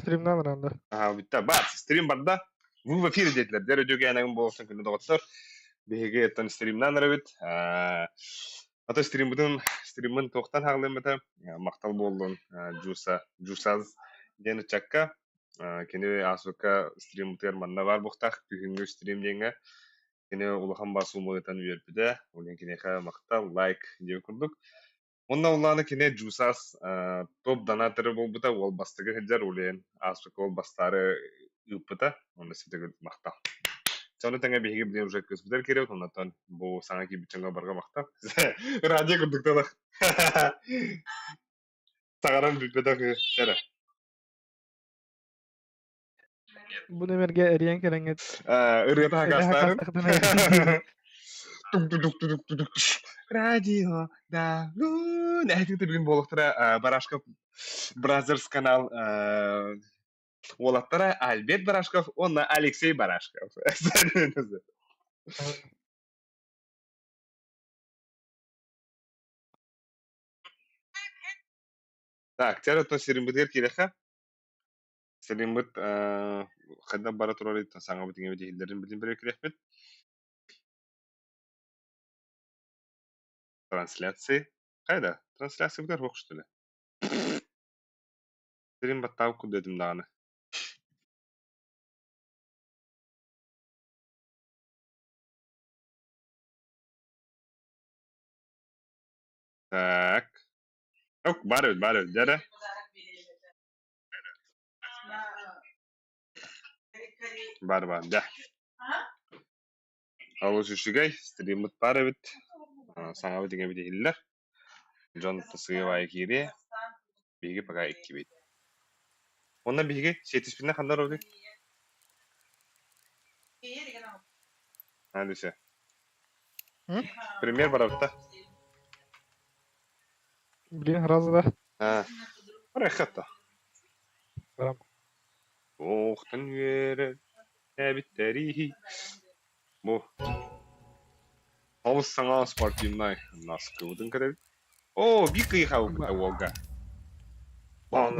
стримнан анда. Bitta бар стрим барда вы в эфире dediler. Der ödüge yanagın bolsun күнү доготсор. Беге тон стримнан рабит. Ата стримин токтан хаглым бата. Мактал болдун. Жусаз дени чакка. Кене асука стримтер манна бар бухтак. Күнгү стрим денге. Кене улахан басылмыгытан үйөрпүдө. Олен кенеха мактал лайк деп курдук. Онна уланы кене жусас топ донаторы болбута ол бастыгы хеджар улен асука ол бастары ыппыта. Онда сетегил мактал. Соны таңа беге билен уже көзбүдер керек, оннан бу саңа ки биченге барга мактал. Радио курдукталак. Сагаран билбедак жара. Bu nemerge eriyen kerenge. Ырыта хакастарын. Хакастарын. Тук. Радио да. Нәтиҗә билген болыктыра Барашков Brothers канал Олаттара Альберт Барашков, онна Алексей Барашков. Так, тера то сиримбидер киреха. Сиримбит хадда бара турар ит саңа битиңе битилдерин билин бере кирехбит. Трансляция. Кайда? Трансляция битер хок штеле. Сирим баттау кудетим даганы. Так. Ок, бары, дере. Бар, да. Алуз үшігай, стримит бары бит. Саңа битиңе битилдер. Жон тысыгы кире. Биги пага 2 бит. Онна биги сетиспине хандар олды. Алисе. Пример барабыта. Блин, раз да. Рахата. Барам. Охтан вере. Эбиттери. Бу. Алыс саңа спортивный наскы удын кадер. О, бикы хау ага. Бан.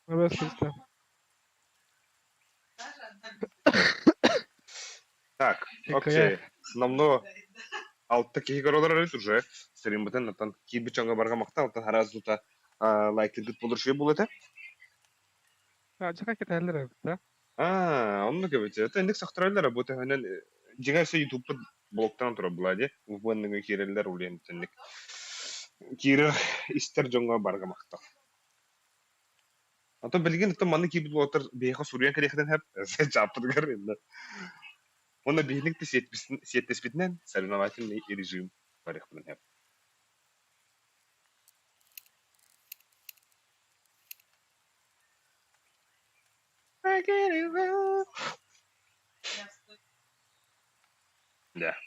Раз систем. Так, окей. Основно алтта кегоролар уже стримбитен натан кибичанга барга мактал та харазута лайк edit болур şey болот. Жака кетелер да. Онны кебете. Эндик сактыралар бу тегенен жигерсе YouTube блоктан тура булади. Убанны кирелер улен тендик. Кире истер жонга барга мактал. Ата билген ата манны кибит болотор бейха сурян керехден хеп жаппыдыгар инде. Онда бейникти сеттеспитнен соревновательный режим барыхмын хеп. Да.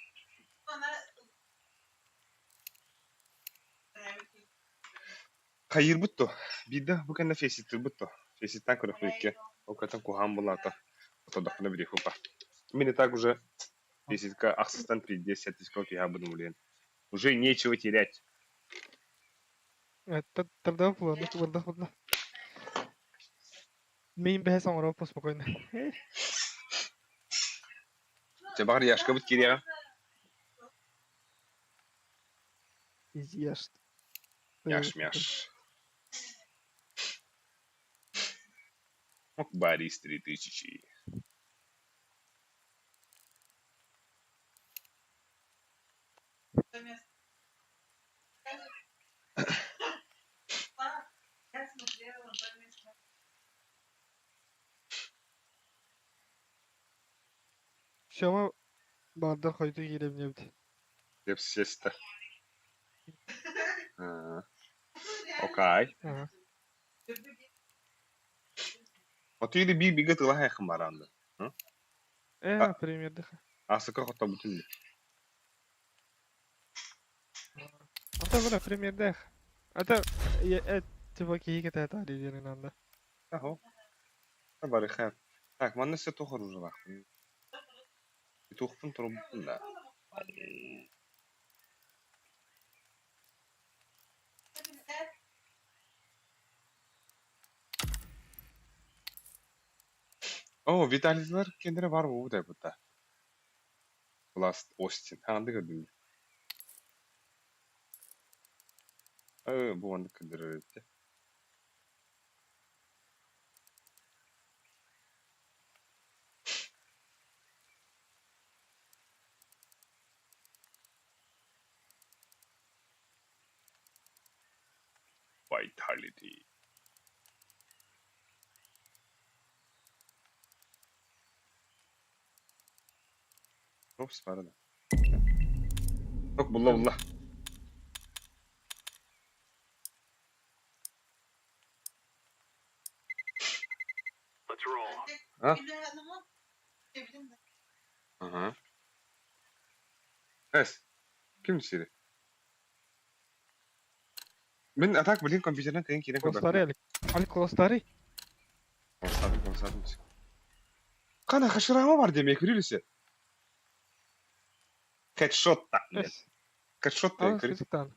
Хайыр бутто. Бида буканна феситтер бутто. Феситтан көрөк бекке. Окатан кухан булата. Отодакна бирих упа. Мен и так уже феситка ахсастан 50 сколько я буду улен. Уже нечего терять. Это тогда было. Мен бәс аңырау поспокойно. Тебар яшка бит кирега. Яш. Мяш. Ок, Борис 3000. Şama bardak koydu girebilirdi. Hepsi seste. Окей. Отиде би бигат ла хайхын баранды. Примерде. Асыка хота бүтүн. Ата бula примерде. Ата типа киге тата дизерин анда. Ахо. Табары хат. Так, манна се тохор уже бак. Тухпун турбун да. Oo, Vitali'ler kendine var mı bu da burada? Blast Austin. Hangi gördün? Bu anı kıldırır etti. Vitality. Ops, var da. Yok, bulla. Ha? Aha. Evet. Kim siri? Ben atak bildiğin kompüterden teyin kine kadar. Klostari Ali. Ali Klostari. Konsadım. Kana haşırama var demek öyleyse. Headshot da. Es. Headshot da Al yukarı. kızıktan.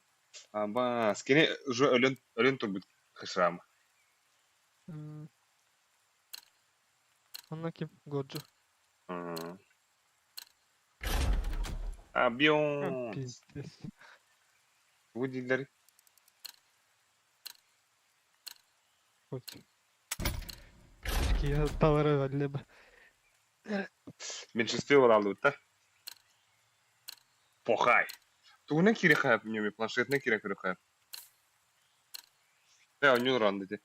Ama skene уже ölün turbut haşırama. Onunla kim? Gocu. Abiyon. Pizdes. Bu dilleri. Gocu. Ki tavara valle. Меньшинстве уралды да? Похай. Ту не кире хаяп неми планшет не кире хаяп. Он не уранды де.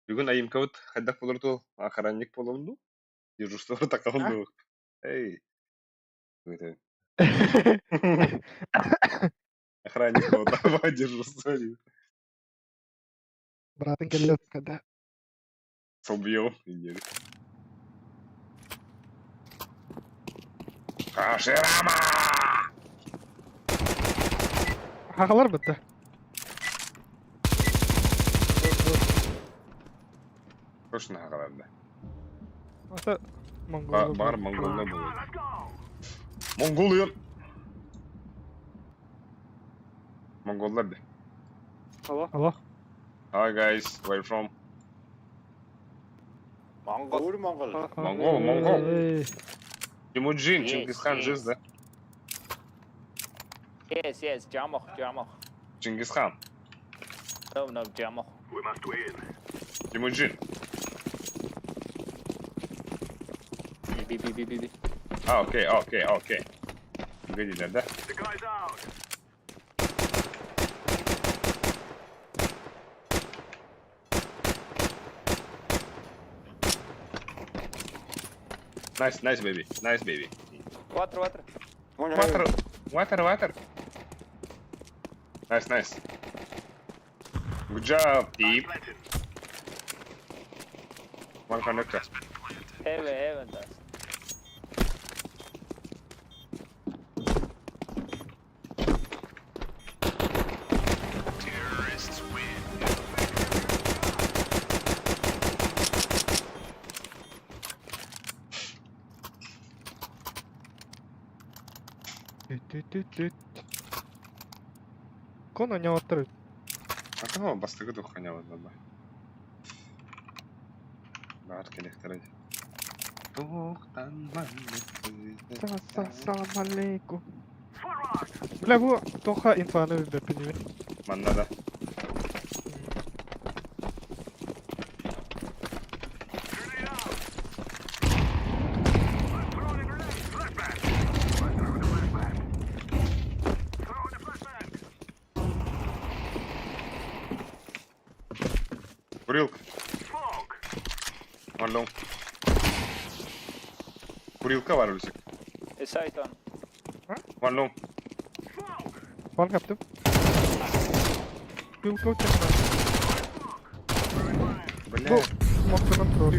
Бүгүн айым кабыт хайдак болурду охранник болумду. Дежурство такалымды. Эй. Охранник болду. Дежурство. Bırakın kelle kada. Собьем. Хаширама! Hakalar bitti. Точно хакаларды. Ata Mongol. Бар монголда болду. Mongolian. Mongoller de. Allah. Hi guys, where you from? Mongol. Mongol. Hey. Temujin, Yes, Чингис хан yes. жив, да? Yes, Jamok. Чингис хан. No, Jamok. Темujin. Би. Окей. Видели, да? Nice baby. Water. Water. Nice. Good job, team. One connector. Heaven das. Düt. Konu ne otur? Атама бастыгы туханя вазнаба. Бар келектер. Salam alaikum. Bile bu toha insanı bir bepini. Manda da. Курилка. One long. Курилка var Lusik. Side on. One long. Fark yaptım. Bir uçak çekme. Bu Бля. smoke'dan troll.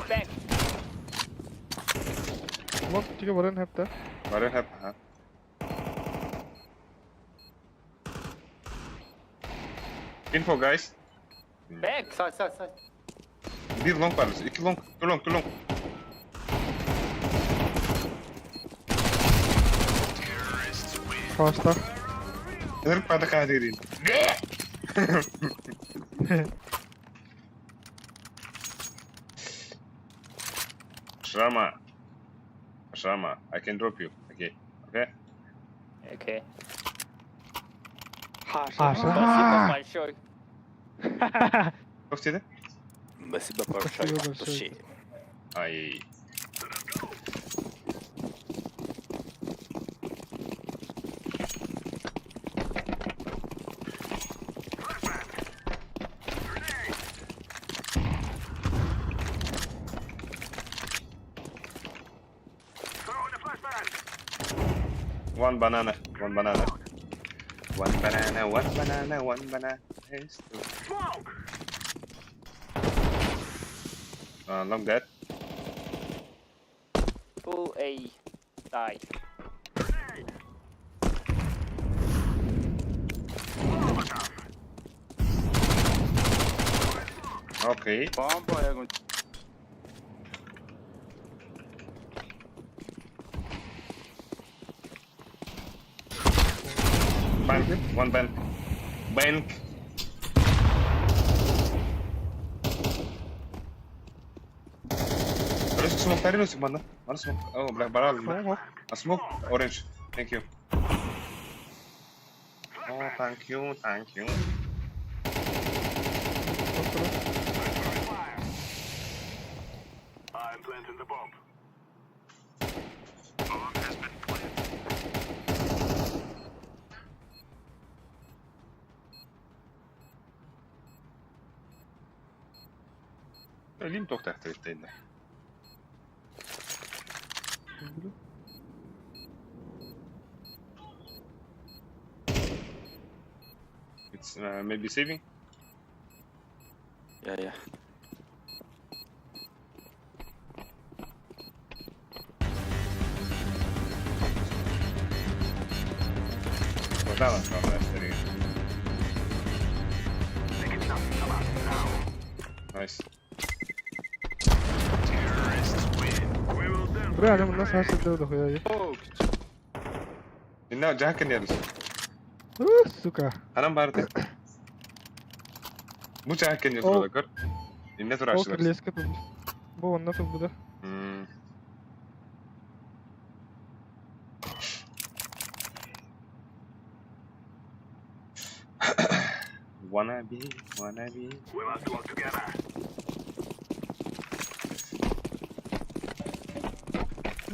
Back. Smoke çıkıyor varın hep de. Var hep ha. Info guys. Back. Side. Bir long var. İki long. Bir long. Fasta. Hırp pada kaderin. Shrama, I can drop you. Okay. Okay. Хаша. Спасибо большое. Что в тебе? Спасибо Спасибо большое. большое. Ай. One banana. Yes. Long dead. 2A. Die. Okay. Bomba, я говорю. One bank. Terus smoke tadi lu sih mana? Mana smoke? Oh, black barrel. Tamam. A smoke orange. Thank you. Oh, thank you. I'm planting the bomb. Öleyim doktor tehditle. It's maybe saving. Yeah. Guardala, no, essere. Nice. Бля, они нас насыпали дохуя. Inna jahakan ya. Сука. Anam barda. Bu jahakan ya Oh. surakar. Inna Ол turaşlar. кірлескі тұр. Бұл онна тұр бұда. Wanna be. We must work together.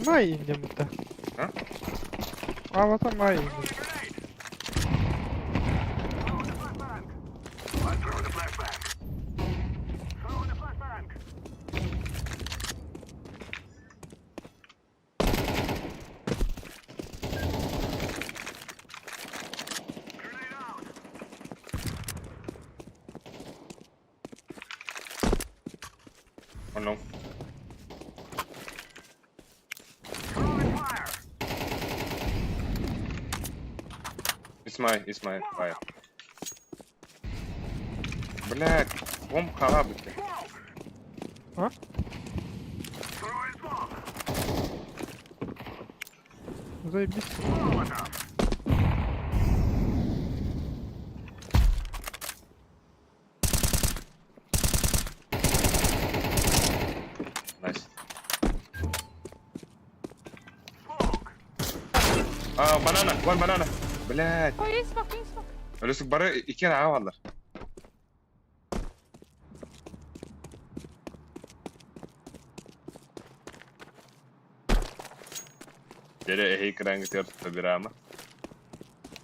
Май инде мұтта. Ha? Авата май инде. I throw the flashbang. Throw the flashbang. Grenade out. Oh no. Throwing fire. It's my fire. Блядь, он корабль. А? Throwing smoke. Заебись. Molotov. Nice. Smoke. One banana. Блядь. Oh, есть смог. Ölüsük barı iki ağa varlar. Jadi kerang itu harus lebih ramah.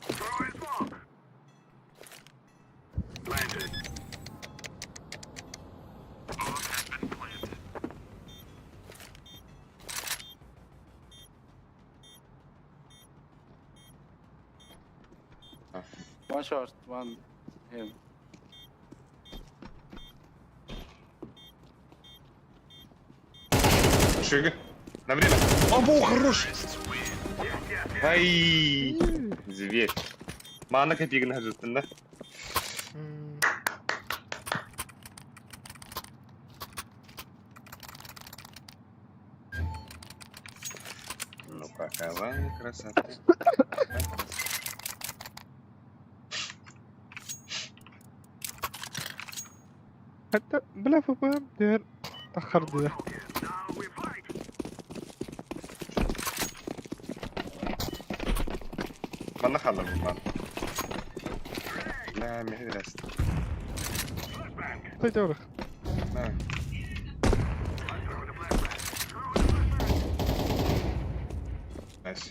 Throwing smoke. Planted. One short, one him. Шига. На время. О, хорош! Ай! Зверь. Мана копейка жестында. Какова красота. Hatta bile babam diğer takar diye. Now we fight. Bana kalır bundan. La mehres. Flashbang. Haydi oraya. La. I'm throwing the flashbang. Nice.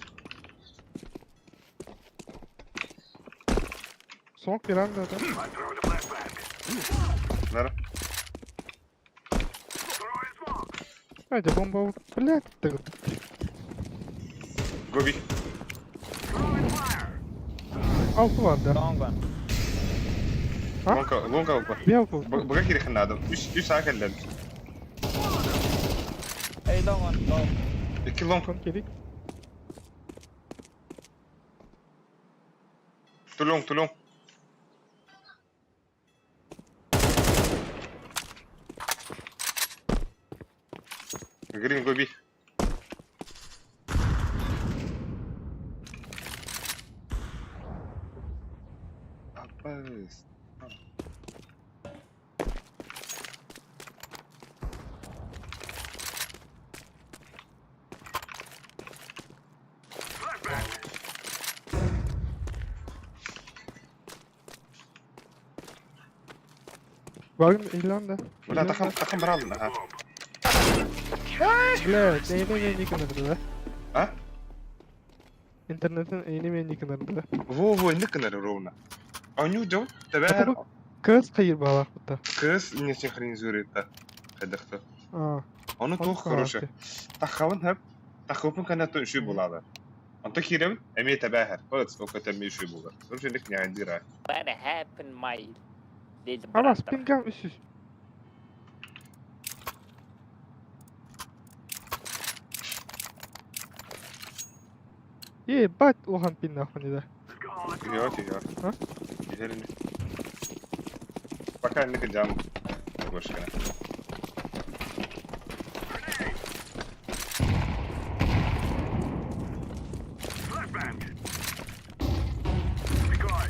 Son bir anda da. I'm throwing the flashbang. Nara. Throwing smoke. Haydi bomba vur. Bile tık. Gobi. Throwing fire. Altı vardı. Long one. Ha? Longa. Bir altı. Buga kiri kınadım. 3 saat elledim. Hey, long one. Long. 2 long. Son geri. Too long. Green Gobi. Rapaz. Flashbang. Bakın ilan da. Ulan takım bir aldın ha. Bile neyine beğeni kınırdı be. Ha? İnternetin neyine beğeni kınırdı be. Во, ne kadar ровно. Аню жау табар Tabi kız kayır bağlar burada. кыз не синхронизирует кадакты. Aa. Аны тух короче. Тахавын хап тахопын канаты үшү булалар. Анта кирем эме табахар. Вот сколько там үшү булар. Короче ник не андира. What happened, my little Ama brother? spingam üstsüz. Бать, оған пин нахуй не да. Let's go. Let's go. Тихо. А? Итерин. Пока не кидам. Больше. Flashbang. Decoy.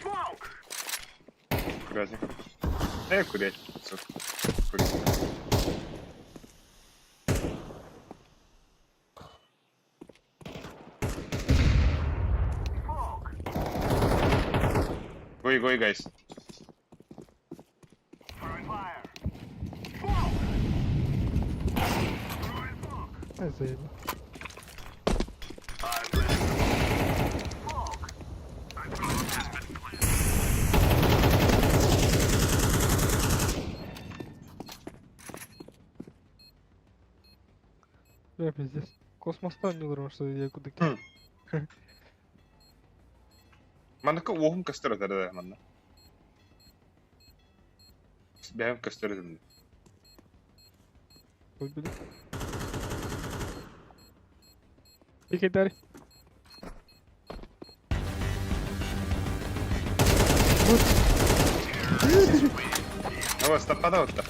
Smoke. Курятник. Курять. Курить. Smoke. Go, guys. Throwing fire. Smoke. Throwing smoke. Neyse iyi. I'm ready. Smoke. I'm throwing fire. Я пиздец. Космостан не удармаш я куда Манка оғым кастыр өтәрді манна. Бәйім кастыр өтәрді. Ой, блин. Пикай дари. Ава, стапада отта.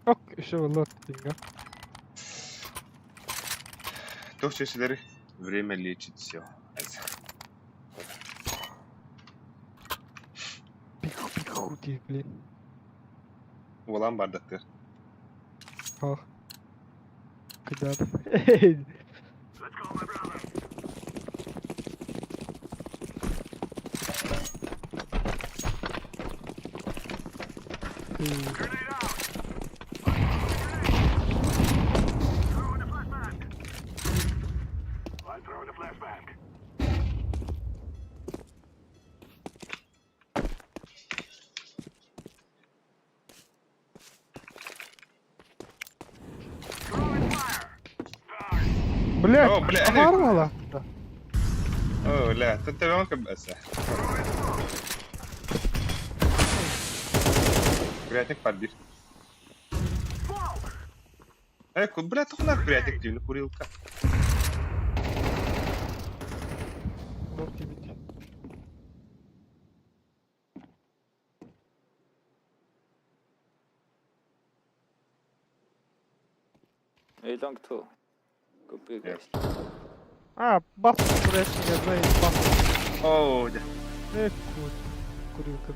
Ок, еще вот пинга. Тух чешелері. Время лечит все. Пиху, ти, блин. Olan bardaktır. Ах. Cuidado. Let's go, my brother. Grenade out. Throwing the flashbang. I'm throwing the flashbang. Throwing fire. Darn. Блядь, О, бля, амармала. О, لا تتبعون كبأسة. Курятник подбир. Smoke. Бля, тухнар курятник дивно курилка. Вот тебе. A long too. Could be Yeah. guys. Bas buraya çıkacağız. Bas. Oo, ja. Ne kuruyor kız.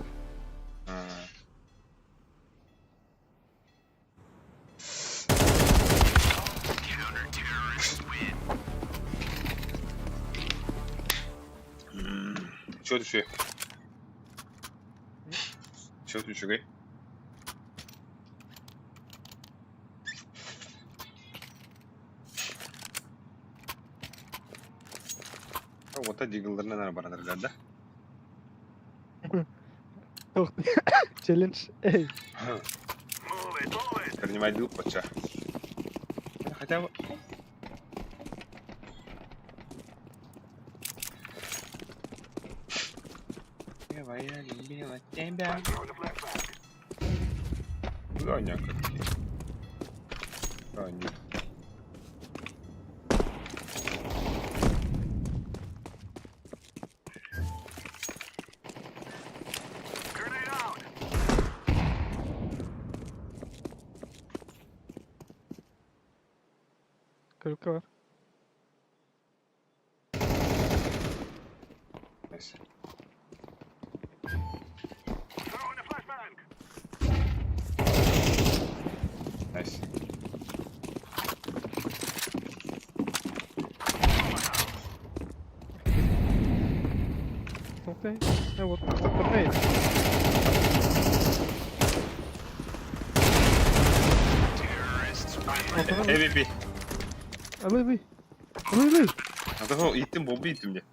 Що düşüyor? Що düşüyor? Вот дигглерне нара барадыр да. Yok. Challenge. Ey. Move it. Принимай дух, пача. Хотя бы... Я любила тебя. Throwing a flashbang. Гоня какие. Гоня. Grenade out. Kırıkı var. Nice. Throwing a flashbang. Nice. Okey. Ne вот. Grenade. Ortadan MVP. alay. Alay. А то иттим бомбы иттим де.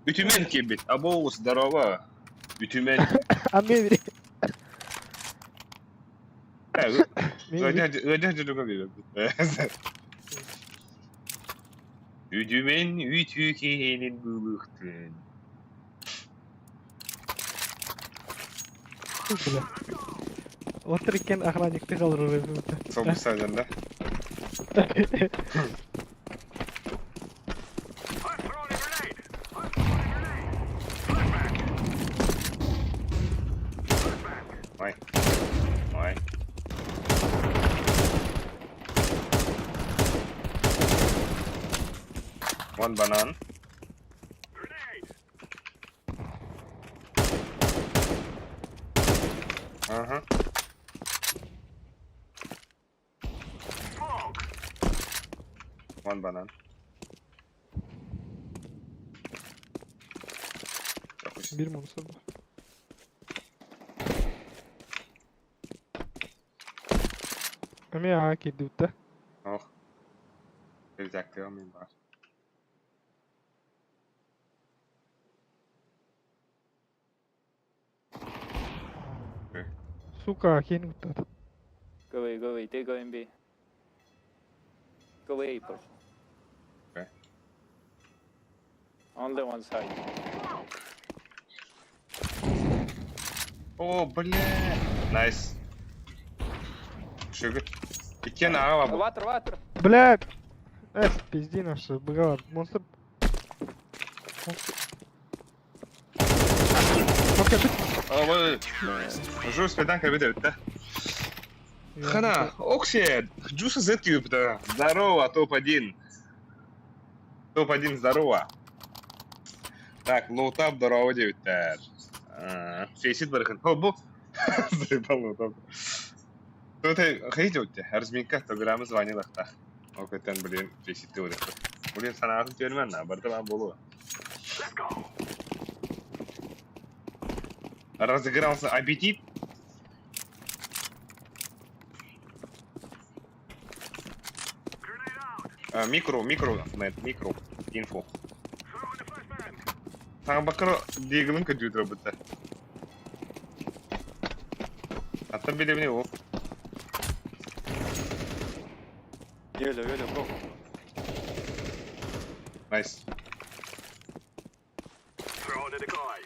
Ütümen кебет. Або здорово. Ütümen. Anne biri. Öyle çocuğa veriyorum. Ütümen ütükenin bılıktın. Bile. Otururken охранникті қалдырып жіберді. Соңғы сәженде. I'm throwing a grenade. I'm throwing a grenade. Flashbang. Flashbang. Vay. Vay. One banan. Grenade. Aha. Smoke. One banan. Çok hoş. Bir monster var. Ömer hak etti bu da. Oh. Gelecekti o muyum var? Сука, хен bu da. Go away. They go in B. Go away, push. Okay. Only one side. О, бля. Nice. Шугар. Икен аға ба. Water. Блядь! Пизди наша, быгала. Монстр. Окей, бит. Ой. Жу спедан кабиде бітті. Хана, Оксид. Джуса зетки бітті. Здорово, топ-1. Топ-1, здорово. Так, лоутап, здорово, девиттер. Фейсит барыхын. О, бұл. Заебал лоутап. Тут хейте өтті. Разминка 100 граммы звонилақта. Окетен, блин, фейситті өдекті. Блин, санағатын көрмен, барды бан болу. Let's go. Разыгрался аппетит. Grenade out. Микро, инфо. Throwing a flashbang. Саң бақыр дегілін көтүйдір бұтты. Аттан белеміне ол. Yellow, go. Найс. Throwing a decoy.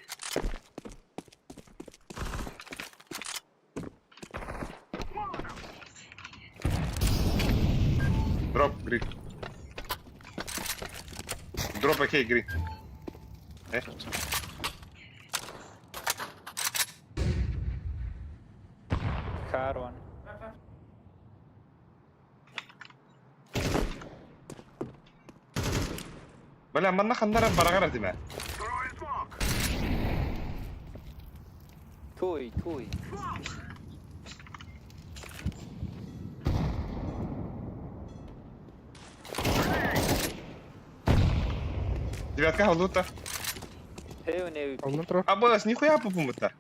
Дроп, грит. Дроп, окей, грит. Car one. Bala manna khandara baragar dime. Throwing smoke. Two. Девятка халута. Heaven AWP. Aldın taraf. Абас нихуя попумута.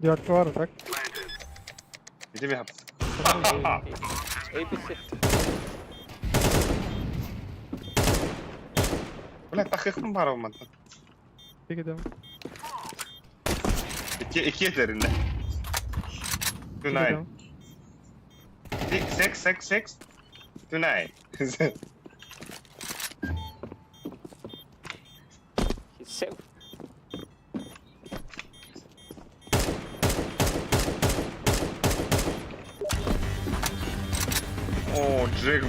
Diyarkı var tak. Иди ми хапс. APC. Bala takıkım var o mantan. Peki devam. İki yeterinde. Peki Tonight. devam. Six. Tonight. He's safe. О, Джек,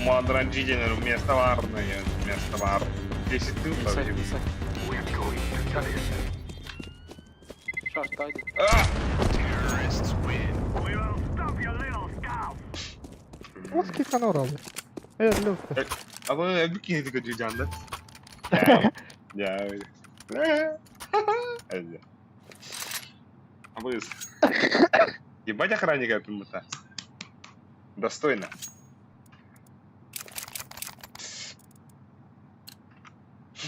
мадранджиденер, место варное, место варное. 10 тыл, Inside. We're going to kill you. Short died. Terrorists win. We will stop your little scout. Nasıl ki kan oralı? Evet lütfen. Ama bir kere dikkat edeceğim de. Ya öyle. Öyle. Абыс. Ебать охранника тут-то. Достойно.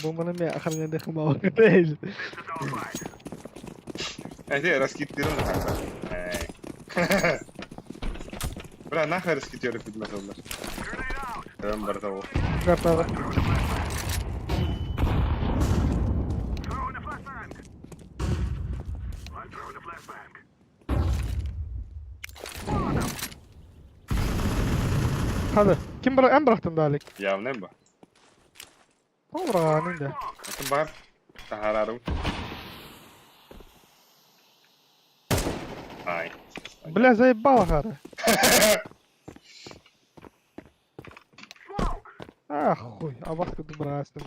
Bu bana mı akıllı ne kıma değil. This is our fight. Эти раскидываем как-то. Бля, нахуй раскидываем тут на зону. Grenade out. Прям бортового. Kartara. Throwing the flashbang. I'm throwing the flashbang. Hadi. Kim bırak en bıraktın dalik? Явно ба. Tam bırakanın da. Это бар. Тахарару. Ай. Bile zaybal karı. Smoke. Ah хуй. А вас как брастın.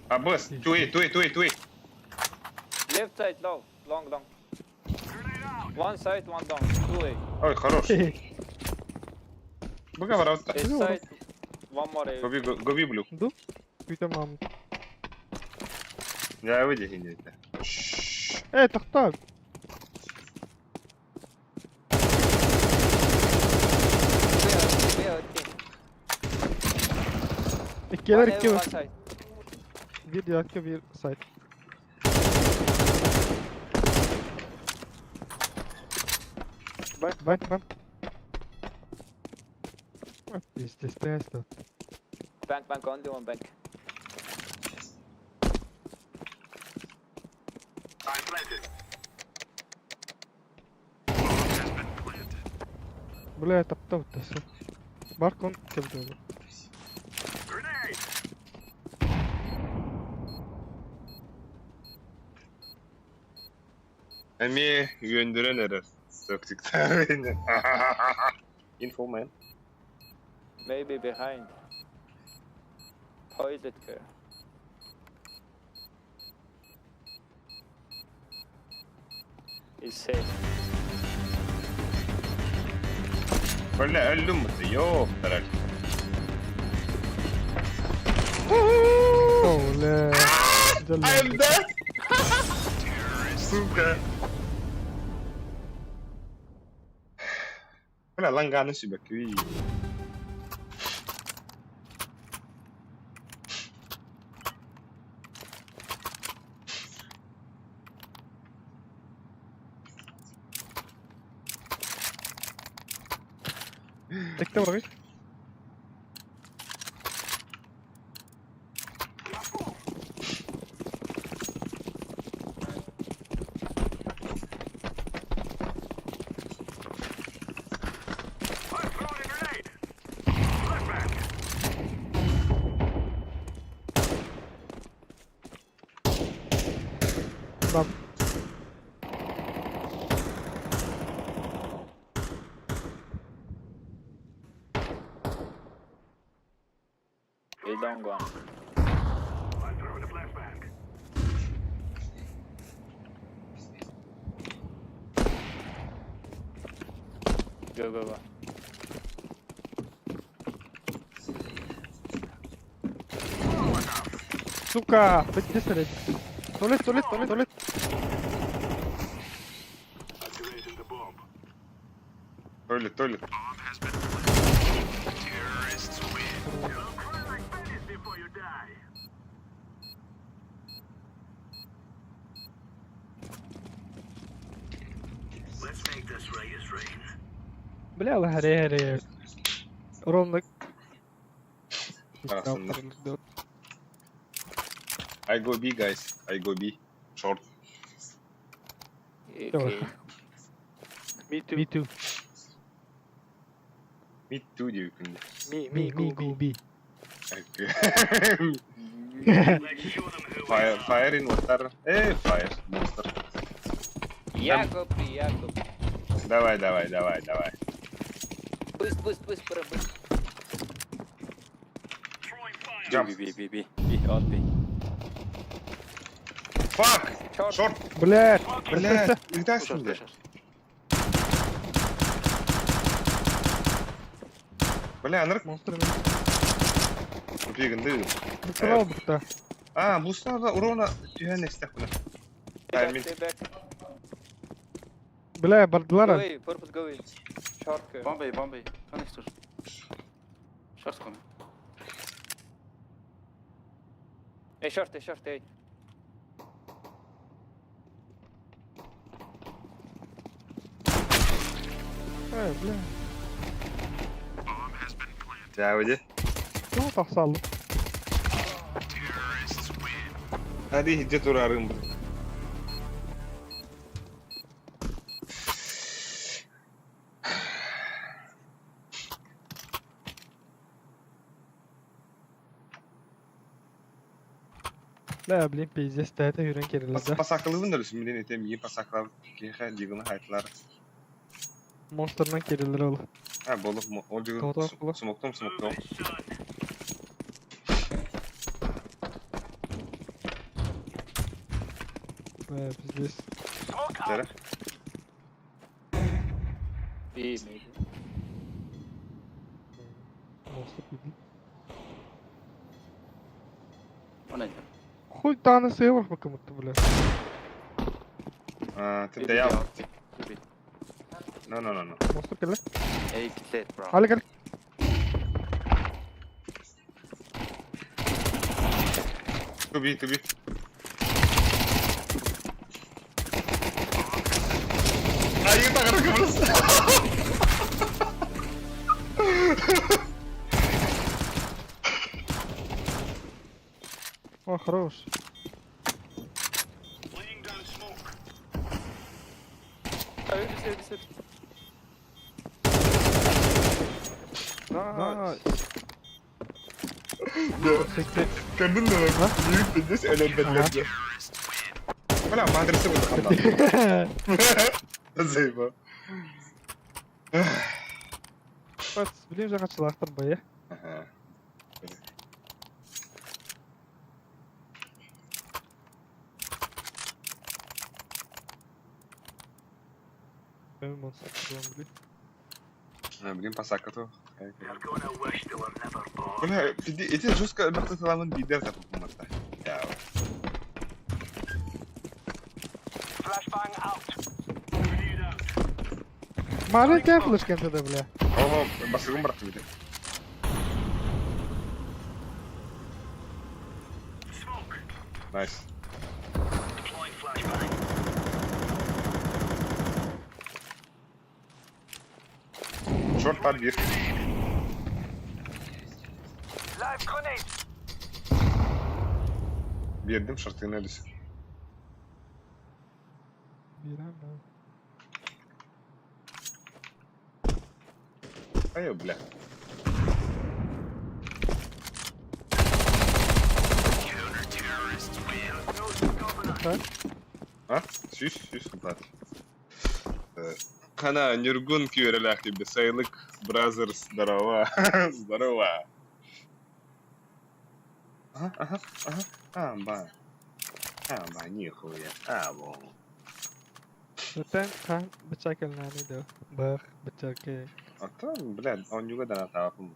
Абыс, туи. Left side low. Long. Grenade out. One side, one down. 2A. Ой, хорош. Бога ворота. This side. One more AWP. Гоби блю. Dur. Bir tamam. Я выйди, не это. Tak. Clear. İkiler One iki AWP, var. one side. Bir diyarkı bir site. Ben. İşte testa. Bank. Only one bank. I'm planted. Bomb has been planted. Bile tapta uttası. Barkon kebdolu. Grenade. Ами gönderen erer. Söktükler beni. Info man. Maybe behind. Toilet girl. He's safe. Böyle öldüm mü? Yok. Tarak. Ole. I'm dead. Сука. Böyle lan ganışı bakıyor. Tekte bırak. I'm throwing a grenade. Flashbang. Lan. He's long one. I'm throwing a flashbang. Go. Сука, بدي اسرد. طولت. Activating the bomb. Toilet. Terrorists win. You'll cry like babies before you die. Let's make this Reyes rain. بلا الله هري. Romluk. Arasında. I go B guys. I go B. Short. Okay. Me too. Me too. Mid 2 diyor şimdi. Me, Go B. Let's show them who we are. Fire in water. Fire. Monster. Jakob. Давай. Boost, bro, boost. Throwing fire. Jump. B, on B. Fuck. Short. Short. Блядь. Блядь. Ülten Push şimdi. us. Бля, анырк. Monster. Пигін дейді. Быстрал бухта. Бұл сынада урона түйәне істек бұны. Stay back. بلا Go بردلار. away, purpose go away. Short. Bomb B. Connector. Short coming. Hey, short, hey. بلا. Cavidi. لا تحصل له. هذه هجة ورارين bu. لا بلين بيزي استهتا يورين كيرلده. Pasaklı bunlar şimdi ne tem iyi pasaklar ki ligini hayatlar. Monster'dan kerildir oğlum. Ha bolup mu? O diyor. Tamam, tamam. Smoktum. Пиздец. Tere. B, maybe. Monster bildi. On A. Хуй tanesi yok bakın mutlu bile. Tinte yav. B. No. Monster kelle. A late, bro. Hadi gel. To be. Ayı takara kıbrıs. О, хорош. Laying down smoke. Öldü. Nice. Sekti. Gördün mü lan? Büyük bildiğiniz eğlenmediler. Falan madresi bulduk Allah'ım. Nasıl bu? Bak, bileyim sen kaçılaktır bayı. Benim monster kulağım bileyim. Bileyim pasakatı. They're gonna wish they were never born. Böyle eti жестко ırmakta tamamen lider de bulunmakta. Ya. Flashbang out. Grenade out. Mare kan flash kan tada bile. Oho, basıyorum bıraktı bir de. Smoke. Nice. Deploying flashbang. Short var bir. Live grenade. Verdim şartına düşün. Bir an. Ayo bile. Ha? Süs Fatih. Kana Nurgun Kyurelaki Besaylık Brothers здорово. Здорово. Aha. Amba нихуя. Abo. Zaten kan bıçak eline de. Bak bıçak. Atın блядь, он juga dan tarafım.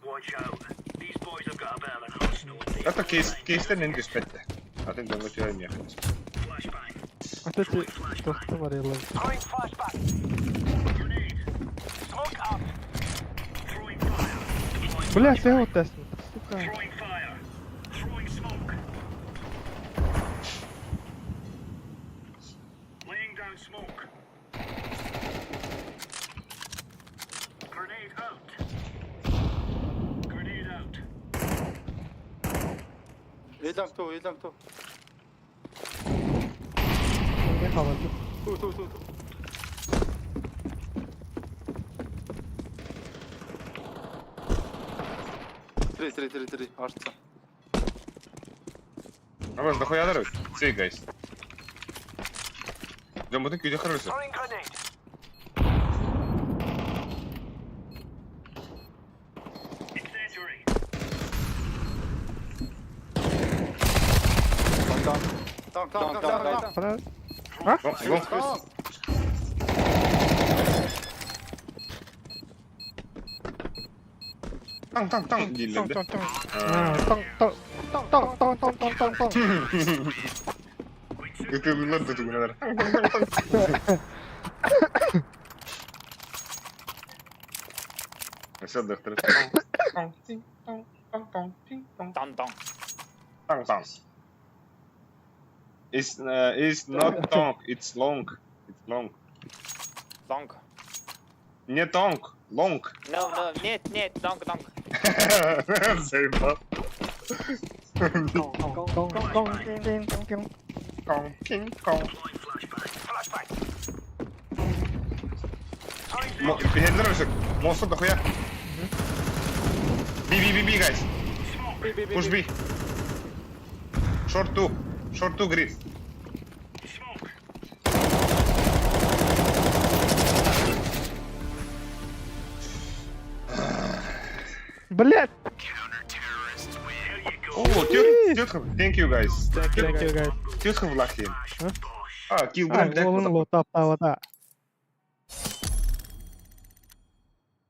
Watch out. These boys have got a bit of an arsenal in the Ата кейстен эн диспетте. Атын дөнгө түйен яхын. flashbang. Атачи тохту марелла. Throwing flashbang. Grenade. Smoke out. Throwing fire. Deploying Бля, flashbang. все вот тест. Сука. Throwing fire. Throwing smoke. Laying down smoke. Grenade out. Grenade out. Елдам тоо. Ne kaldı? Туу. Три. Арчса. Ама дохуя дарып. See guys. Жомбудун күйдө кырылысы. Throwing grenade. Incendiary. Танк. Para. Гон. Танк. Tong Дилленде. tong tong. Tong. Өтөбүлөр дутугунар. Все доктор. Tang. It's not tonk, it's long. It's long. Long. Не tonk, long. No, нет, long. Заебал. Tong. Конг. Deploying flashbang. Flashbang. Бехендер монстр дохуя. Би, guys. Push B. Short two grid. Smoke. Блять. Counter-terrorists win. There you go. О, тетка. Thank you guys. Thank you guys. Тетка влахин. Bosh. Kill Ah, Black волын лотап тавата.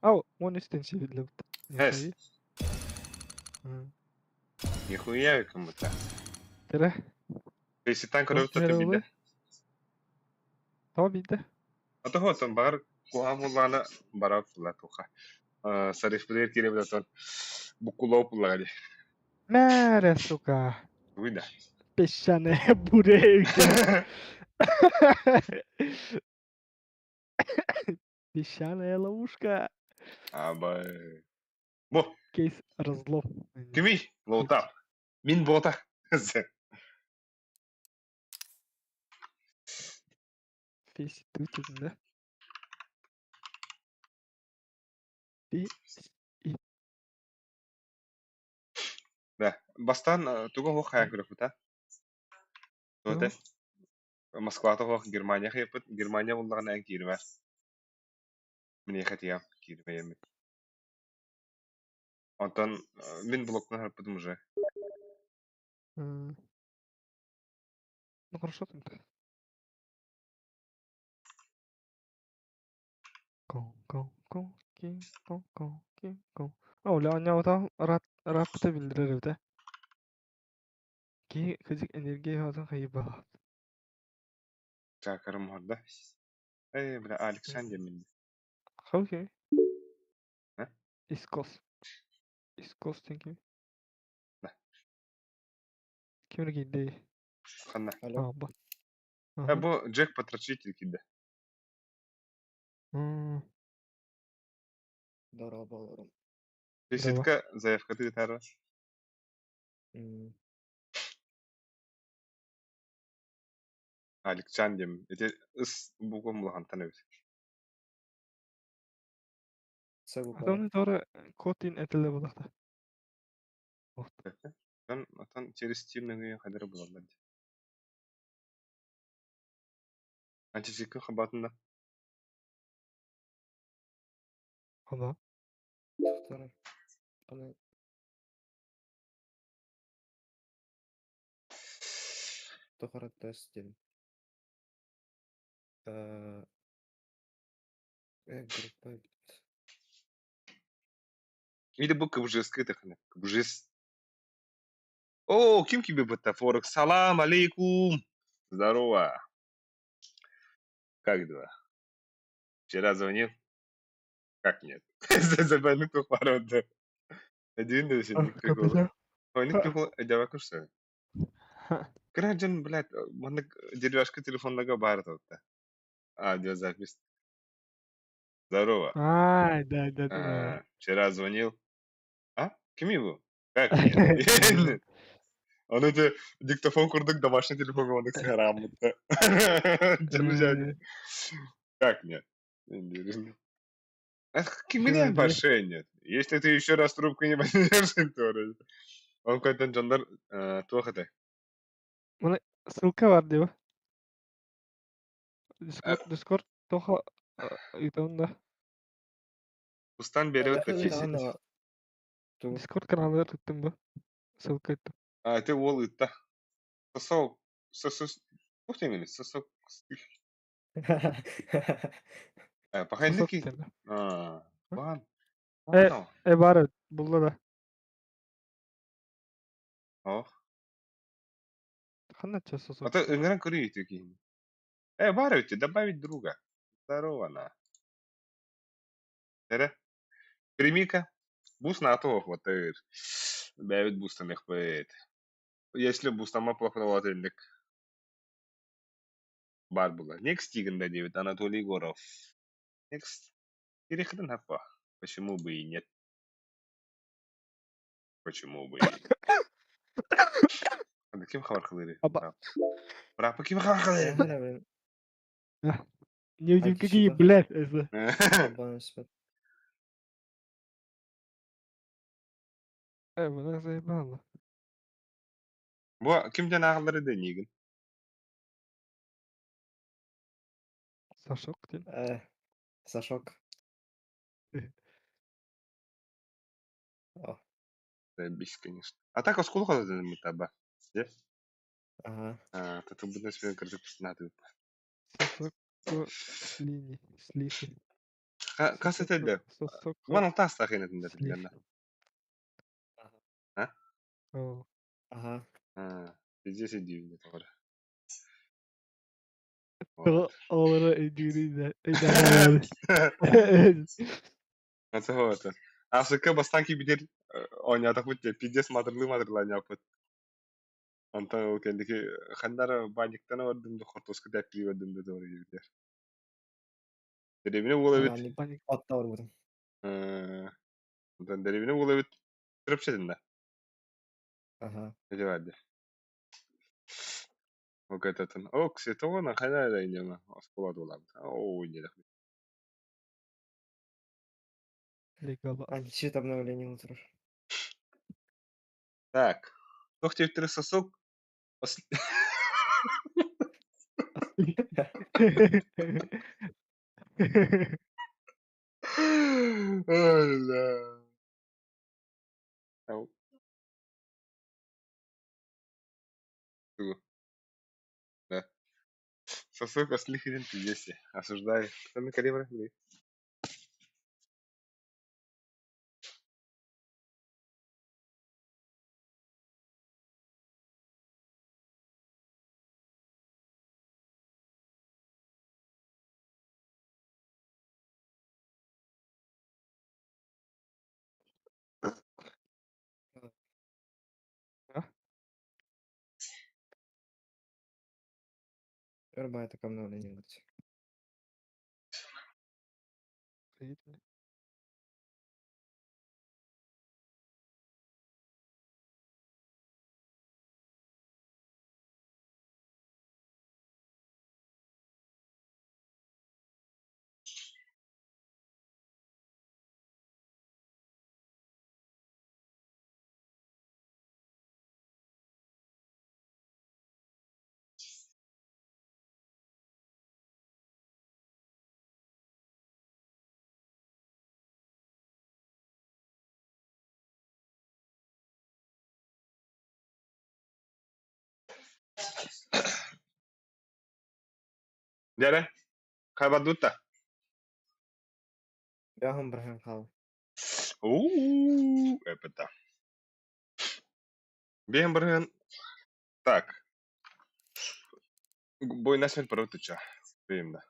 Ау, он истен севидле. Yes. Нихуя кому-то. Тере. Если танк рövt Нервы? биде. Тоо биде. Ата хотон бар куамуллана барап латуха. Сарифлер киребдатон. Букулоп лагали. Мэре, сука. Уйда. Песчаные бурейки. Песчаная ловушка. Аба. Бо, Кейс разлом. кими лоутап. Мин бота. Фейс тут, да? Фейс. Да, бастан туго хох хагрыфта. Тоте. Москвата хох Германия хепет. Германия буллаган кирме. Мне хотя кирме. Антон мин блокна хепетим уже. Ну хорошо тогда. Кон. Оля анявата рапта билдирер да. Ки кызык энергия хазан хайба. Чакарым хорда. Бля, Александр мин. Окей. А? Искос, thank you. Да. Ким гиде? Ханна. Ба. Бу Джек потрачитель киде. Здорово. Десятка заявка ты тара. Александр. Эти ыс бугом лаган танып. Атаны тора котин этеле булакта. Атан через Steam нөңгө кадары булалар. Антисикка хабатында. Ана. Тохара тестин. Группа Или bu kıbıcıskı tıkını. Kıbıcız. О, kim gibi bu Форекс? Салам алейкум. Здорово. Как дела? Вчера звонил? Как нет? Забанный тухвароды. Один да şimdi прикол. Oyunu prikol acaba kursa. Краджан, блядь, мандык деревяшка телефонлага бар топта. Аудиозапись. Здорово. Да. Вчера звонил. А? Kim bu? Как нет? Он это диктофон курдук, домашний телефон курдук сыгырамытты. Canı jadi. Как нет? Ах, кимine Şöyle. большое нет. Если ты еще раз трубку не возьмешь, то он какой-то жандар туахата. Bana ссылка var diyor. Discord toha итонда. Устан берет Яхы фиси. тағаны ту. Discord kanalına tıktım bu. Ссылка ettim. А ты вол это. Сосок. Сосок. Ух ты, мили, сосок. Пахайны Sosok ки. tane. Бан. Var burada da. Ох. Ханача А сосок. то игран кури таки. Баровите, добавить друга. Здорово, на. Тере. Прими-ка. Буст на то хватает. Бәвит бустан их бәвит. Если бустама плохо латынлык. Бар была. Next тиганда девит Анатолий Егоров. Next. Переходен хапа. Почему бы и нет? Почему бы и нет? Anda kim xabar qiladi? Aba. Berapa kim xabar qiladi? Яхы ben Не удивим, Ай, какие, спасибо. блядь, это. бана спет. Бана заебало. Bu kimden ağları deneyim? Сашок, тем. Сашок. О, Без, конечно. А так осколок одадın mı tabi? Ye? ага. Tatı bundan sonra kırdık pısnadı. Сосок слини. Слиси. Kas etedi? Сосок Bana tas tahinetinde bilgende. О. Ага. Здесь ediyim doğru. Олара эдюридер. Nasıl oldu? Afrika bastanki bilir oynadık bu pides madırlı yapıt. Anta o kendiki xandar banyıktan vardım da kortoska tepki vardım da doğru gibi der. Derevine olabilir. Yani atta var buradan. Ondan derevine olabilir. Tırıpçedin de. Ага. Ne vardı? O kadar. O kısa ona kadar da ineme. Askola dolandı. O oynadık. Легала. Античит обновление утро. Так. Кто хотел три сосок? Ой, да. Ау. Туго. Да. Сосок ослихерен пиздец. Осуждаю. Кто на калибре? Верба это обновление будет. Дяре? Хайбадута. Я вам брахам хал. Ууу, это. Бем барыгын. Так. Бойна смен паротыча. Бем да.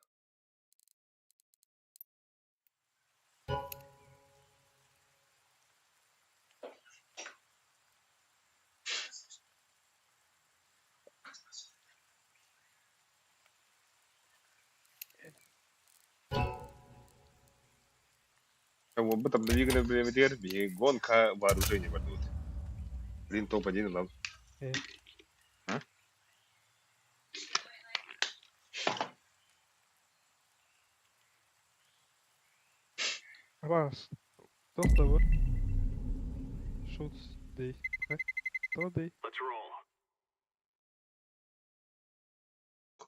Вот там двигали бремедер, гонка вооружений пойдут. Блин, топ-1 нам. Раз. Toch da var. Schutz değil. Bak. Da değil. Let's roll.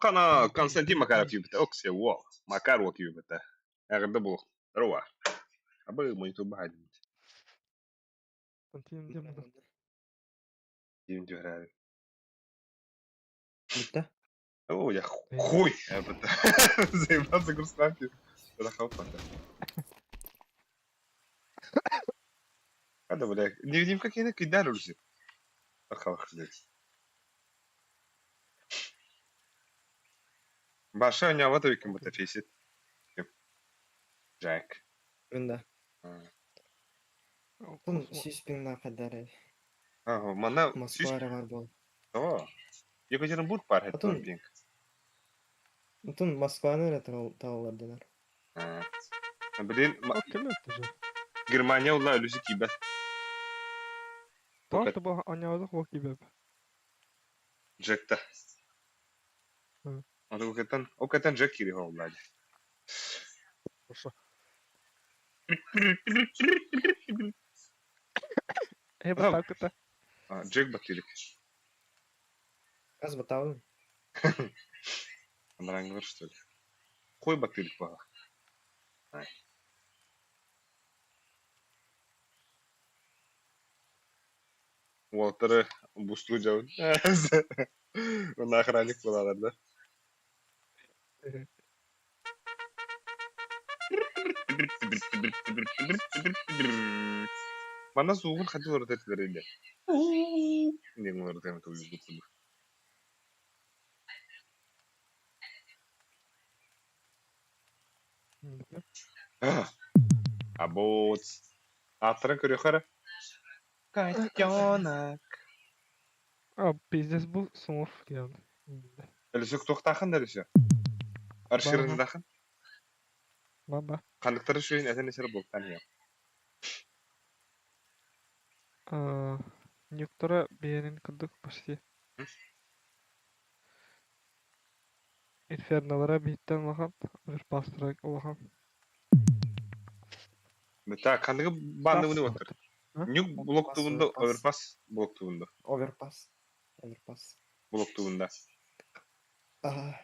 Kana Konstantin Makarov gibi okse wo. Makarov gibi de. Nerede bu? Rova. Abi monitör bahane. Tantim diye mi? Дим дюрали. Bitti. О, я хуй. Это. Заебаться грустнанки. Это хапата. Hadi bırak. Ne bileyim kakine kıydar olursun. Bakalım. Başa oynayama tabii ki bu tefesit. Jack. Bunda. Bun Kosmo. 100.000 kadar. Ага, мана Moskva var bol. О, Екатеринбург бар Потом- хеттон бинг. Bütün Moskva'nın öyle tağlardılar. Блин, Okey ötücü. Германия ула ölüsü кибет. Tamam da bu anyadık bak gibi. Джекта. Hı. O katan Jack kiri ho uла. Boşa. Hep Tamam. takıta. Jack batırık. Az batalım. Врангler что ли? Хуй батырык бага. Уолтер'ı бустуйдау. Ona охранник bularlar da. Bana soğukun hadi orada etkilerinde. Ne mi orada hemen tabii bu. Абот. Аттырын көрüyor kara. Котенок. Abi bizdes bu sınıf yani. Ölüsük toktakın da ölüsü. Arşırındakın. Baba. Kandıkları şu in eten eseri boktan ya. Некоторые берин кырдык почти. Инферналара биттен лахан, bir bastırak olahan. Meta kandığı bandı bunu otur. Hı? Nük blok tuğunda, Overpass. overpass blok tuğunda. Overpass. Overpass. Blok tuğunda. Aha.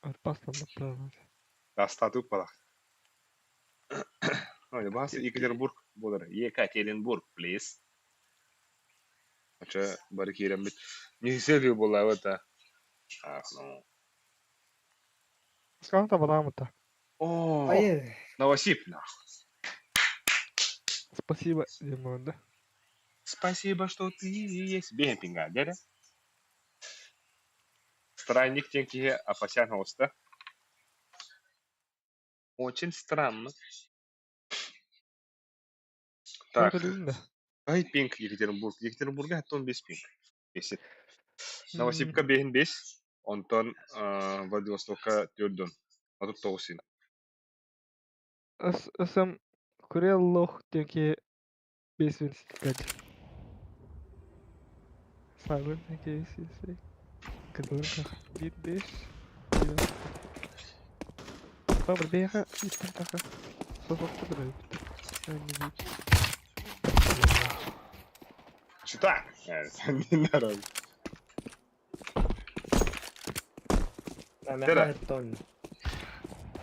Bir bastan da plan. Rastladık balak. Öyle bahsi Екатеринбург budur. Екатеринбург, please. Aça barı kirem bit. Ne seviyor bu lavata? Ah no. Скажем то бадам это. О, Hayır. Новосиб, нах. Спасибо, Димонда. Спасибо, что ты есть. Бегем пинга, дядя. Странник тенкие опасян хоста. Очень странно. Так, Так. Dedim de. ай пинг Екатеринбург. Екатеринбург'a hatta 15 ping. Kesin. Новосиб'ка бегин 5. Ondan Vladivostok'a 4'dün. Atıp 9 sin. Sam Kurelloh diyor ki 5 kaç. Saygın ne keyisi. Kadın kah. 1-5. Baba beha istem taka. Sokakta duruyor. Yani bir. Читак. Sen dinler abi. Ben Tera. hayatta oynuyorum.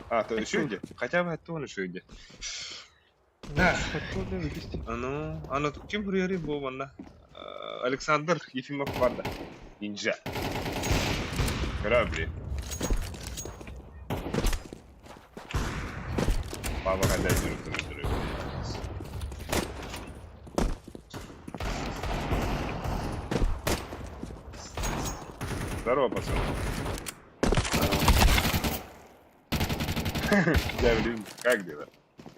А, то еще где? Хотя бы это он еще где. Hatta ne bilirsin. Оно kim buraya bu bana? Alexander Yefimov vardı. İnce. Грабли. Баба когда жүріп. Здорово, пацан. Я, блин, как дела?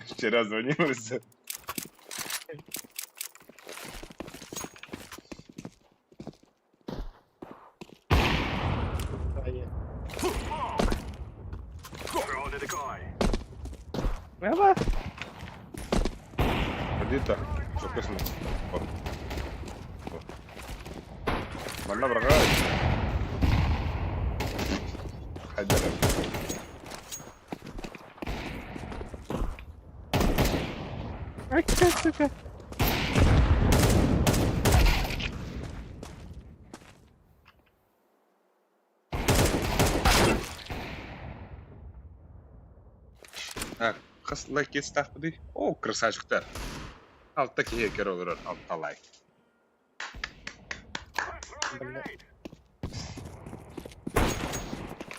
Вчера звонился. Throw the guy. Merhaba. Где-то. Что вкусно? Вот. Ладно, врага. Хайдер. Ай, сука. Қысылай кетіс тақпыды. О, красавчиктар. Алтта кейекер олар, алталай. Блядь.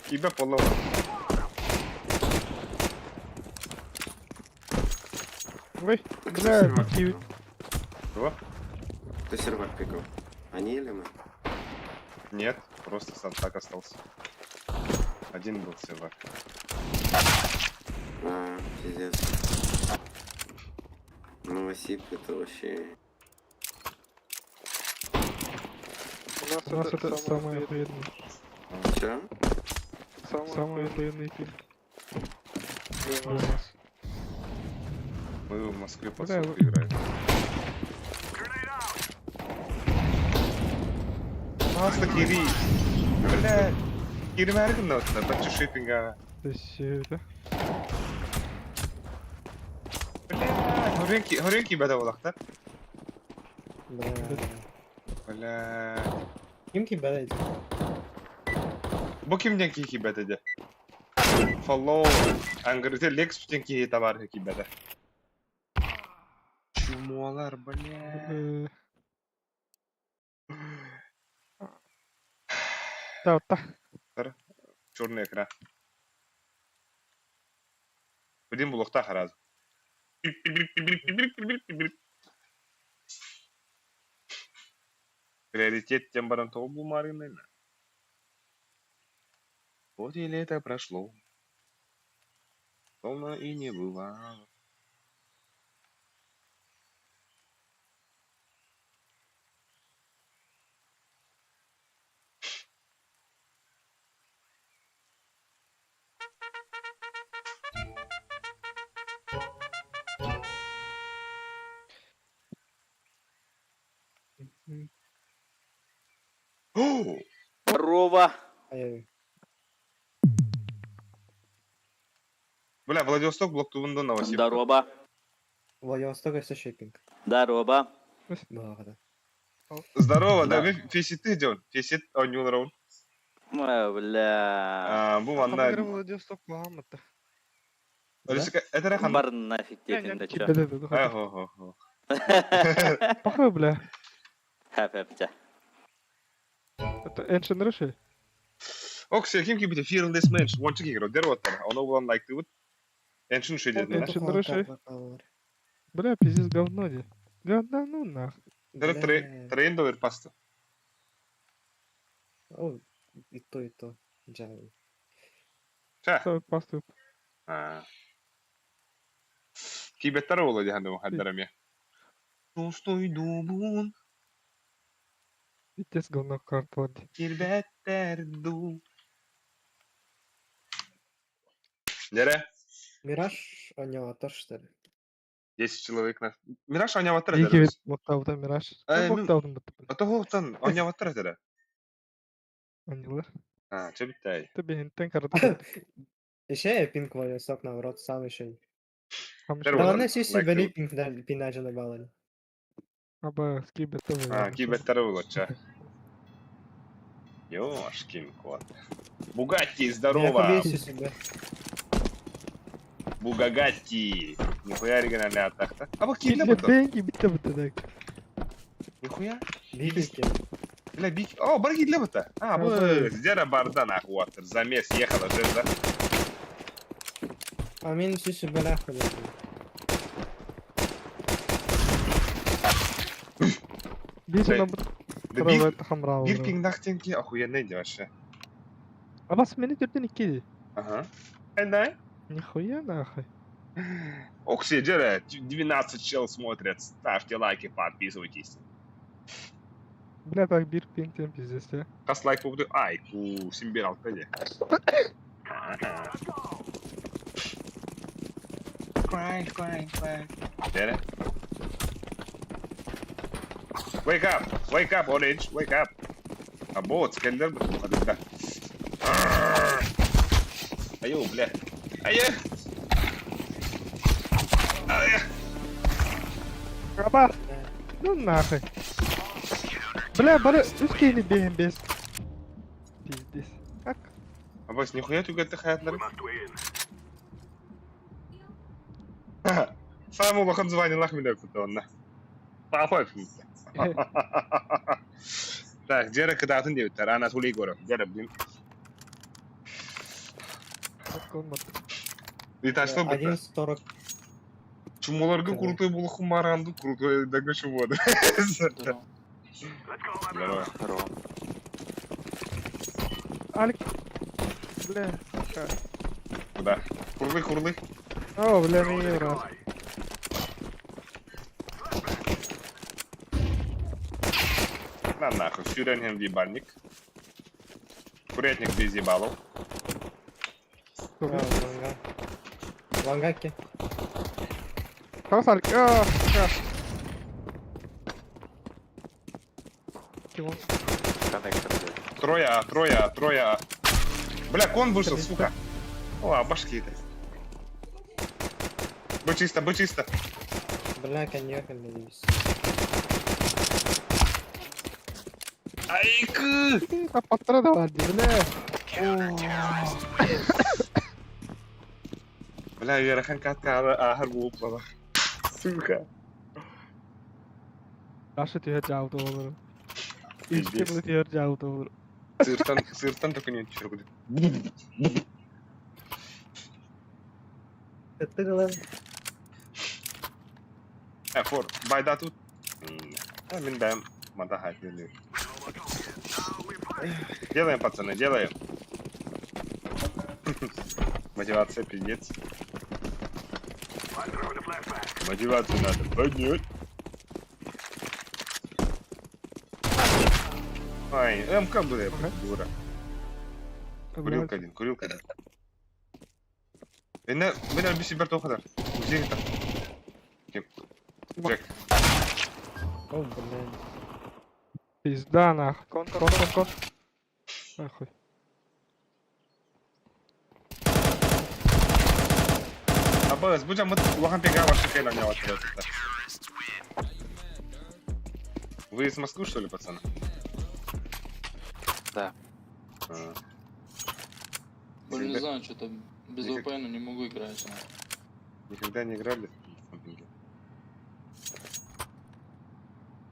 Кибе полу. Ой, бля, какие... Что? Кто сервак пикал? Они или мы? Нет, просто сам так остался. Один был севак. А, пиздец. Ну, Васип, это вообще... У нас это самый вредный. Че? Самый вредный фильм. Мы в Москве под Да, суд играем. Просто Кири. Бля, Кири мәргін нотта, бачу шиппинга. То есть, это... Бля, хоренки бәді болақта. Бля. Бля. Ким кибелейді? Бұл кімден кейкі бәді де? Follow. Аңғырыте лекс бүтен кейі табары ки бәді. Чумуалар, бля. Да, вот так. Черный экран. Один блокта хараз. Приоритет тем баран того бумарины. Вот и лето прошло. Словно и не бывало. О! Здорово. Ай-яй. Бля, Владивосток блок тубында Новосиб. Здорово. Владивосток это шейпинг. Здорово. Благодаря. Здорово, да, вы феситы идёт. Фесит онюл раун. Бля. Бу Хамагра ванда. Владивосток Мухаммад. Это рахан. Бар нафиг текин да чё. Ого. Похуй, бля. Хэп-хэпча. Это Эншин Раши. Оксе, ким кибите фирилдес менш. Вончы кигро дерваттар. Оно булан лайкты вот. Эншин шедет. Эншин Раши. Бля, пиздец говно де. Говно, ну нах. Дер трейн довер паста. О, и то. Джай. Ча. Что поступ? Кибеттар боло дегенде хаддараме. Толстой дубун. Пиздец говно картварди. Кирбеттер ду. Нере? Мираж, аниматор, что ли? 10 человек на... Мираж аниматор Екі дербес. бет боқтаудан мираж. Мен- Боқтаудың бітті. Атоғуқтан аниматор дербес. Анилар. Чо биттай. Ты бенттен карады. Еще пинг Владивосток, наоборот, сам еще. Хамыш. Первый. Да, Well, она все like бери you. пинг пинажа на балане. Аба скибетті Кибеттер боло, ча. Ёшкин кот. Бугатти, Я здорово! повесю себя. Бугагатти! Нихуя оригинальный атака. А вы кидля Кидлер бото? деньги бітті бітті. Нихуя? Видите? Бля, бик... О, бар кидля бото? Вы, здера барда нахуй, замес ехала, жезда. Амин шиши бля ходит. Bir Şey, cana Bir, Karabayt hamra bir oldu. ping naktenki охуенный вообще. Абас мені түрден 2. Ага. Да. Нихуя нахуй. Окси, Джера, 12 чел смотрят. Ставьте лайки, подписывайтесь. Bля так bir pinkten pizzesi ya. Kas лайк болды? Ай, ку, симбир алтыде. Джера. Wake up, Orange, wake up. Абот, скендер bu kadar. Ayo, бля. Ayo. Ayo. Aba. Lan nahуй. Бля, бара üskeyni beğen bez. Pizdes. Hak. Абас, нихуя түгәтті хаятları. Must win. Сам улахан звание лахмин өпті онна. Папай. Так, Джера кыдатын деуттер, Анатолий Егоров. Джера, блин. Hak olmadı. И ташлы бұтты. 1.40. Чумаларға крутой бұл хумаранды, крутой дага шумоды. Здорово. Let's go, my Здорово. Здорово. Alik. Бля. Hak. Куда? Курлы. О, бля, мені раз. На нахуй, Фюренген ебальник. Курятник без ебалов. Ланга. Лангаки. Tamam Alik. Aa. Ya. Kim o? Трое. Бля, кон вышел, сука. О, башки это. Будь чисто. Бля, коньяк надеюсь. Айкы! Patlara da vardı bile. Бля, Ярахан катка ахар буып бaba. Сука. Наша тüher cavdı olur. İşte bu tüher cavdı olur. Сыртан только не чургуды. Ты главное. Фор, байда тут. Мен даем мадахать. Делаем, пацаны, делаем. Мотивация пиздец. I'm throwing a flashback. Мотивацию надо поднять. Ай, МК бля, дура. Курилка один. Мен әлбісі бір тоқадар. Үзең так. Кеп. Джек. О, блин. Пизда нахуй. Кон. Нахуй. Абаз, будем мы лохан пега ваши кейна не ответ. Вы из Москвы, что ли, пацаны? Да. А. Блин, не знаю, что-то без VPN не могу играть. Никогда не играли?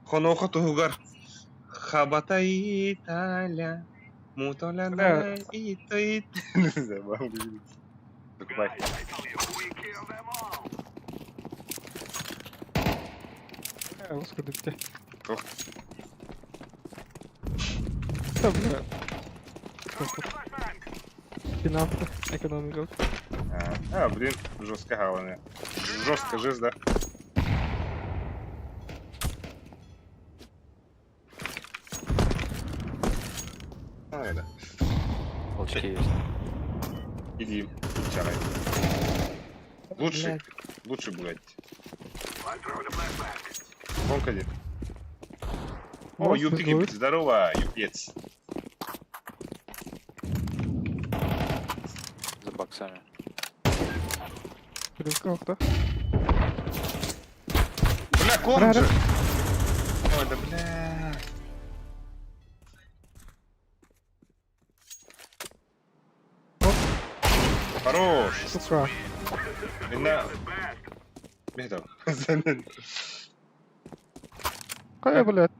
Хонохо тугар. Хабата Италя. Мутоляна Итаит. Забавно. Закупай. I tell you, we kill them all. Ускорите. Ох. Да, бля. Flashback. Финансы, экономика. Блин, жестко галане. Жестко жизнь, да? Да. Волчки есть. Иди, чарай. Лучше будет. I'm throwing a flashback. Вон один. О, Юпик, здорово, Юпец. За боксами. Перескалка. Бля, ком же! Ой, да бля. Хорош! Сука. Инна... Беда. Кая, блядь.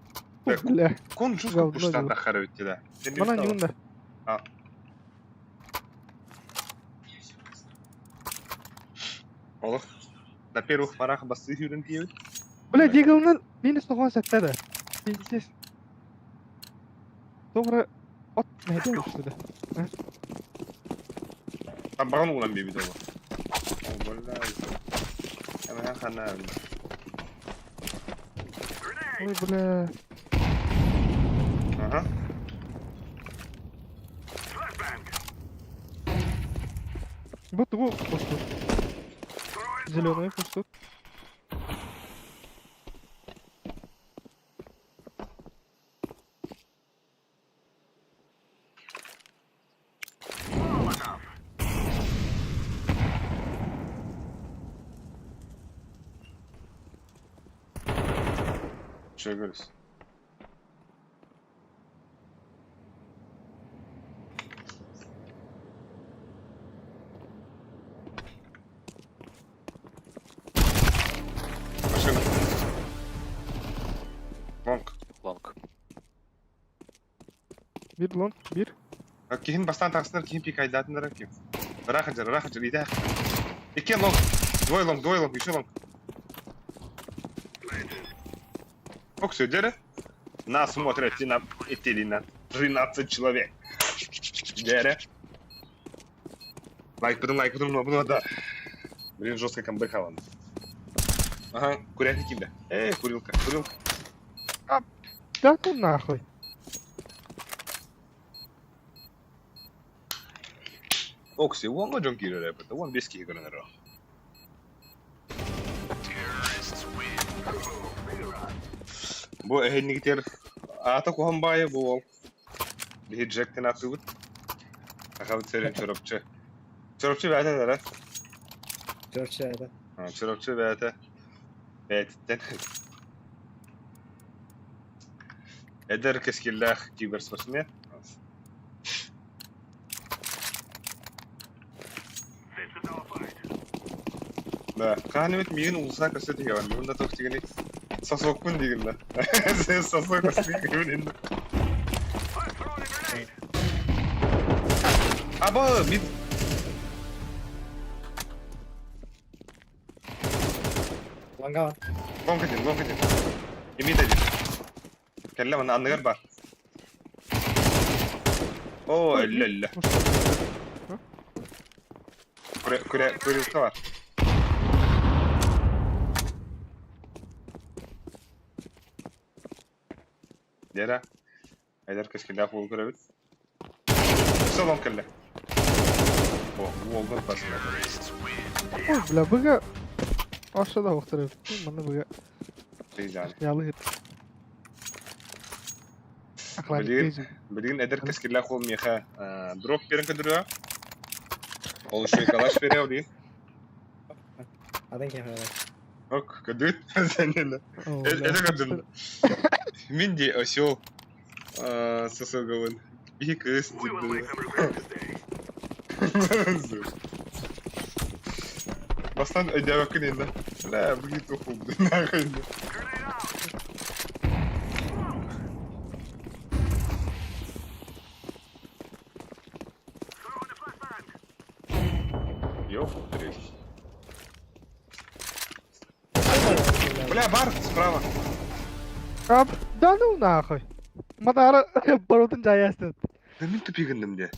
Так, Бля. Кон жестко Говно пуштан дело. нахарывает тебя. Bana yun da. Олох. Да первых порах басты хүрен тиебит. Бля, дигылнын мени соған сәтті да. Пиздец. Тоғра от мәйде ұшты да. Табаган улан бебит олох. О, бля. Әмән хана. Ой, бля. Ага. Вот его пустот. Зеленый пустот. Что говоришь? Машина. Лонг. Лонг. Bir long, bir. Кейін бастан тағысындар, кейін пик айдатындар әкем. Рахаджар, иді. Екі лонг. Двой лонг, еще лонг. Ок, все, деры. Нас смотрят и на Этелина. 13 человек. Деры. Лайк потом, но было, да. Блин, жестко камбэк хаван. Ага, курятник тебя. Курилка. Да ну нахуй. Окси, он жон кире рэп, это он без кире гранера. Бу эхниктер ата кухамбая бу. Бихи джектен атыбыт. Ахабыт серен чорапчы. Чорапчы бәті дара. Чорчада. Чорапчы бәті. Бәтіттен. Эдер кескеллах киберспортсмен. Да, қанымет мен ұлыса көсі деген, мен да тоқ дегені сасоқпын деген да. Сен сасоқ көсі деген енді. Аба, мид. Лонга var. Лонг един. Емид един. Кәлі мана анығыр бар. О, әлі. Көрілкі бар. Дера. Айдар кескелі ақыл көрі біт. Сол он кәлі. О, олғын басына. Ой, бля, быга. Aşağıda baktırıyor. Bana bıga. Рейзаны. Yalı git. Aklan Bilgin, gitmeyeceğim. bilgin эдер кескелі ақыл меха дроп берін көдірі. Ол үші калаш бере дейін. Adan kim var? Ок, көдіт. Сәнені. Oo, Это bля. көдірді. Мен де осел сосоғауын. Bir kız dedi. Bastan ödevakın elinde. La bu git okul. Ne koydu? Yok, direkt. Бля, бар справа. Ab, да ну нахуй. Мадара барутын жаясın. Да мен тупигіндім де.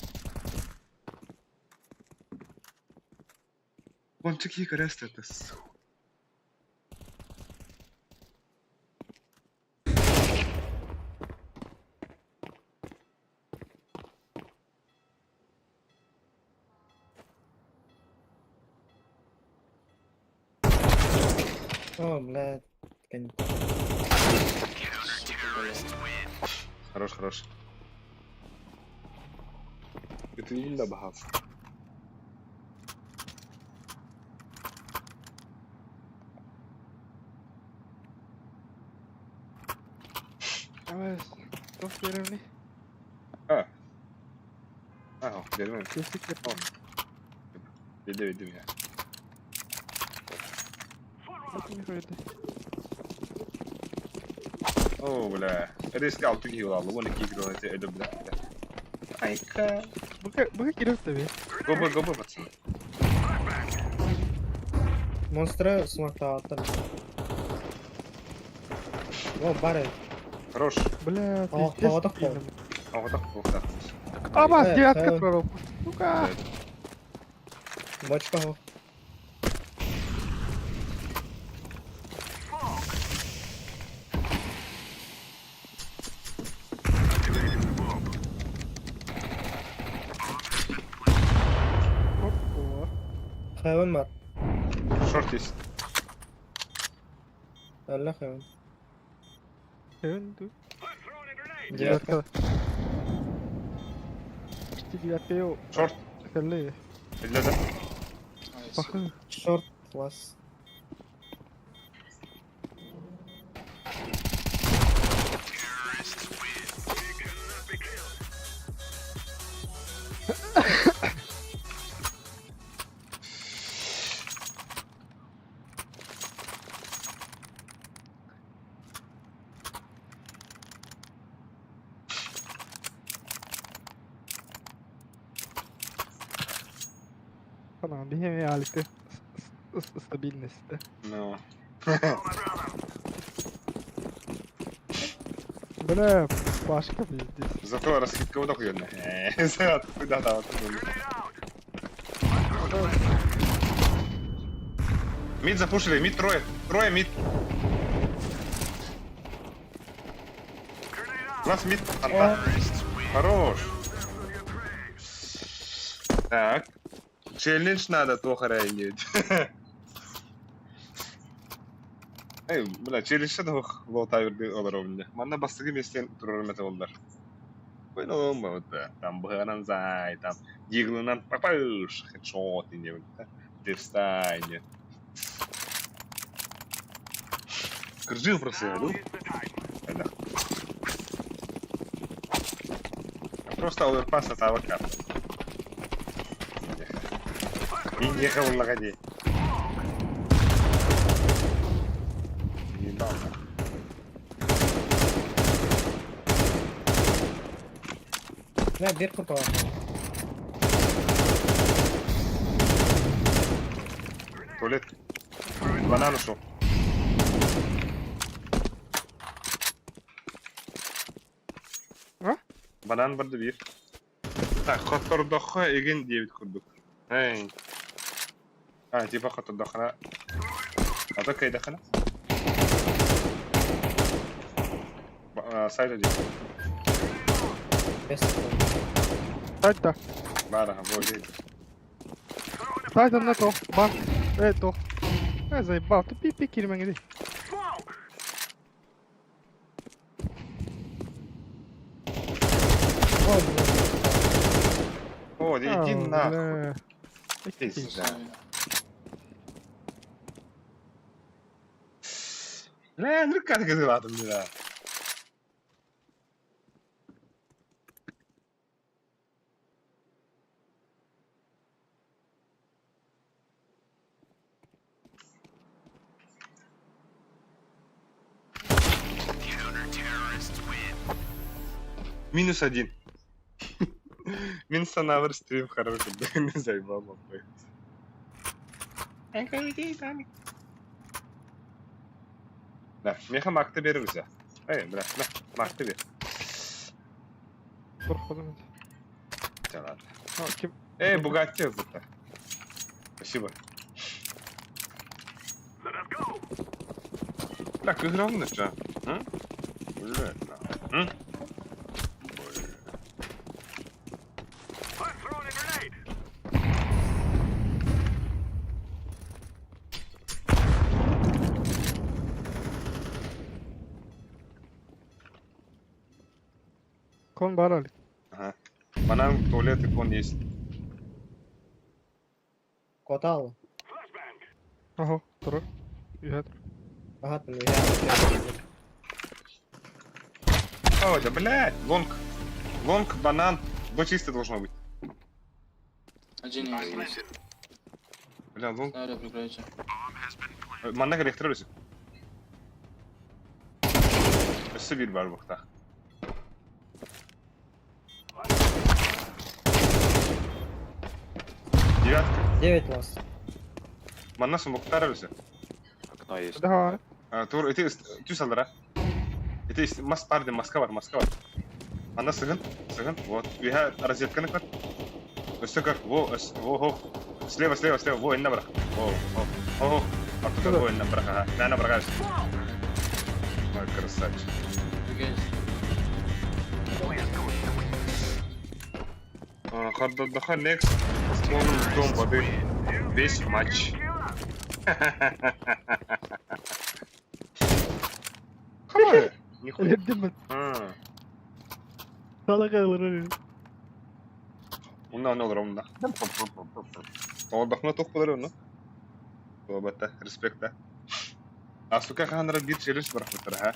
Он чеки карасты это. О, блядь. Хорош. Это не да бахав. Evet. Çok verimli. Dedim mi? Kesinlikle. Dedim ya. Bakın koydu. О, бля. Risk altı giyiyor Allah. 12 kilometre ödüm bля. Ayka. Bıga giriyor tabii. Gobo пацаны. Монстры смарта аттыр. О, барри. Хорош. Бля, О, пиздец. поводок пол. блин. Ағыдақ болса. Абас, Э, девятка э. отправил. Ну-ка. Бочка го. Опа. Heaven бар. Шорт есть. Әллә heaven. Öndu. Девятка. İşte девятка yok. Шорт. Şekerli. Илледі. Найс. Bakın. Шорт класс. Tamam, bir hem realite. Стабильности. Ну. Бля, Пашка пиздец. Зато раскидка вот охуенная. Зад, куда там вот. Мид запушили, мид трое. Трое мид. Нас мид. Анта. Хорош. Так. Челлендж надо, то нет. Ey, bula челлендж'e de lota yurdu olur oldu. Bana bastığı mesleğin turur onlar. Böyle olmadı. Tam bıhanan zay, tam yığılınan papayış, headshot diye böyle. Дистайне. Кржил просто, ну? Да. Просто оверпас это авокад. И ехал на годе. Недавно. Ne bir kutu var. Туалет. Банан ушел. А? Банан барды бир. Так, хотордохо еген девит курдук. Эй. А, типа хотордохана. А то кай дахана? Сайт один. Без kutu. Сайта. Бара, вот. Сайта на то. Бак. То. Заебал. Ты пи-пи, Кирман, иди. О, О, иди нахуй. Бля. Пиздец, да. لا نركع كذا بعض الميلاد. Минус один. Минус на стрим хороший, да, не заебал мой. Да, меха макты береміз ya. Ey, bırak, ne, макты бер. Dur oğlum. Tamam. Ha, kim? Ey, Bugatti yok burada. Спасибо. Так, игра умная, а? Блядь, нахуй. I'm throwing a grenade. Kon var Ali. Ага. Банан, туалет и кон есть. kota al. Ага, dur. Ühet. Ага, там я. О, да, блядь, лонг. Лонг, банан. До чисто должно быть. Один есть. Бля, лонг. Снайпер прикройте. Маннак электроlysi. Üstü bir var burada. Девятка. 9 вас. Манна смоктар ölse. Окно есть. Да. Тур, эти тюс алдыра. Эти мас парды, маска бар. Манна сыгын. Вот. Виха розетканы кат. Өсті как, во. Слева, во, инна брах. Во. Оттуда во, инна брах, ага. Мяна брахаш. Ой, красавчик. Ходдоха next. Вспомнил дом воды. Весь матч. Хамай. Нихуя. Öldüm ben. Salak alır. Унна olur онда. Тоодахна тох болар онна. Тобата, респекта. А сука ханра бит челиш барахтар ха.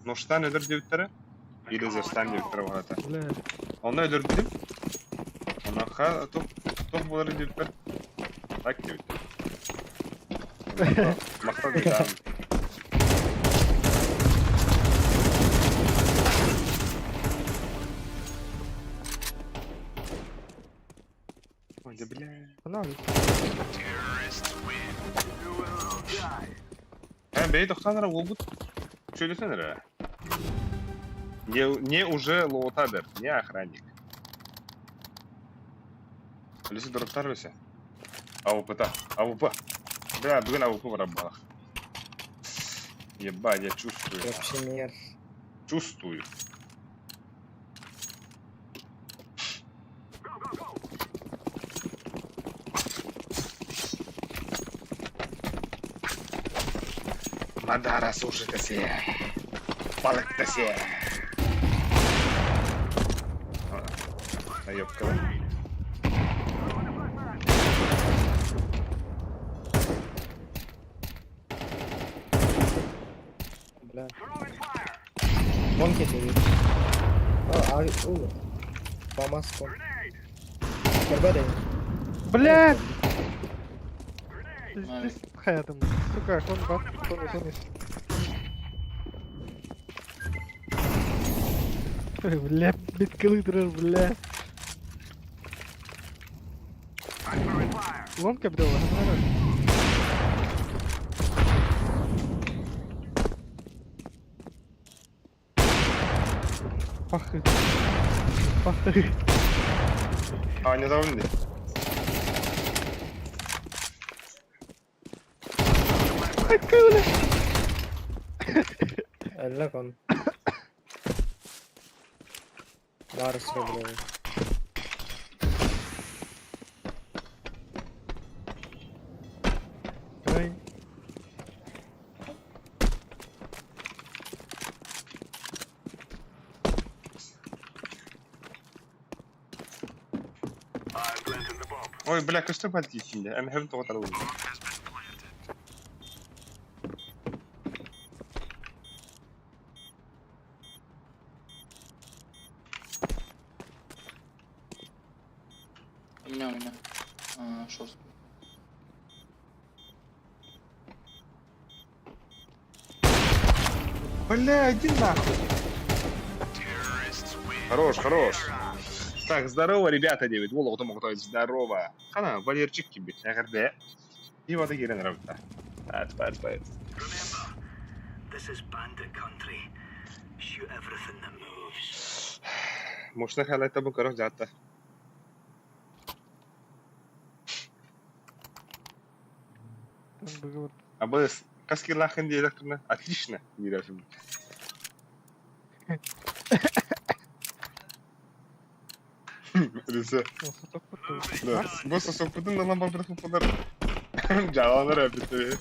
Ноштан ödür debittara. Или застан debittara варата. Бля. Onu öldürdüm. Ona ha top болар debittara. Так debit. Makta değil abi. Ой, да бля. Analiz. Бей тоқтаныра ол бұд. Сөйлесенер. Не уже лоутадер, не охранник. Лесі дұрыптар өсе. АВП-та, АВП. Да, бүгін АВП бар аббалық. Ебать, я чувствую. Вообще нет. Чувствую. Мадара сушитасе. Палыктасе. Наебка. Бля. Вон кетеді. Фамас кон. Көрбәдейін. Блядь! Здесь hayatım. Сука, кон бат, кон есть. Бля, биткалы драж, бля. Ломка бдела, нормально. Пахы. А, не завалили. Әлі кон. Барыс бля. Ай. Ой, бля, көстің пальти içinde. Әмі хәбін тоғатар olur. У меня. Шорст. Бля, иди нахуй. Хорош. Так, здорово, ребята, девять. Волок то могут здорово. Хана, Валерчик тебе. Я говорю, и вот такие нравится. Спать. This is bandit country. Shoot everything that moves. Мощно хала это бункеров взято. Там бы вот. А бы каски лахен директорно. Отлично, директор. Рisa. Соток потом. Да. Босса сопудun da lan bana bırakıp bunlar. Canavar yaptı.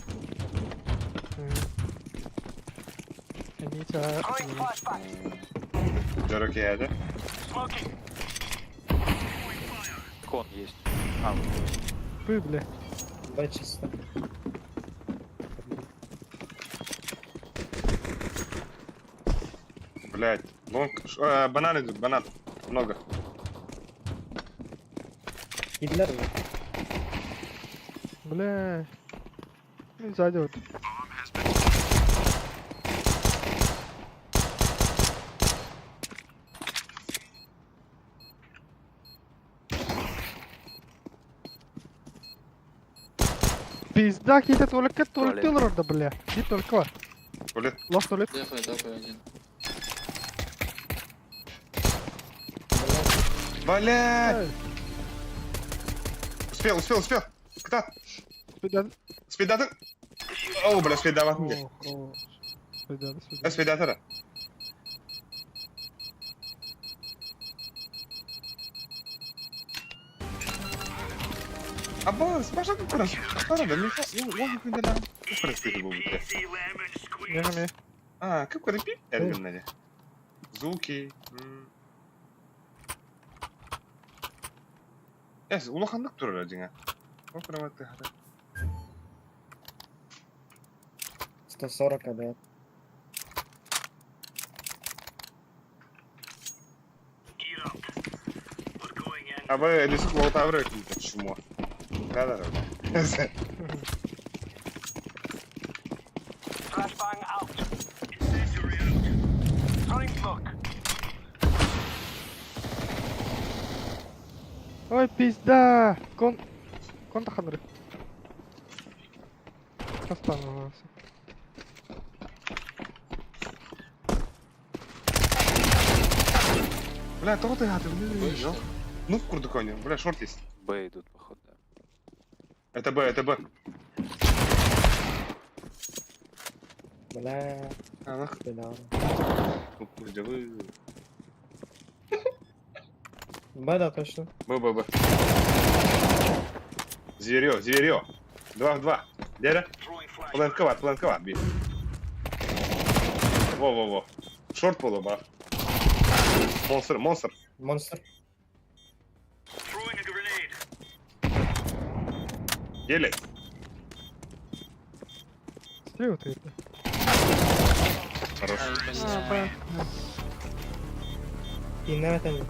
Они тебя... Жарок яды. Кон есть. Вы, бля. Бля чисто. Блять. Лонг. Банан идут, банан. Много. Gidiler mi? Бля. Ну, сзади вот. Пизда, какие-то туалет орда, бля. Иди только. Туалет. Лос туалет. Дефай один. Блядь! Успел. Кто? Спидат. Спидатор? О, бля, спидават мне. Спидат. Спидатора. Абба, спаша как раз. Пора, да, Миха. Я не да. Как раз ты был. Easy lemon squeeze. Ягами. А, как раз пи? Эргеннали. Звуки. Яс, улахандык турар жеңа. Опраматты хата. 140 АД. Gear up. We're going in. Абба, элисик лоута аврек ит чумо. Да. Flashbang out. Incendiary out. Throwing smoke. Ой, пизда. Кон таханры. Остановился. Бля, то ты хата, блин. Ну, в курдуконе. Бля, шорт есть. Б идут, походу. Это Б. Бля, А, нах. бля. Ну, где вы? Б, да, точно. Б. Зверье. 2 в 2. Дядя? Throwing flash. Планковат, бей. Во. Шорт полуба. Монстр. Монстр. Throwing a grenade. Еле. Слева ты. Хорош. И на этом.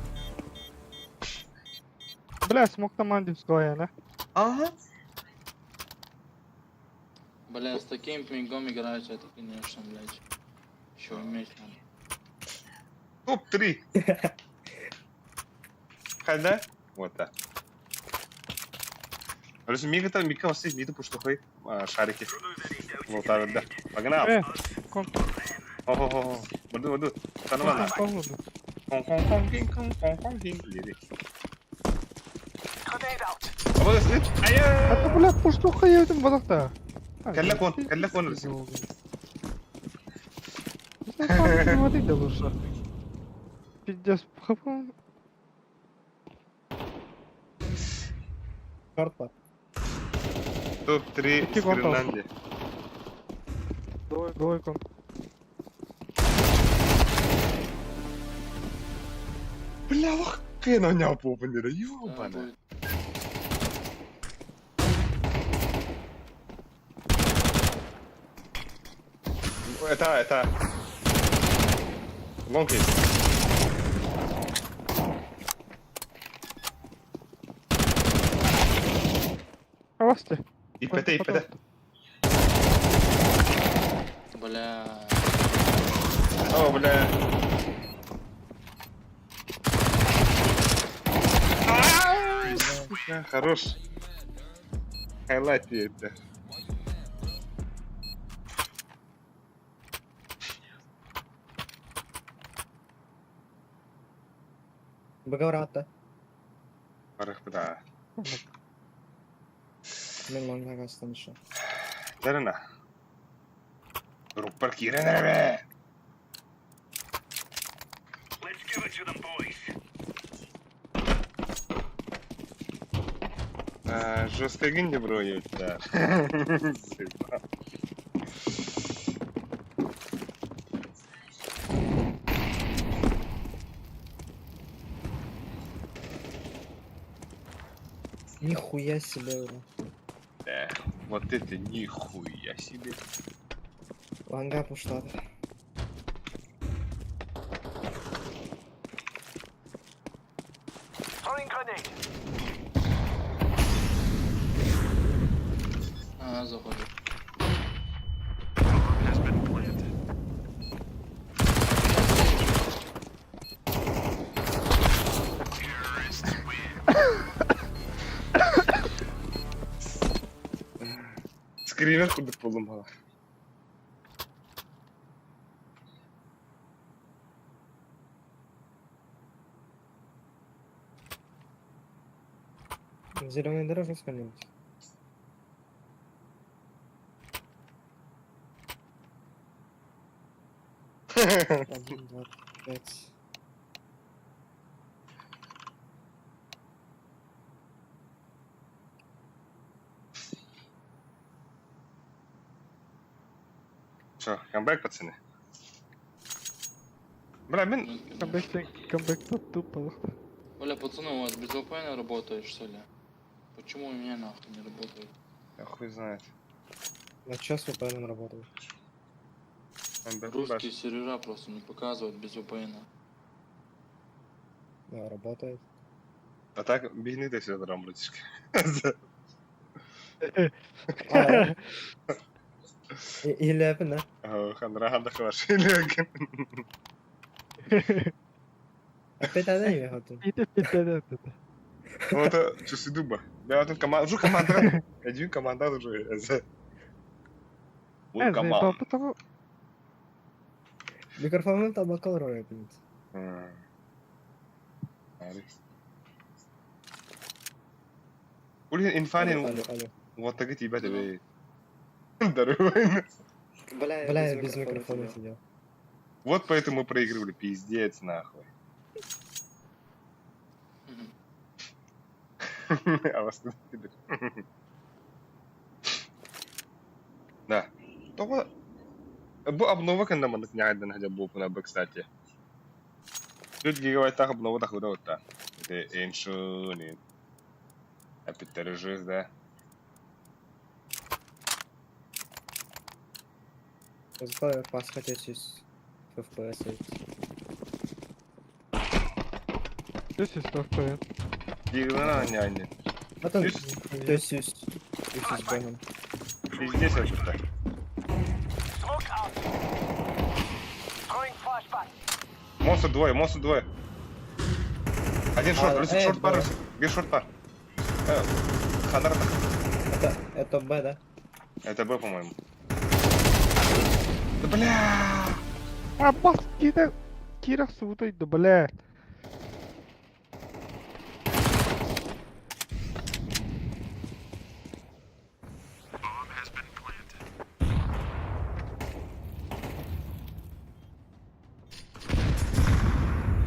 Бля, смог команде сгоя, да? Ага. Бля, с таким пингом играть, это, конечно, блядь. Еще уметь надо. Топ-3. Хайда? Вот так. Короче, Мика вас миды пуштухай. Шарики. Вот так, да. Погнал. Кон. Ого. Буду. Танвана. Кон. Лири. Grenade out. А вот это. Ая! Это, блядь, пуштуха едем базахта. Калля кон. Воды да лучше. Пиздец, хапан. Шорт-пак. Топ-3 из Кон. Гренландии. Двой кон. Бля, ох, какая на меня попа не Да, ёбана. будет. Это... Лонг есть. Авасти. И ПТ. Бля. О, бля. Хорош. Хайлайт это. Багаврата. Барахпыта. Мен лонга кастым еще. Дарына. Руппар киренер бе. Let's give it to them, boys. Жестко гинди бро, да. Нихуя себе, бля. Да, вот это нихуя себе. Лонга пуштат. Throwing grenade. А, заходит. Has been planted. Terrorists win. Скример курдук болдум ага. Зеленый дорожек сколько-нибудь. Один, два, пять. Что, камбэк, пацаны? Бля, мен... Камбэк тупо. Оля, пацаны, у вас без VPN работает, что ли? Почему у меня нахуй не работает? Я хуй знает. На час VPN работает. Камбэк, Русские сервера просто не показывают без VPN. Да, работает. А так, бігни ти все драм, братишка. А, или это, да? Хандра ханда хваш. Легін. Опять она не готова. Пите. Вот, чуси дуба. Я тут команда, уже команда. Один команда уже. Ой, команда. Заебал, потому... Микрофон там около роя, блин. Улин инфанин, Алло. вот так и тебя тебе. Здорово. Бля, я без микрофона сидел. Вот поэтому мы проигрывали, пиздец, нахуй. А вас тут пидор. Да. Того... Бу обнова канда манак няйдан хаджа бу пуна бу, кстати. Тут гигабайтах обнова так удавата. Это эншунин. Апитережис, да. Зато пас хотеть из FPS. This is stuff, man. Гигана няйни. А там... Есть? То есть из бэном. Пиздец это. Smoke out. Throwing flashbang. Монстр двое. Один шорт, рысик, шорт пар, да. рысик. Где шорт пар? Ханар. Это Б, да? Это Б, по-моему. Да бля! А, бас, кира сутойду, бля.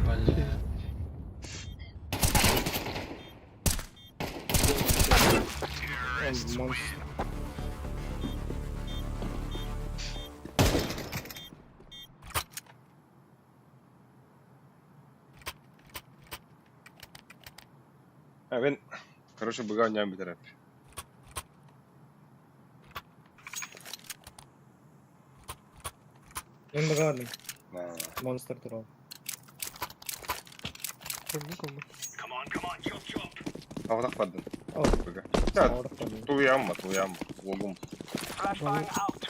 Бля. Монстр. Ben, короче, быга не битіріп. Он багарный. Да. Монстр турал. Кому? Come on, chop chop. Авдақ паддын. О, Быга. Да, саура входит. туям, логум. Flashbang out.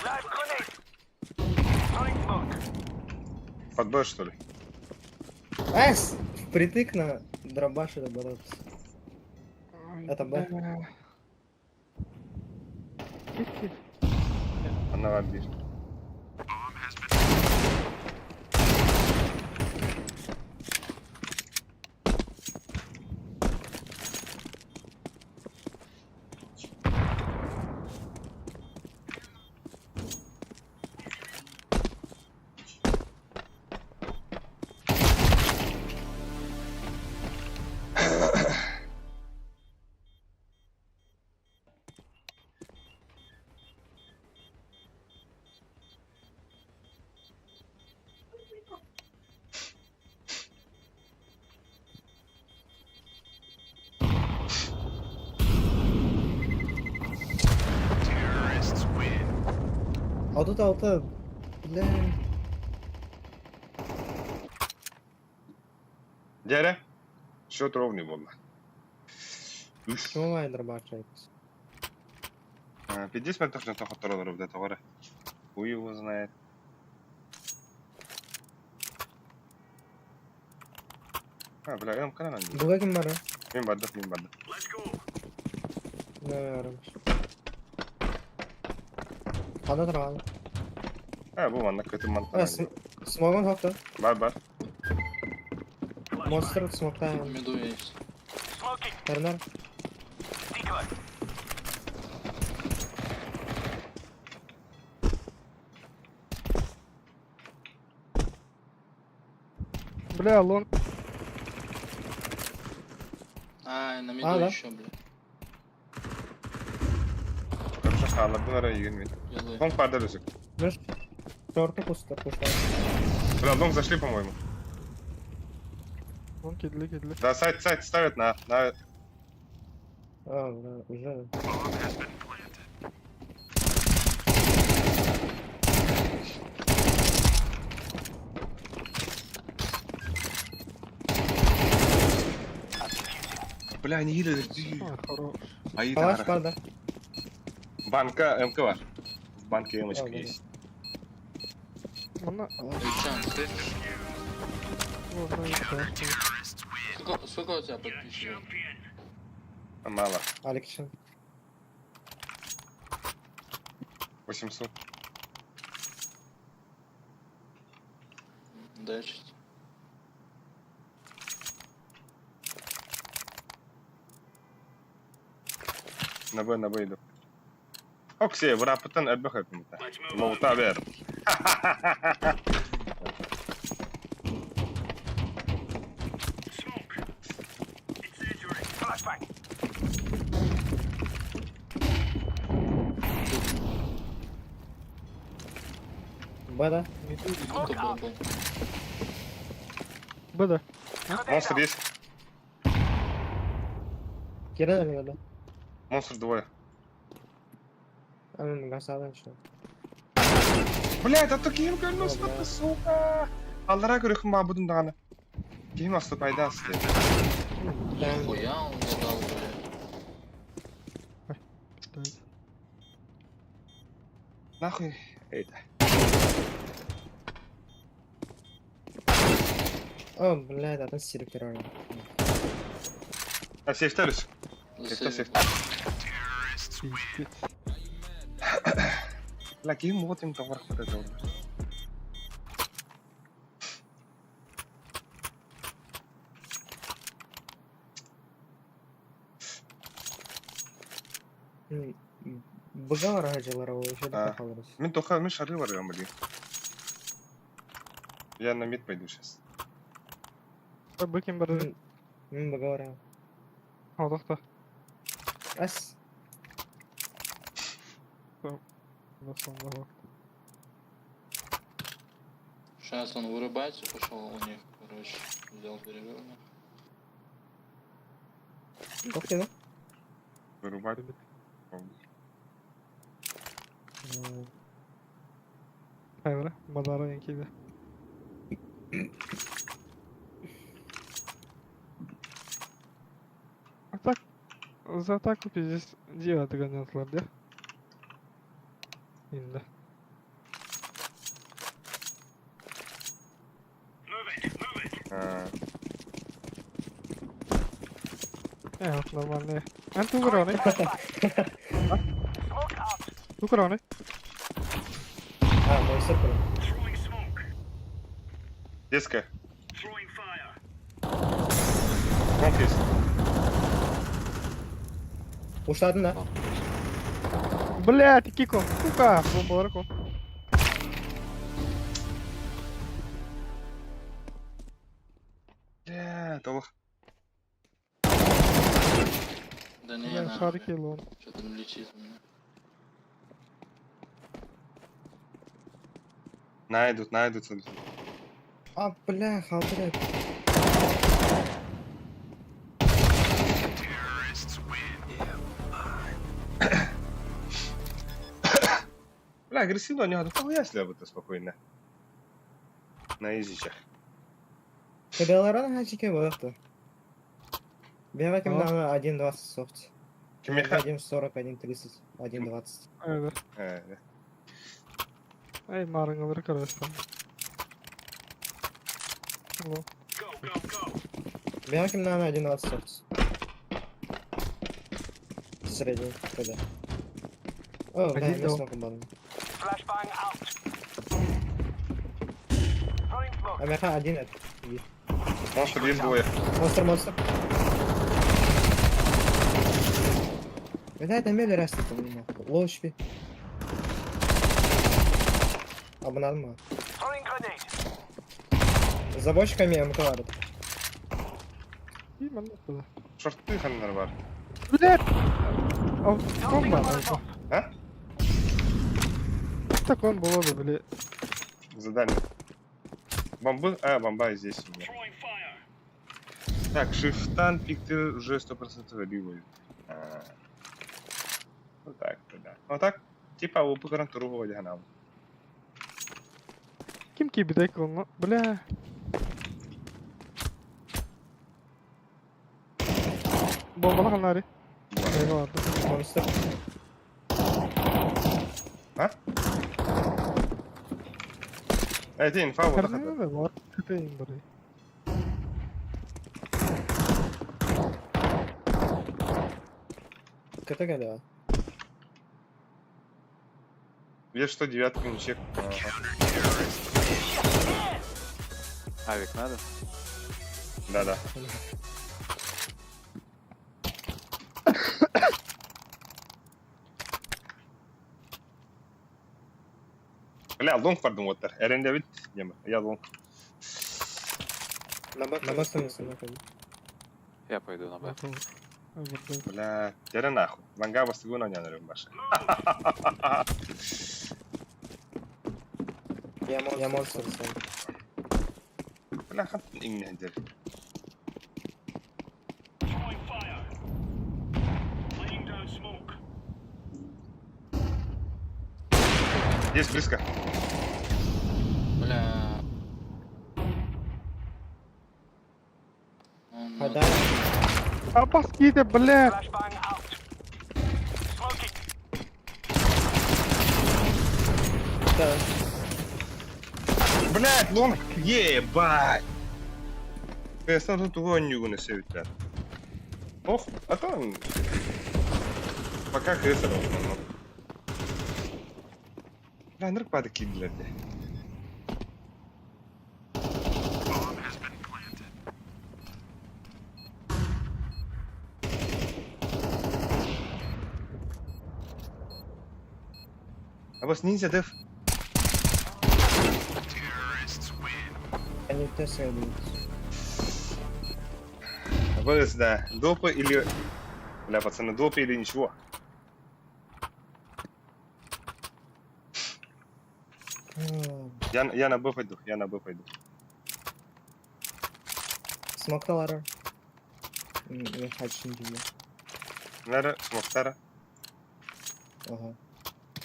Live grenade. Throwing smoke. Под Б, что ли? Эс! Впритык на дробаш или бороться. Это Б. Она обидит. А тут алта... Бля... Дядя? Счет ровный был. Шумай дробаш якось. 50 метров на того второго ровда товара. Хуй его знает. Ha, bile em kanan andi. Buga kim var ya? Men barda. Let's go. Ne yaramış. Hadi dur abi. Ha, bu manna kötü manna. Ha, smoke'un hopta. Бар. Monster smoke'ta yani. Меду есть. Smoking. Terner. Decoy. Бля, лонг. А, на меду А, да? еще, бля. Короче, халады var ya мен. Делаю. Лонг barda lösük. Dur. Short'u pustlar. Бля, лонг зашли, по-моему. Лонг кидли. Да, сайт ставят на. А, да, уже. Бля, они гилили. А, хорош. Ayı Kalaş taraf. var da. Банка МК var. В банке Да, эмочка да, есть. Мана. Эйчан, Вот, на это. сколько у тебя подписчиков? Мало. Алексин. 800. Дай честь. На Б иду. Окси, в рапотан отбахай кому-то. Молота вер. Smoke. Incendiary. Flashbang. Бада. Кто был? Бля. Монстр есть. Geri dönüyor da. Монстр двое. Hemen gasadan şu. Блядь, а то киім көрмөсүн, сука. Аллара көрөкүн бабудун даганы. Киім асты пайда асты. Нихуя он мне дал, бля. Нахуй. Это. О, блядь, это сиркер oynuyor. А сейфтер үсүк. Сейфтер, сейфтер. Пиздец. Бля, киім вот им товар хватает. Bıga var hacılara o işe de Ha. kalırız. Мен тоха, мен шары бар, я блин. Я на мид пойду сейчас. Быкин бар. Bıga var ya. Алдакта. As. Басында. Сейчас он вырубается, пошел у них, короче, взял перевернул. Yok ya. Вырубать. Хайвара. Бадара янкиде. А так, за атаку пиздец дива догонятlar да? Инде. Вот нормальные. Ты угроны. Smoke out. Угроны. Ha, monster kırın. Throwing smoke. Детская. Throwing fire. Монк есть. Uçladın da. Блядь, кико. Сука, бомбарку. Толық. Да не, Бля, шарики лон. Что-то он летит у меня. Найдут. А, бля, халтыры. Бля, агрессивно они гадают. Хуя, если об это спокойно. На изичах. Кыдаларан хачике болықты. Бева кем Ага. даны 1.20 софт. Кимеха? 1.40, 1.30, 1.20. Evet. Ey marıngaları karıştım. Hello. Go, go, go. Бегаким на 11 сорт. Средний, когда. О, да, Один я дал. смогу бану. Flashbang out. Throwing smoke. АМХ один это. Монстр есть двое. Монстр. Видать, на меле растет у меня. Ложь. Обнарма. Throwing grenade. За бочками МК варит. İyi ben de burada. Шорты ханнар бар. Блядь! А кон бар. А? Так он было бы, блядь. Задание. Бомбы? А, бомба здесь у меня. Throwing fire. Так, шифтан пиктер уже 100% ливает. Вот так, да. Вот так, типа, у гарантуру выводя канал. Kim ki bir dakika onu? Bля. Bombalı kanları. Ne vardı? Монстр. А? Это инфа, вот Her это. ne de var? Köpeğin burayı. КТГ, да. Есть 109 ничек. Авик надо? Да. Бля, лонг пардон, вот. Эренде вид, я лонг. На бок становится находить. Я пойду на Б. Bakalım. Ha, buradayım. Бля, теперь нахуй. Ванга вас его нанял, рыбаша. Я монстр сам. Бля, хат ингне хендер. Throwing fire. Laying down smoke. Есть близко. Бля. Он А, вот- да. А баските, блядь! Flashbang out. Smoking. Да. Блять, лонг! Ебать! Я сам тут гоню на севите. Ох, а то он... Пока крыса ровно. Бля, нырк пады кидлерди. А вас ниндзя деф? Они тест идут. ВС, да. Допы или... Бля, пацаны, допы или ничего? Я на Б пойду, Смок талара. Не хочу не видно. Нара, смоктара. Ага.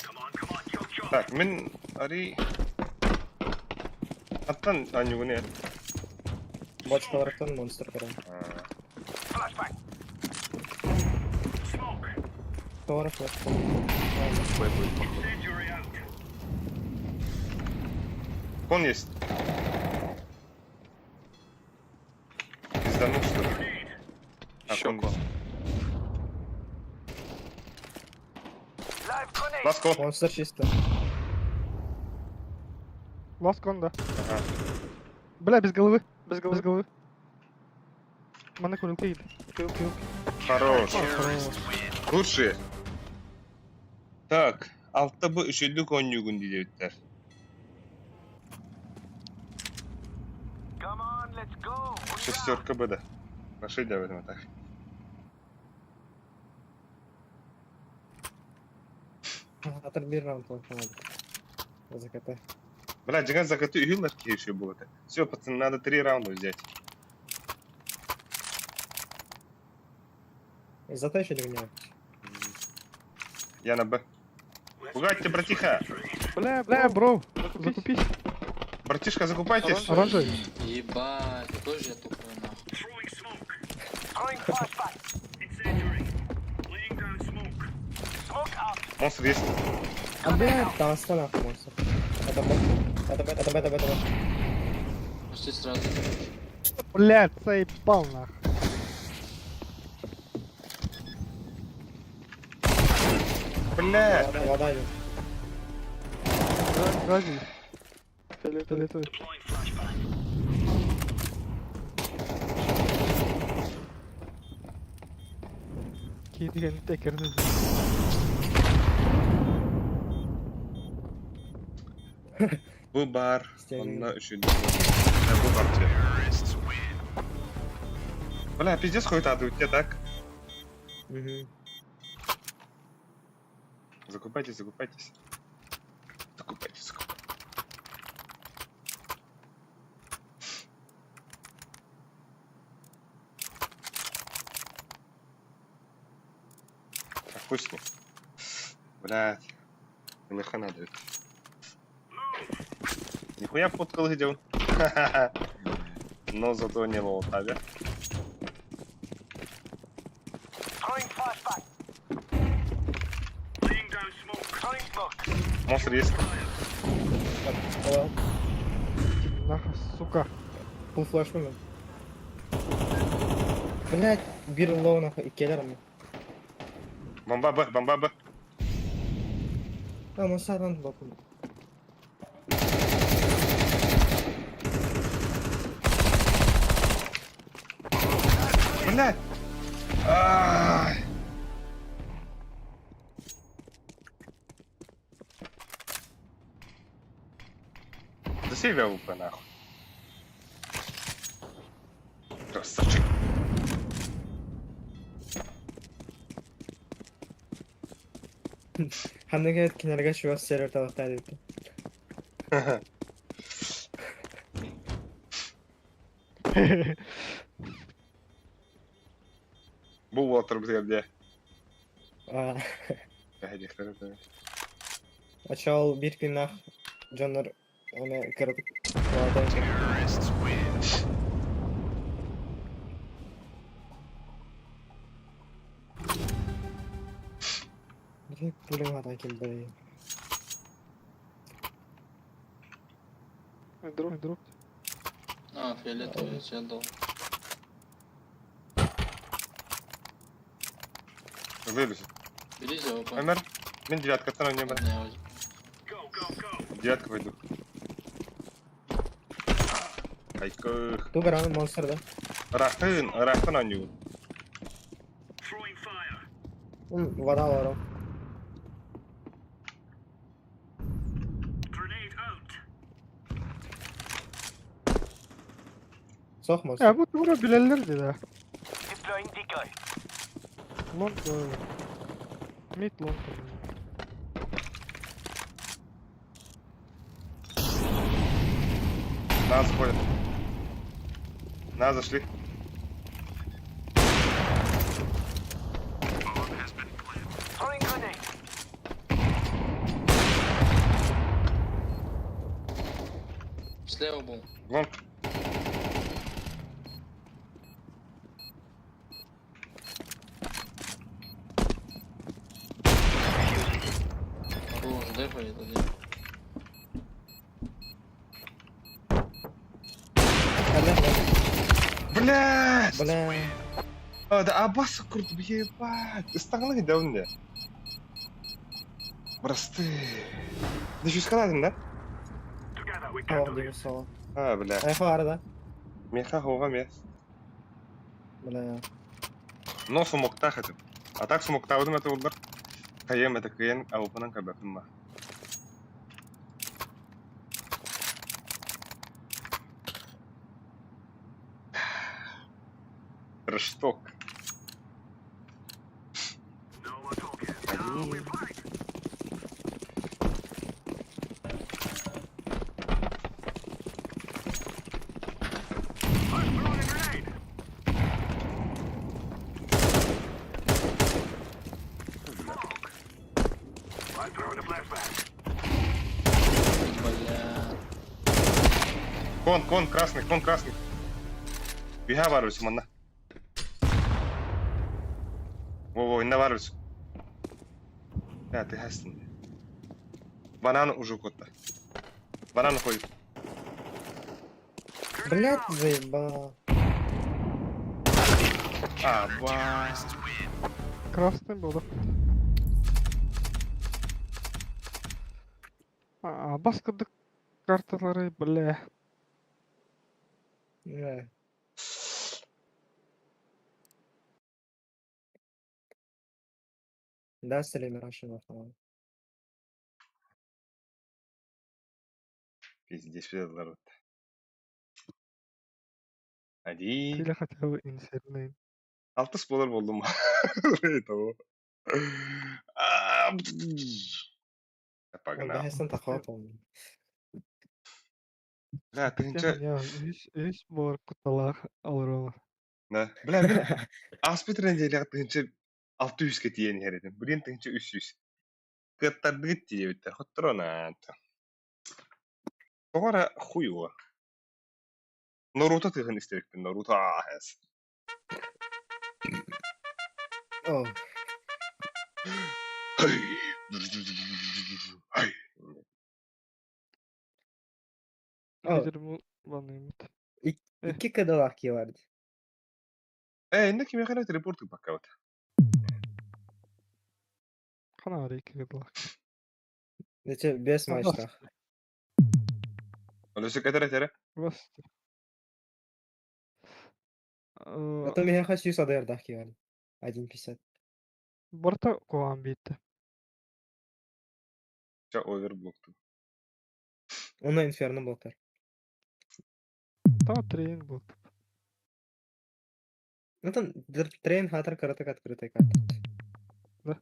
Come on, kill shot. Так, мен ари... Аттан анюгу не. Бочка ларктан монстр короче. Flashbang. Smoke. Товаров вот. Б будет походу. Incendiary out. Кон есть. Пизданул, что ли? Grenade. А, Еще кон. кон. Live grenade. Ласко. Монстр чисто. Last gun da. Ага. Бля, без головы. Без головы. Мана курилка иди. Кил. Хорош. Хорош. Лучшие. Так, алтта бу үшөйдүк онюгун дейдебиттер. Come on, let's go. Шестерка Б, да. Пошли давай так. Отрубил раунд надо. За КТ. Бля, жиган закату үйүлөр ки еще было. Все, пацаны, надо 3 раунда взять. Зато еще догоняю. Я на Б. Пугайте, братиха. Бля, бро. Закупись. Братишка, закупайтесь. Оранжевый. Ебать, какой же я тупой нахуй. Throwing smoke. Throwing flashbang. Incendiary. Laying down smoke. Smoke out. Монстр есть. А бля, там остановка монстр. Это Б. Это Б. Почти сразу. Блядь, заебал нахуй. Бля! Вода идет. Сзади. Фиолетовый. Кейдигенni tekerdin. Bu бар. Стягивай. Онна үшүнчү. Бу бар. Бля, пиздец хуй тады тебе так. Мгм. Закупайтесь, закупайтесь. Закупайтесь, закупайтесь. Так, вкусно. Блядь. Легко надо. Нихуя фоткал где он. Но зато не лоута, да? Throwing flashbang. Laying down smoke. Throwing smoke. Монстр есть. Helal. Нахуй, сука. Full flash mı? Блять, bir low nahı ikeler mi? Бомба Б, бомба Б. Ama sağdan bakın. Блядь! Ай! Засейвил ВП нахуй. Красавчик. Hangi kenarga şu server taraftaydı. Бұл отыр бізге. Aa, Әдектері бі. açal bir gün nah canlar ona kırdık. Vada. Direkt bölüm hata kim böyle. Дроп. А, фиолетовый, я дал. Вилізь. Бери за ОП. Өмір, мен девяткаттан ойнаймын. Не, возьми. Go, go, go. Девятка пойду. Кайкы. Tu garanın monster'da. Рахтын ойнаймын. Throwing fire. Vada var o. Grenade out. Sokma. Ya bu vurabilirlerdi de. Deploying decoy. Long da. Mid long. Нас заходят. Нас зашли. Throwing grenade. Слева был. Вон. Хорош, дефает один. Блядь! Bля. Да Аббаса курт, ебать! Ты стагнал да он не? Просты. Ты что сказал, да? Together we can Tamam do değil this. sağ. А, бля. Ayağı arada. Меха хова мес. Bля. Но сумокта хотим. А так сумокта будем это удар. Каем это каем, а упанан кабакма. Решток. No more talking. Now we fight. I'm throwing a grenade. Smoke. I'm throwing a flashbang. Бля. Кон красный. Биха варварс манна. Во, инна варварс. Я ты хастин. Банан уже котта. Банан ходит. Блять, заебал. Аба. Красный было. Баскырдык карталары, бля. Да, Селимир Ашинов. Пиздец, пиздец, вот. Один. Или хотя бы инсерный. Алтыс болар болдum. Того. Он Погнал. бәхестен тақуа помню. Бля, тыгынча... Я, үс болар куталар алыр оны. Бля, мен аспитрен дейлер тыгынча 600-ке тиен хередим. Бірен тыгынча 300. Кыттардыгыт тиебіттер. Хоттырона. Тоғара хуйуа. Наруто тыгын истерикпен. Наруто ахес. О, Ай. Al. Nedir bu bana ümit? 2 kadar ki vardı. Инде кime kadar reportu bakkavat. Kana var iki kadar. Neçe 5 maçta. Öyleyse kadar etere. Bas. Потом я хочу садер дахи vardı. 1.50. Barta kovan bitti. Ça overblocktu. Ona Inferno болтар. Та тренинг был. Ну там трейн хатер каратек открытый карта. Да.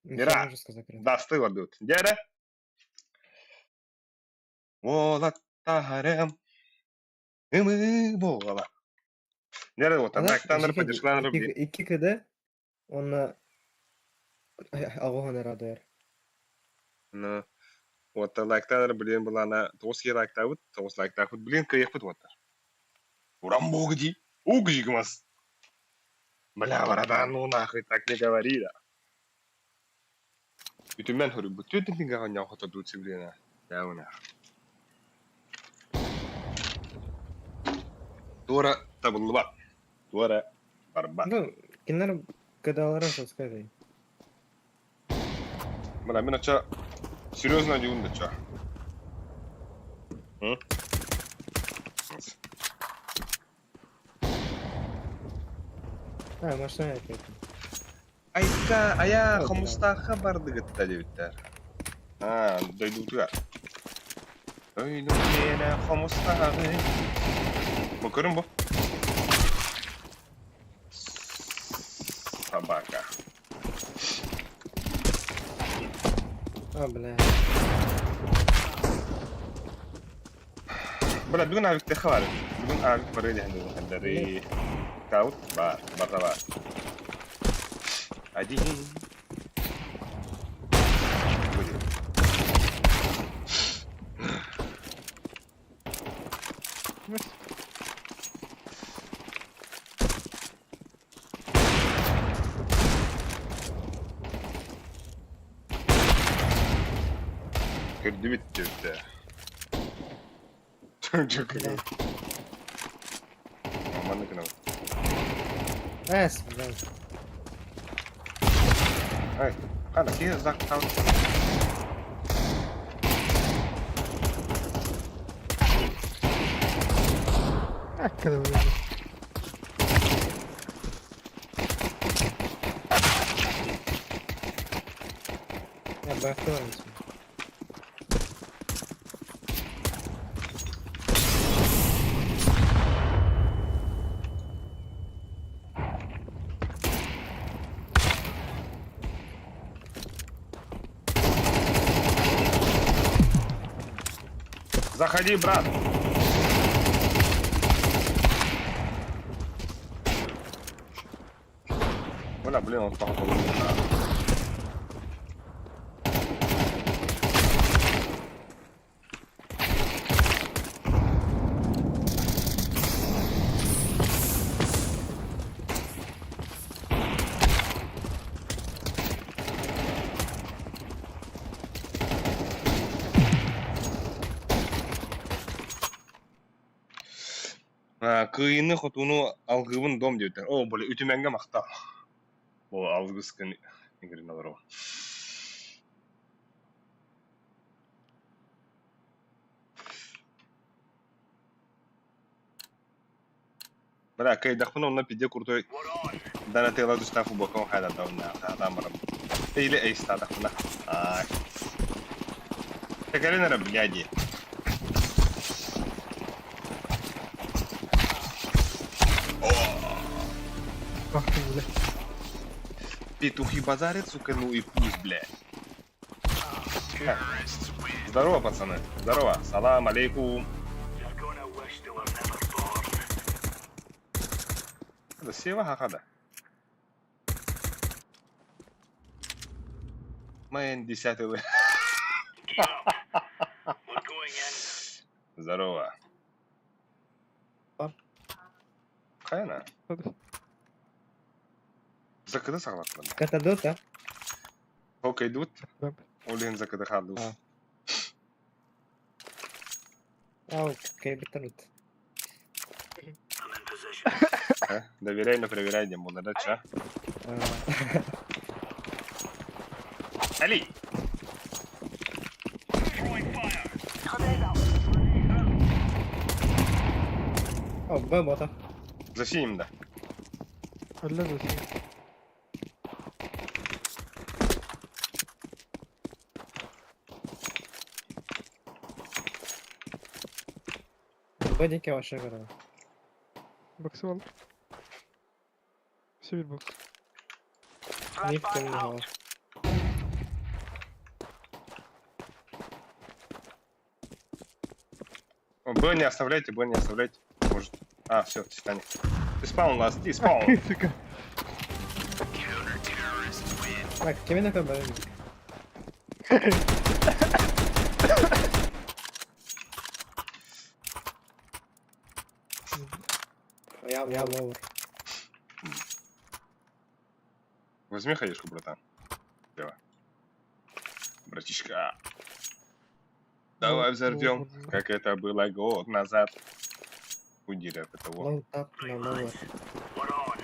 Мира. Жестко закрыт. Dasты var diyor. Dere. Volat taharem. Ümü boğala. Nerede o? Tamraktanları paylaşılanları bir. 2 kıdı. Onunla Ağohan herhalde yer. No. Вот лайктанları bilin bulana 9 лайктар вот, 9 лайктар вот bilin kıyık вот. Урам богди. Угжигмас. Бля, братан, ну нахуй так не говори, да. Bütün men hörü bu tütün tinga hanya hota du tsiblena. Ya ona. Dora tabullu bak. Dora barba. Ну, кинер кыдалары жестко. Бля, мен ача серьезно не унда ча. Машина yapıyor. Айка, ая Ой, хамустаха барды гытта дебиттер. Дойду туга. Дойду мене хамустагы. Bu көрün bu. Собака. Бля. Bля, bugün abikte var. Bugün abik var öyle hani handari. Kaut var, barra var. Один. Kırdı bitti işte. Çok iyi. Aman ne kadar. Блин. Ай, hala ki zaktan. Akkada böyle. Я бахтор. Заходи, брат. Бля, блин, он походу. Kıyını kutunu algıbın dom diyorlar. O böyle ütümenge makta. O algıskın İngilizce olur o. Bırak kaydak bunu onunla pide kurtu. Dana tela düşten futbolkan hayda da onunla. Adam var. Eyle eysta da buna. Ay. Tekerin ara bilaди. Baktım bile. Петухи базарят, сука, ну и пусть, блядь. Ха. Здорово, пацаны. Здорово. Салам алейкум. You're gonna wish they were never born. Это сева хахада. Мэн, 10-й вы. Gear up. We're going in. Здорово. Бар. Кайна. Hadi. Закыды сағлатылы. Катадот, а? Сколько идут? Ben Олин закыды хадус. А. Ау, кайбетанут. I'm in position. Доверяй, но проверяй, не буду, да, ча? Али! Throwing fire. О, Б бота. За синим, да. öyle de şey. Б деке ваша гора. Baksı var. Все bir box. Мид темного. Б не оставляйте, Б не оставляйте. Может. А, все, Титаник. Ты спаун, ласт, ты спаун. Sıkı. Так, кеми на КБ. Я ловер. Возьми хаешку, братан. Давай. Братишка. Давай взорвем, как это было год назад. Удири от этого. Лонг тап на ловер. We're on.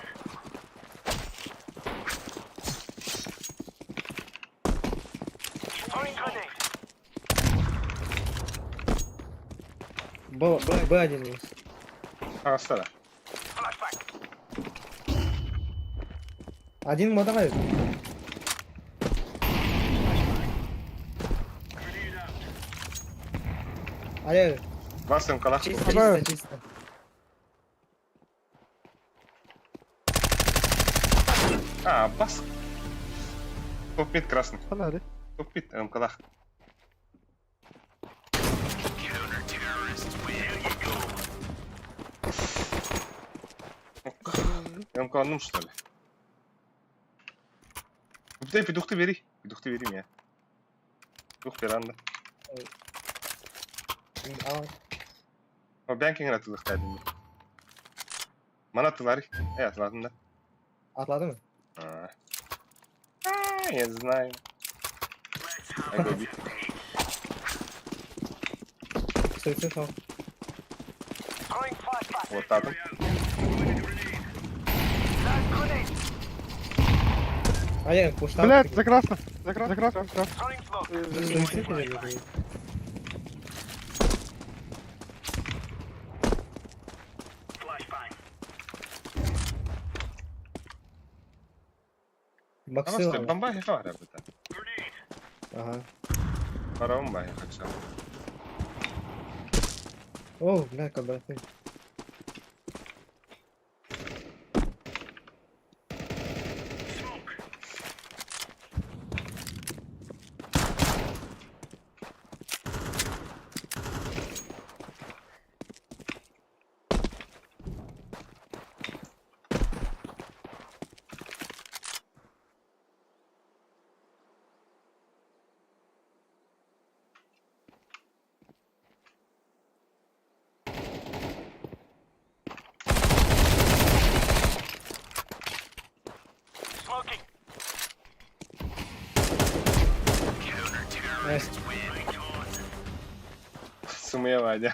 Throwing grenade. Б один есть. А, стара. Flashback. Один модовой. Grenade out. Але Васым калах. чисто, чисто. А, бас. Топ-мид красный. Hadi hadi. Топ-мид, калах. МК, что ли? Дай петух ты бери. Петух ты бери меня. Петух пиранда. Ben kendine atılır derdim. Bana attılar. Atladın da. Atladı mı? Я знаю. I go beat. Sırtı sol. Throwing flashback. Вот так. Але пуштал. Блядь, за красно. За красно. За красно. Throwing smoke. Сırtı değil. Flashbang. Боксы. Просто бомба я фара это. Grenade. Ага. Пора бомба я хочу. О, бля, кабаты. Smoke. Smoking. Найс. Сумея Вадя.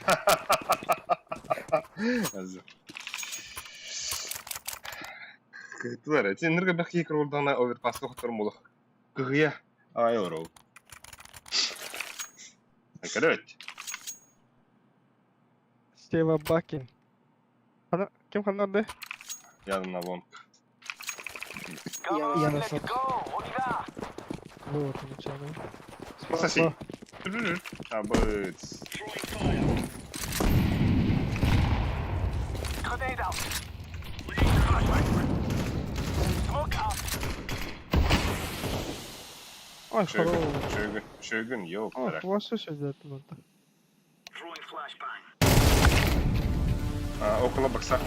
kıhtılar. Sen nerede bir kıyıkır olduğuna overpass'ta oturum olur. Kıyıya. Ay oro. Evet. Steve Bakin. Kim kaldı orada? Yanına bomb. Come on, Yana let's shot. go. On y va. Bu ortamı çağırıyor. Kısa şey. Abıt. Throwing fire. Grenade out. Laying flashbang. Smoke out. Ay Şögün. Şögün yok. Ay Bırak. başka şey zaten orada. Throwing flashbang. Okula baksa.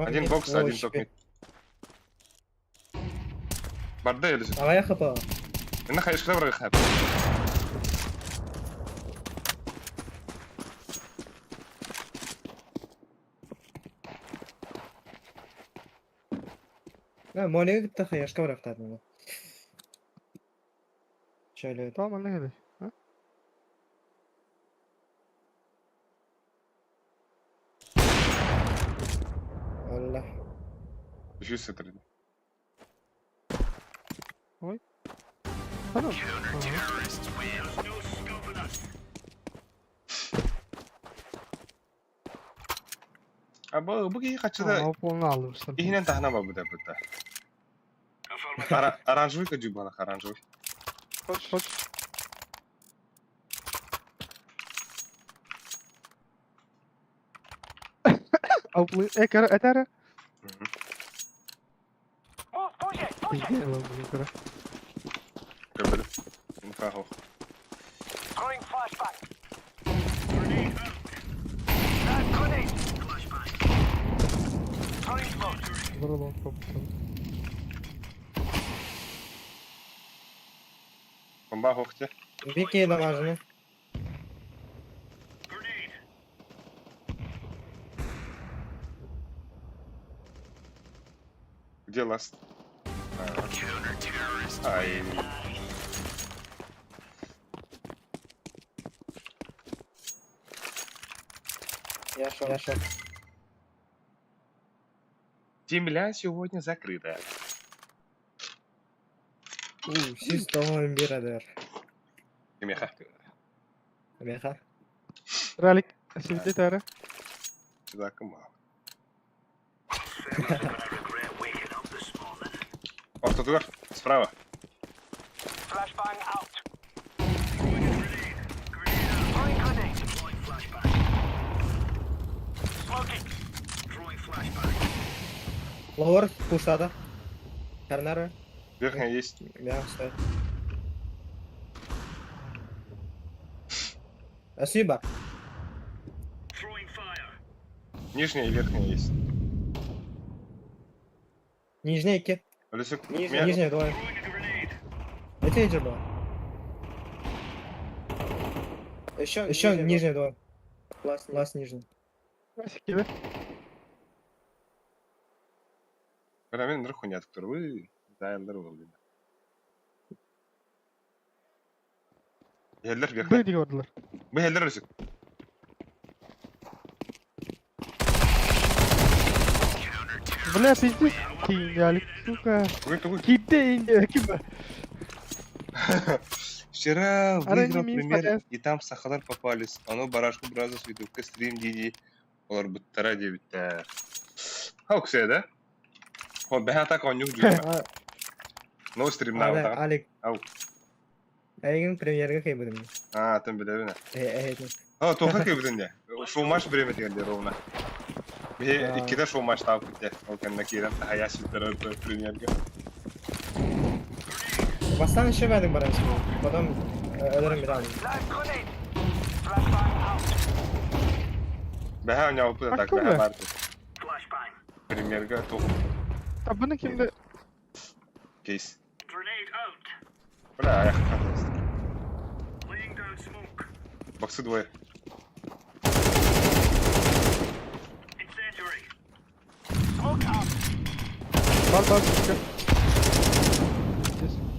Один бокс, один топ-мид. Barda öylesi. Havaya kapa. Ne hayır şuna bırak hep. Ha, Mone'ye gitti hayaşka bıraktı adamı. Şöyle. Tamam ne geldi? Ha? Allah. Düşüş sıtırdı. Tamam. Terrorists win. There's no stopping us. Abi bu iyi kaçıda Tamam onu alırsın. ihnen tahna bak bu da burada. Affirmative. Aranjuy kaçı bana aranjuy. Hoş. Avlu ekara etara. Move, push it, push it. Bilgi alalım ekara. Köbürü. Infaho. Throwing flashbang. Grenade out. Grenade. Flashbang. Throwing smoke. Burada long kapatalım. Bomba hoxte. Bir kere damajını. Grenade. Где last? Ay. Yaşa. Земля сегодня закрыта. Siz tamam bir eder. Кемеха. Meha. Ralik. Sildi etara. Сюда кому. Regret waking up this morning. Ортодугар. Справа. Flashbang out. Throwing a grenade. Grenade out. Throwing grenade. Deploying flashbang. Smoking. Throwing flashbang. Lower puştada. Karnara. Верхняя есть. Meha стоит. Спасибо. Throwing fire. Нижняя и верхняя есть. Нижняя 2. Лисюк. Нижняя 2. Throwing a grenade. Это эти было. Еще нижняя 2. Лаз нижний. Sikili. Бeraber nere koyuyor tutur. Uy. Dayanlar oldu. Heller verken. Böyle gördüler. Bu heller Lисюк. Бля, пиздец. Киняли, сука. Тугай. Gitti indi. Kim? Вчера Ара, выиграл не пример, мисс, и там сахалар попались. Оно барашку бразос видеока стрим диди. Олар буттара дебитте. Хауксе да? Хо беха так онюк жүзме. No stream now. Алик. Ау. Әйгін премьерге кей будем. Тым билебине. Әйгін. Тока кебидинде. Шоу матч береме дегенде ровно. Бе икиде шоу матч таап кетти. Ол кенне кирен хаяси премьерге. Бастан еще бәдім барам şimdi. Потом ölürüm bir daha. Live grenade. Flashbang out. Беха оняу пуда так Hakkı беха mı? барты. Flashbang. Премьерге тох Ya bunu kimde? кейс. Grenade out. Бля, аяқ катас. Laying down smoke. Боксы двое. Incendiary. Smoke out. Bal.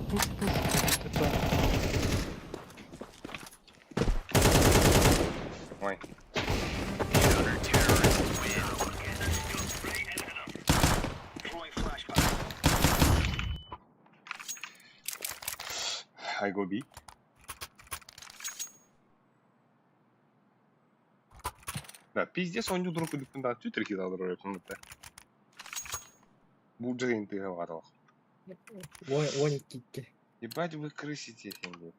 Pus. Ой. I go B. Да, пиздец, он не друг и да, тютер кидал дорогой комнаты. Буджин ты говорил. Вони кикки. Ебать вы крысите, блядь.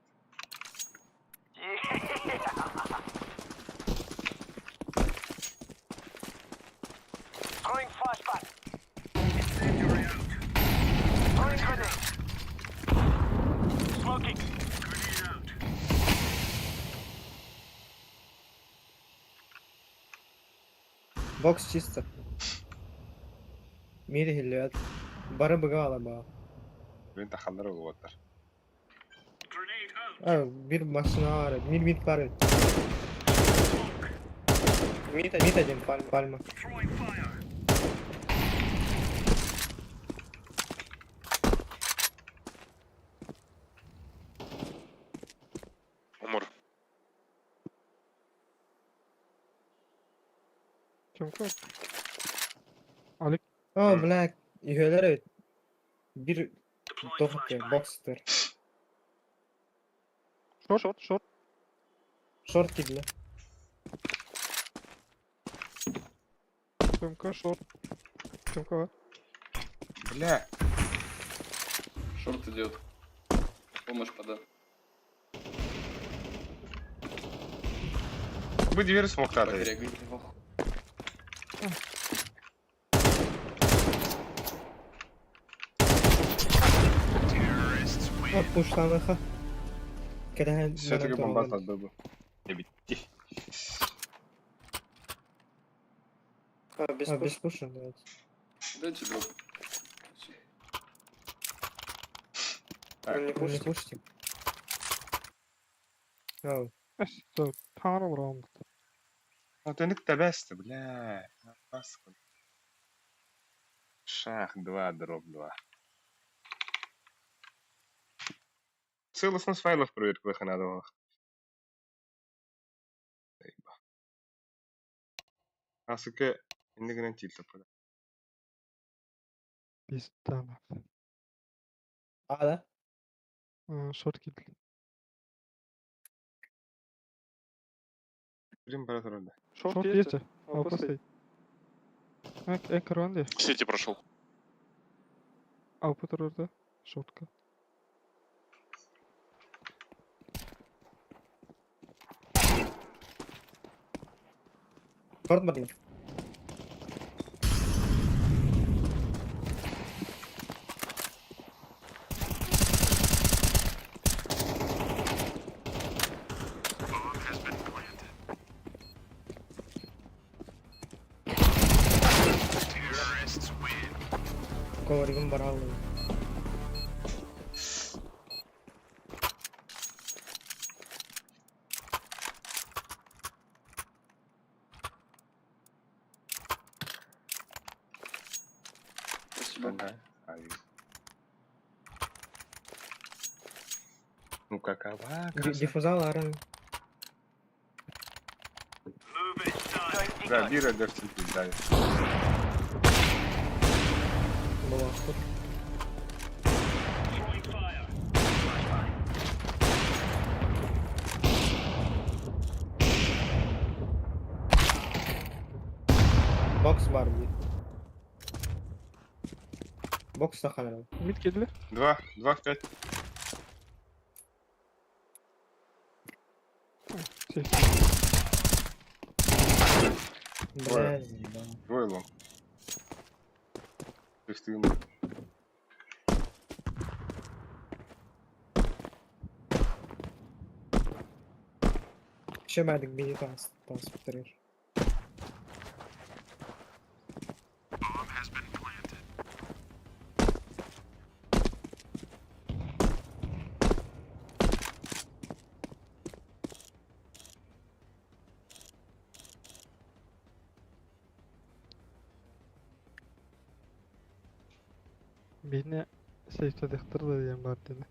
Throwing flashbang. Incendiary out. Throwing grenade. Smoking. Grenade out. Бокс чисто. Мири хиллет. Бары быга ала ба. Блин, тахандар болуптар. Grenade out. Bir машина var. Mid var. Mid один пальма. Throwing fire. Умор. Kim kör? Alik. О, блядь. Üyeler evet. Bir tohut box'tır. Short. Short gidiyor. Kimka short. Kimka var? Бля, Шорт идет. Помощь пода. вы дверь смоктар. Регайте его. Puşlanıxa. Keda Все-таки бомба отдал бы. Я бить. Без пуша, evet. Дайте дроп. Не пушите. О, Så, panel round. Вот он это бест, бля. Паскуда. Шах 2, дроп 2. Целостность файлов проверка надо. Асыка иннигенен тилтеп кода. Biz tamam. A'da. Short kill. Блин, баратарда. Short есть. Опасай. Экр ванде. Сети прошел. Аупутер orada. Short'ka. Short mı? Коваргın var abi. Спасибо. Ну какова? Диффузал арın. Move it, son. Да, бира дефтинг дали. Bu vakti. Throwing fire. Box var bir. Box da kanal. Mid geldi. 2 в 5. Şey. Блядь. Двое лом. То есть ты Şemerdik bir pas bitirir. Beni safe'de dıktırdı diyen var dedi.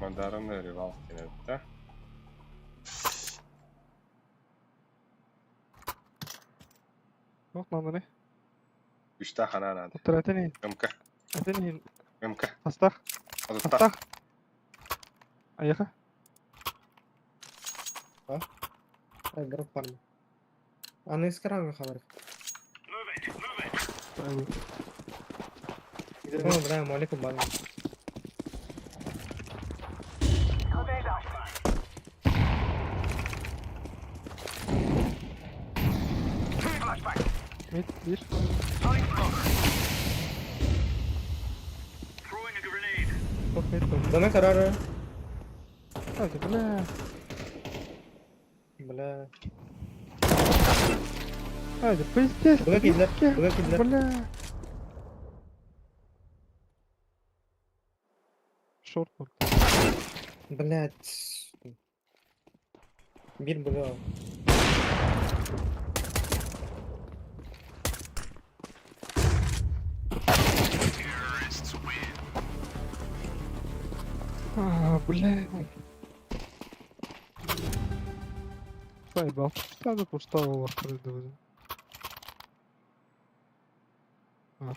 Модарны ревал кинет, да? Yok lan bu ne? Üçte hanan hadi. Otur ateni. Gımka. Ateni. Gımka. Hastah. Azıtta. Hastah. Ayağa. Ay drop var mı? Ana iskara mı haber? Aynen. Tamam Ibrahim aleyküm bana. Mid bir. Throwing a grenade. Çok mid koy. Deme kararı. Hadi bile. Bля. Hadi pizdes. Bırak izler. Bırak izler. Bile. Short var. Блять. Bir bula. Бля. Поебал. Надо поставил открыть. Ах.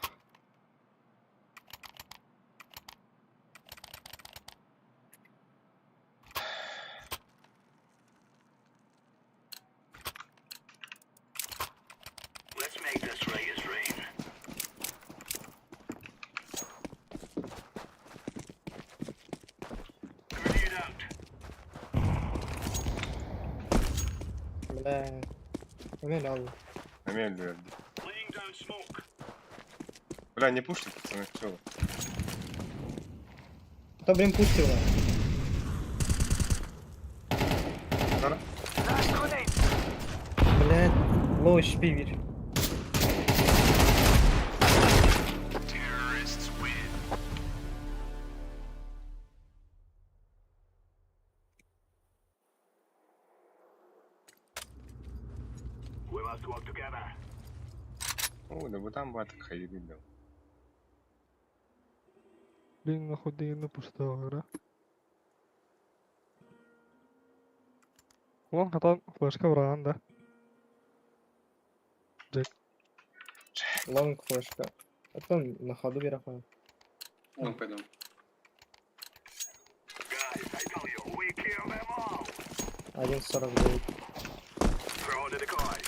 Let's make this Reyes rain. Grenade out. Bля. Öyle al. Амель верди. Laying down smoke. Бля, не пушьте, пацаны, чё вы? Хто, блін, пустив? Зараз? Блять. Low HP bir. We must work together. О, да вот там баток хайри бил. Блин, нахуй не пустая игра. Ulan hatan flashka vurağın da. Long флешка. А то на ходу вероятно. Ну, пойдем. Guys, I tell you, we kill them all. 1.49. Throw the decoy.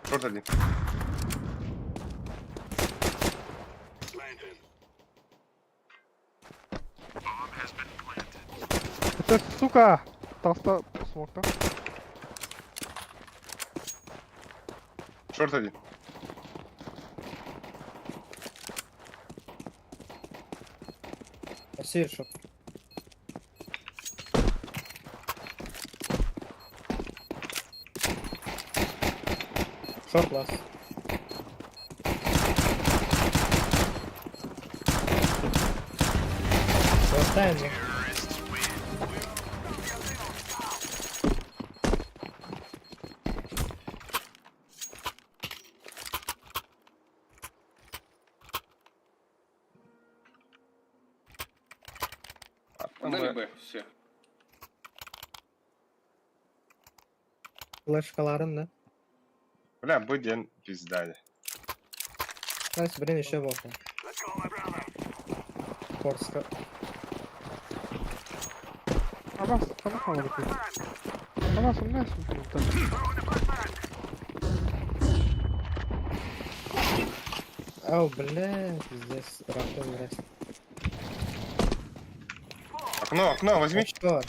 Шорт один. Planted. Это сука! Таста смокта. Шорт один. Сир, шо? Шорт лас. Оставим их. Погнали Б, все. Флешкаларын da. Бля, буден пиздали. Neyse birini işe bakın. Let's go, my brother. Forska. Абас, sana kalmadı ki. Абас, у меня смокта. Ау, блядь, здесь рахтом раз. Окно, возьми. Что?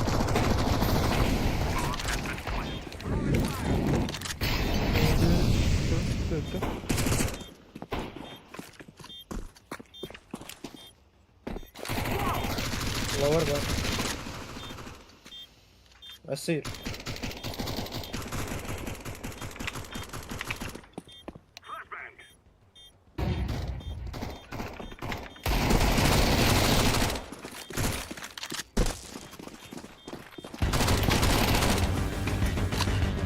Это. Lower var. Asir. Flashbang.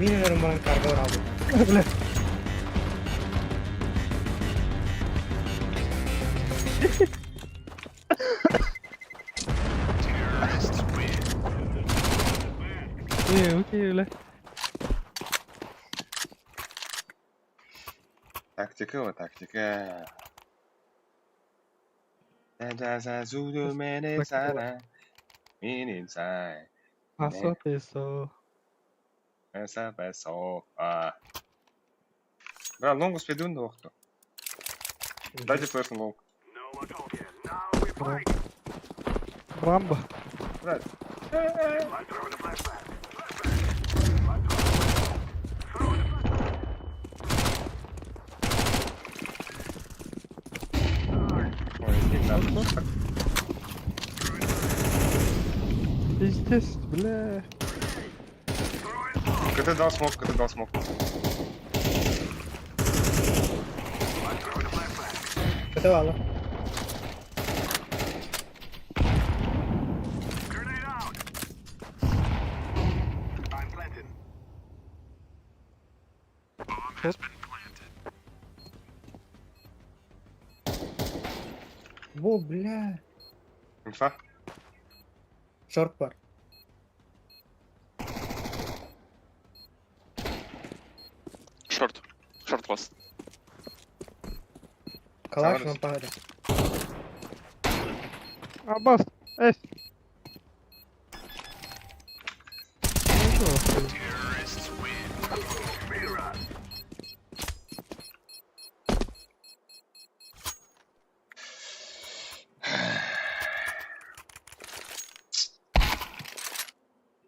Minelerim bana karga var abi. Bile. Okey öyle. Taktika o taktika. Jaza Zulu mene sana. Inside. Paso peso. Esa peso. Бра, лонгу спидун да вахта. Дайте first long. No more talking. Now we fight. Брамба. Бра. I'm throwing a flashback. Ой, не надо. Пиздец, бля. КТ дал смог, КТ дал смог. Kötü valla. Grenade out. I'm planted. Bomb has been planted. Bu bля. Инфа. Short var. Short. Short last. Kalaş Sağ lan pahada. Abbas. Es. Terrorists win. Speed run.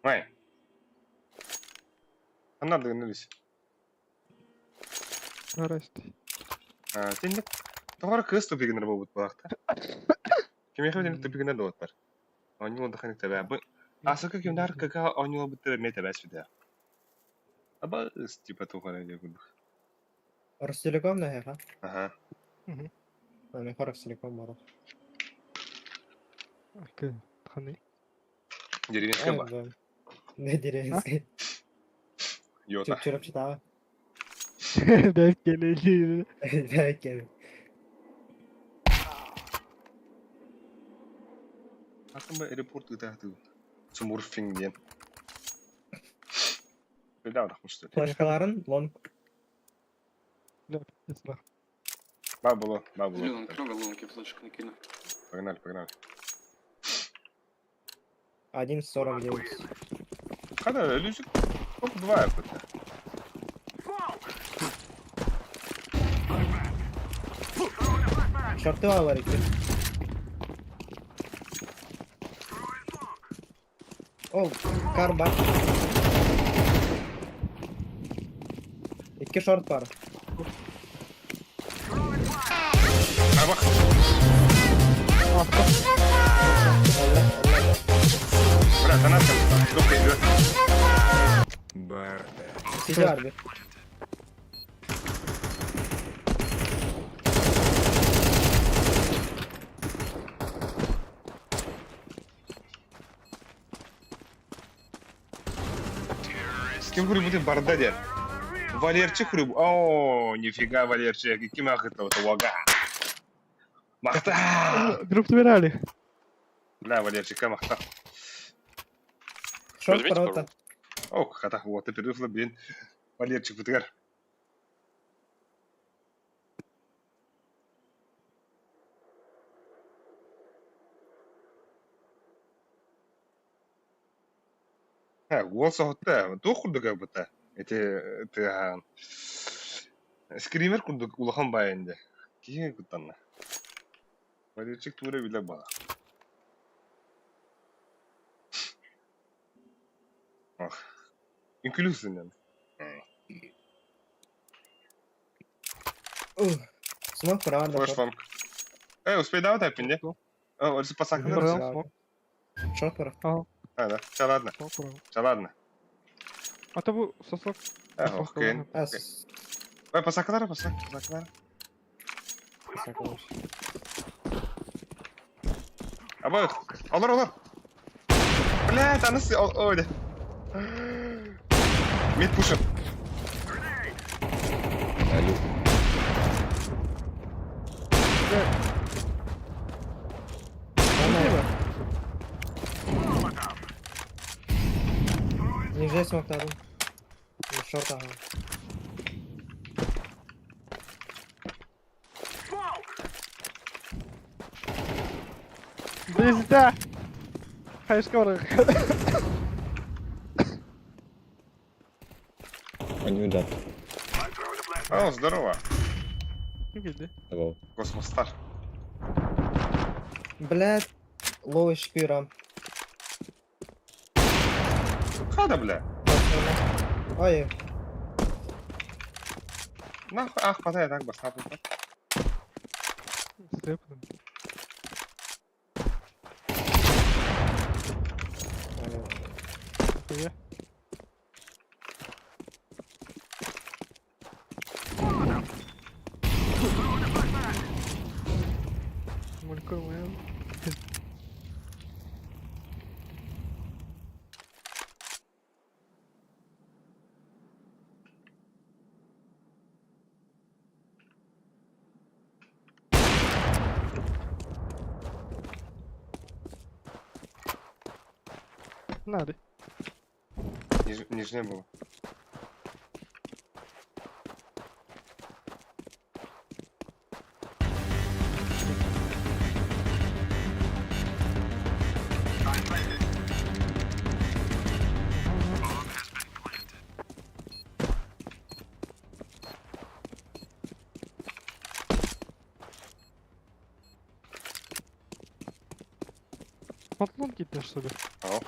Ой. А надо гнулись. Здрасте. Сен деп тоғар кыз тупигинер болбут баакта. Кем яхы тупигинер болот бар. Они вот даханик тебе. Асыка кемдар кака они вот бутер не тебе сюда. Аба типа тоғар эде гуд. Ростелеком да яха. Ага. Yani Rostелеком var. Окей. Хани. Деревенская ба. Evet. Ne dirensin? Йота. Çok çırpçı daha. Denk geleli. Belki yani. Aslında airport gıdahtı. Smurfing diyen. Bir daha bakmıştı. Başkaların long. Бля, пиздец, нахуй. Бабуло. Много лунки флешек накину. Погнали. 1.49. Когда люди топ-2 какой-то. Short'u var iki. Oh, kar bak. İki short var. Ha bak. Allah. Bırak sana atacağım. Çok geliyor. Sizi var bir. Кем хули будет барда дед? Валерчик хули. О, нифига Валерчик. И кем это вот вага. Махта. Групп набирали. Да, Валерчика махта. Short Возьмите var пару. orta. О, хата вот теперь выфла, блин. Валерчик бутгар. Гол соғытта, тоқ күрдік әбіті. Это скример күрдік улахан байынды. Кейін күттанна. Валерчик тура білі бала. Инклюзивный. Smoke var orada. Флэш фанк. Успей давать опять, да? О, пасак Брал надо. смог. Short var. Да. Все, ладно. Смог брал. Все, ладно. А то был сосок. Окей. Az. Ой, пасаклар. Saklamış. Абай, алар. Блядь, анысы, ойды. Mid pushing. Алло. Ниже смоктадым. Шорт ага. Пизда! Хай скоро. Они уйдут. О, здорово. Иди. Давай. Космостар. Блядь. Ловый шпиром. Хада, бля. Ой, Нахуй, ах, подай, так, баста. Слепнем. Хуя. Мулько моя. Надо. Нижнее было. Потлон какие-то, что ли? Ау.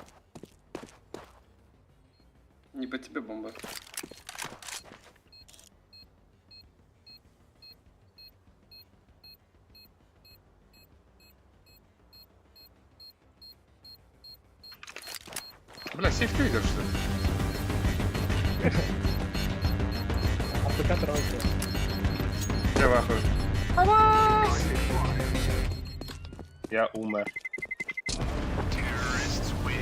Не по тебе бомба. Бля, сейф ты идешь, что ли? АПК тройка. Я в ахуе. Я умер.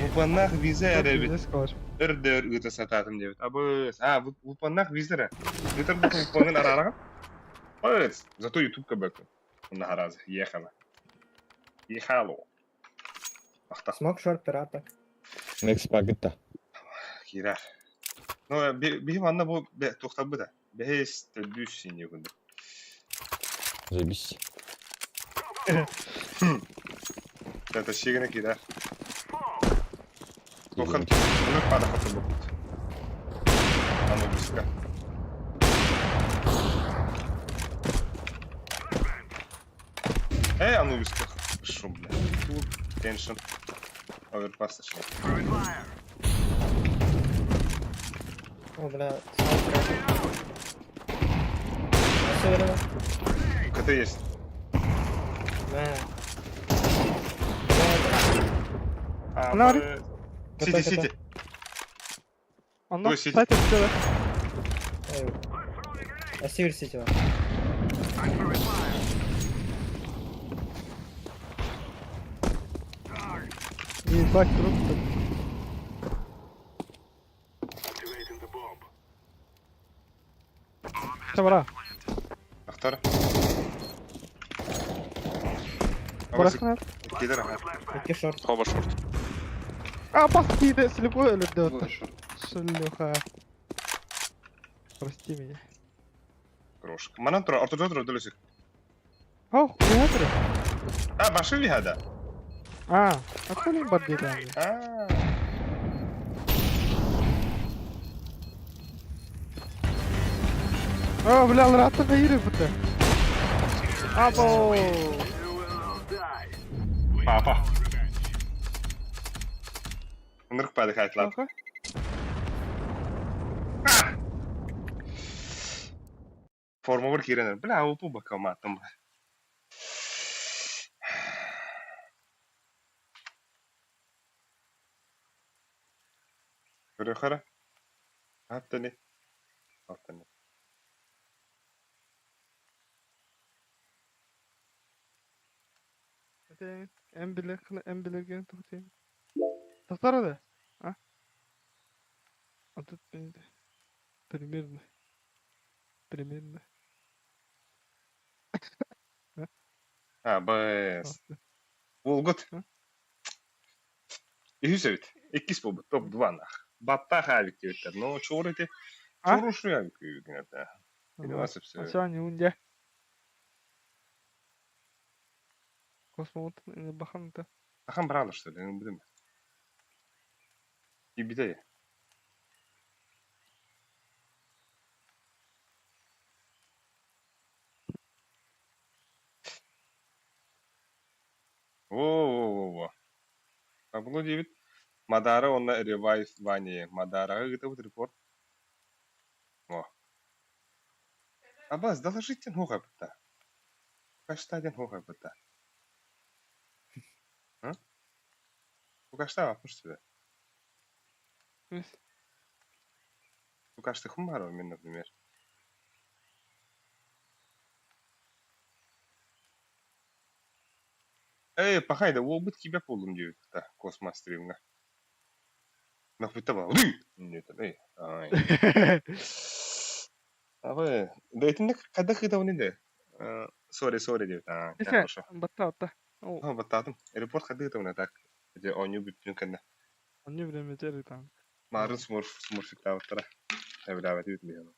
Вупаннах виза, ребят. Не скажешь. Өр өте сататым деп. Абыз. А, вупаннах виза. Витер бұл вупаннан арарага. Абыз. Зато ютубка бәкі. Онда харазы. Ехала. Ехало. Ахта. Смок шорт пирата. Next пакетта. Кирар. Ну, бихим анна бұл тоқтабы да. Бәйс төдүш сине күнді. Заебись. Это шегіне кирар. Тохан. Оны қада қаты бұл. Ану біскі. Эй, ану біскі. Шум, бля. Тут теншн. Оверпас ташни. О, бля. Все верно. КТ есть. Да. Лари. Сити, сити. Анна, Ой, сидит. сайт все. А Сивер Сити. Ебать, труп. Табара. Ақтар. Барахнат. Кидер, ага. Какие шорт? Хоба шорт. А, паски, да, слепой или да? Двое шорт. Шлюха. Прости меня. Крошка. Манан тұра, ортада тұра, дөлесек. Ау, хуя ты? А, баши ли хада? А, откуда им борди там? А. О, бля, рад на ире быта. Або. Папа. Нырық пайды қайтылап. Ага. Форма бір керенер. Бля, опу бака маттым. Көрі қара. Аптыны. Аптыны. М билеген тухтен. Тахтар да? А? А тут бенде. Примерно. Примерно. Бэс. Астı. Волгот. Hı? Үйсөбүт. 2 болбу. Топ 2 нах. Батта хабик дептер. Но чор эти. А? Чор ушуян күйгүнөтө. Или басыпсы. Aşağı unca. Kosmonotun bakan da. Ахан брал что ли, не будем. И биде. Во. А было 9. Мадара он ревайв вани. Мадара это вот репорт. Во. Абаз, доложите нога быта. Каштаден нога быта. А? У кашта вапыш тебе. Biz. У кашты хумаров, мен, например. Эй, пахайда, ол быт кибе болдум деп та космос стримга. Нахуй таба. Нет, эй. Ай. Абы, да это когда хыда униде. Сори деп. Neyse. Хорошо. Batta batta. O. Баттадым. Аэропорт хады это так. Где оню бүттүн кэнде. Anne bilemez eri tam. Марын смурфик тавыттара. Эвлават ütmüyor.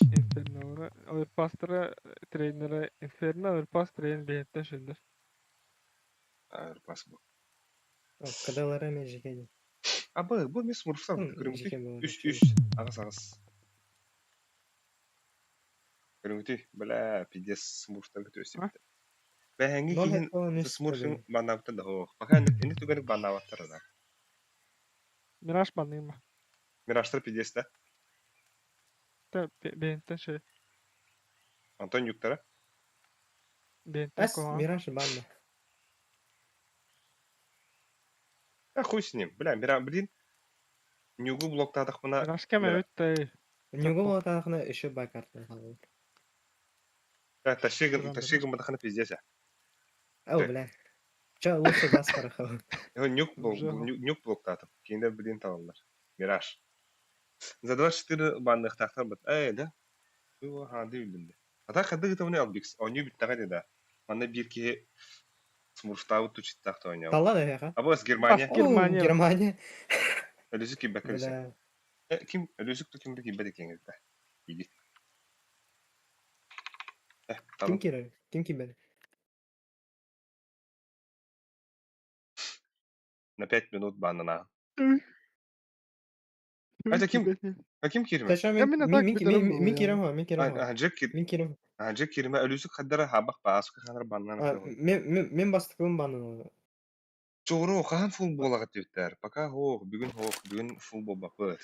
Infernal'a. Overpass'lara trainere. Inferno overpass train beyetten şeyler. Аэропас bu. Кадалара мен жекеди. Абы, bu мен смурфтан Жеке көрүңтү. болот. Үш. Агас. Көрүңтү. Бля, пиздец смурфтан көтөсүп. Бәһәңги кийин смурфин банавтан да хоо. Пока эне түгөнүк банаваттар да. Mirage banlayayım mı? Мираштар пиздец да. Beyetten şey. Антон юктара. Beyetten Ас kovan. Мираж банна. Хуй с ним. Бля, блин. Нюгу блоктадык мына. Mirage keme öttü. Нюго болотахына үші бакарты қалды. Ташигын мындахана пиздец. Ау, бля. Ча, лучше газ парахал. Нюк блоктадым. Кейинде блин табалар. Мираж. За 24 банных тахтар бит. Да. Bu hadi bildi. Ata kadar git onu aldık. Oyunu bitti hadi da. Bana bir ki Smurf'ta tutup taktı oynuyor. Талла да яха. Абыз Германия. Германия. Германия. Ölüsü kim bakırsa. Бля. Kim? Ölüsü kim bir gibi dekin gibi. İyi. Ким Tamam. кирер? Ким кибер? На 5 минут банана. Это kim? А kim kirme? Таша Я меня так мен бедерем кирем ха, мен кирем ха. Jack kirme. Мен кирем. Jack kirme ölüsü kadar habak basık kadar banana. Мен бастыкым банны. Çoğru kahan full bola gittiler. Paka bugün full bol bakır.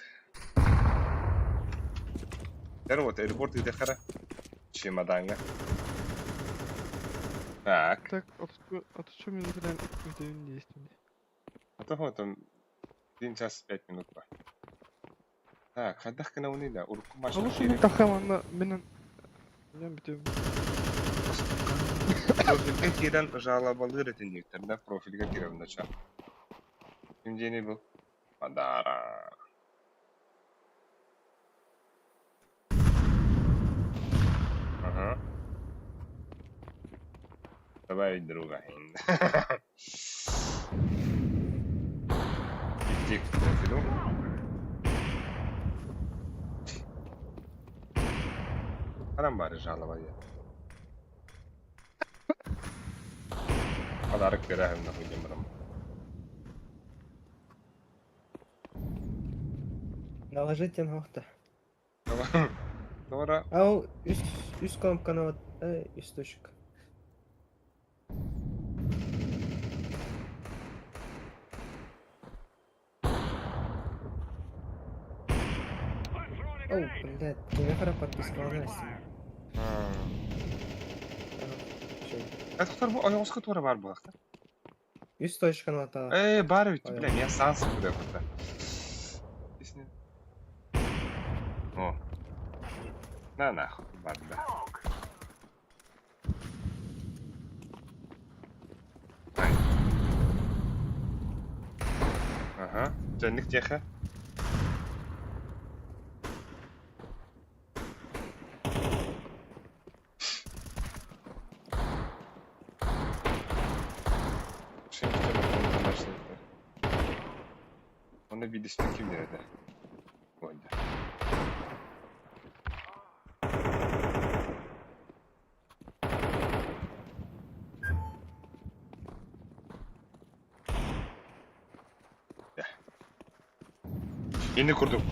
Dervot airport idekara. Чемоданга. Так. Так, от что минут прям videonun değişti. Это вот там 1 час 5 минут. Так, хадах кана уни да урку машина. Ama şunu takamanda benim ben bitiyorum. Профильге кирен жалобалы ретинниктер да профильге кирем нача. Кимде не был? Мадара. Ага. Давай друга. Иди к профилю. Adam bari жалобали. Подарок пираем на выдемрам. Наложить тенхохта. Sonra Ау, üst кнопканы вот, источник. Оу, блядь, кімге қарап подпискаланасың? это bu ayağıska tora var bu hafta. Üst точканы ата. Бары ведь, бля, я сансы куда вот. Песня. О. На нахуй, банда. Ага. Жөнлік теха. Onu bir dispeki kim nerede? Oyda. Ya. Yeni kurdum.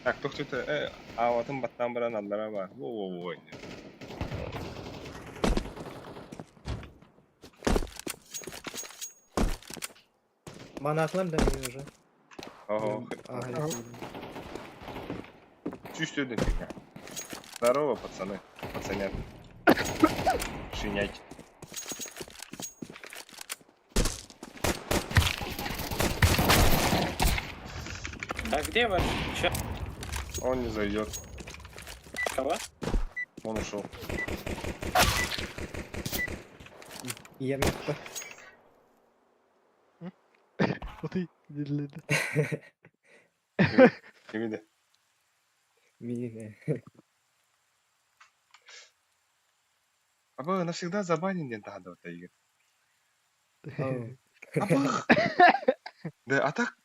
Так, кто-то... А вот он баттан баран аллара бар. Во-во-во. Bana atlar da iyi уже. Ого. Ага. Чувствую дофига. Здорово, пацаны. Пацанят. Шинять. А где ваш? Он не зайдет. Кого? Он ушел. Yemekte. O da dinledi. Kimi de. Мини. Аба навсегда забанен ден тағы да вот егер. Ау. Аба. Да, а так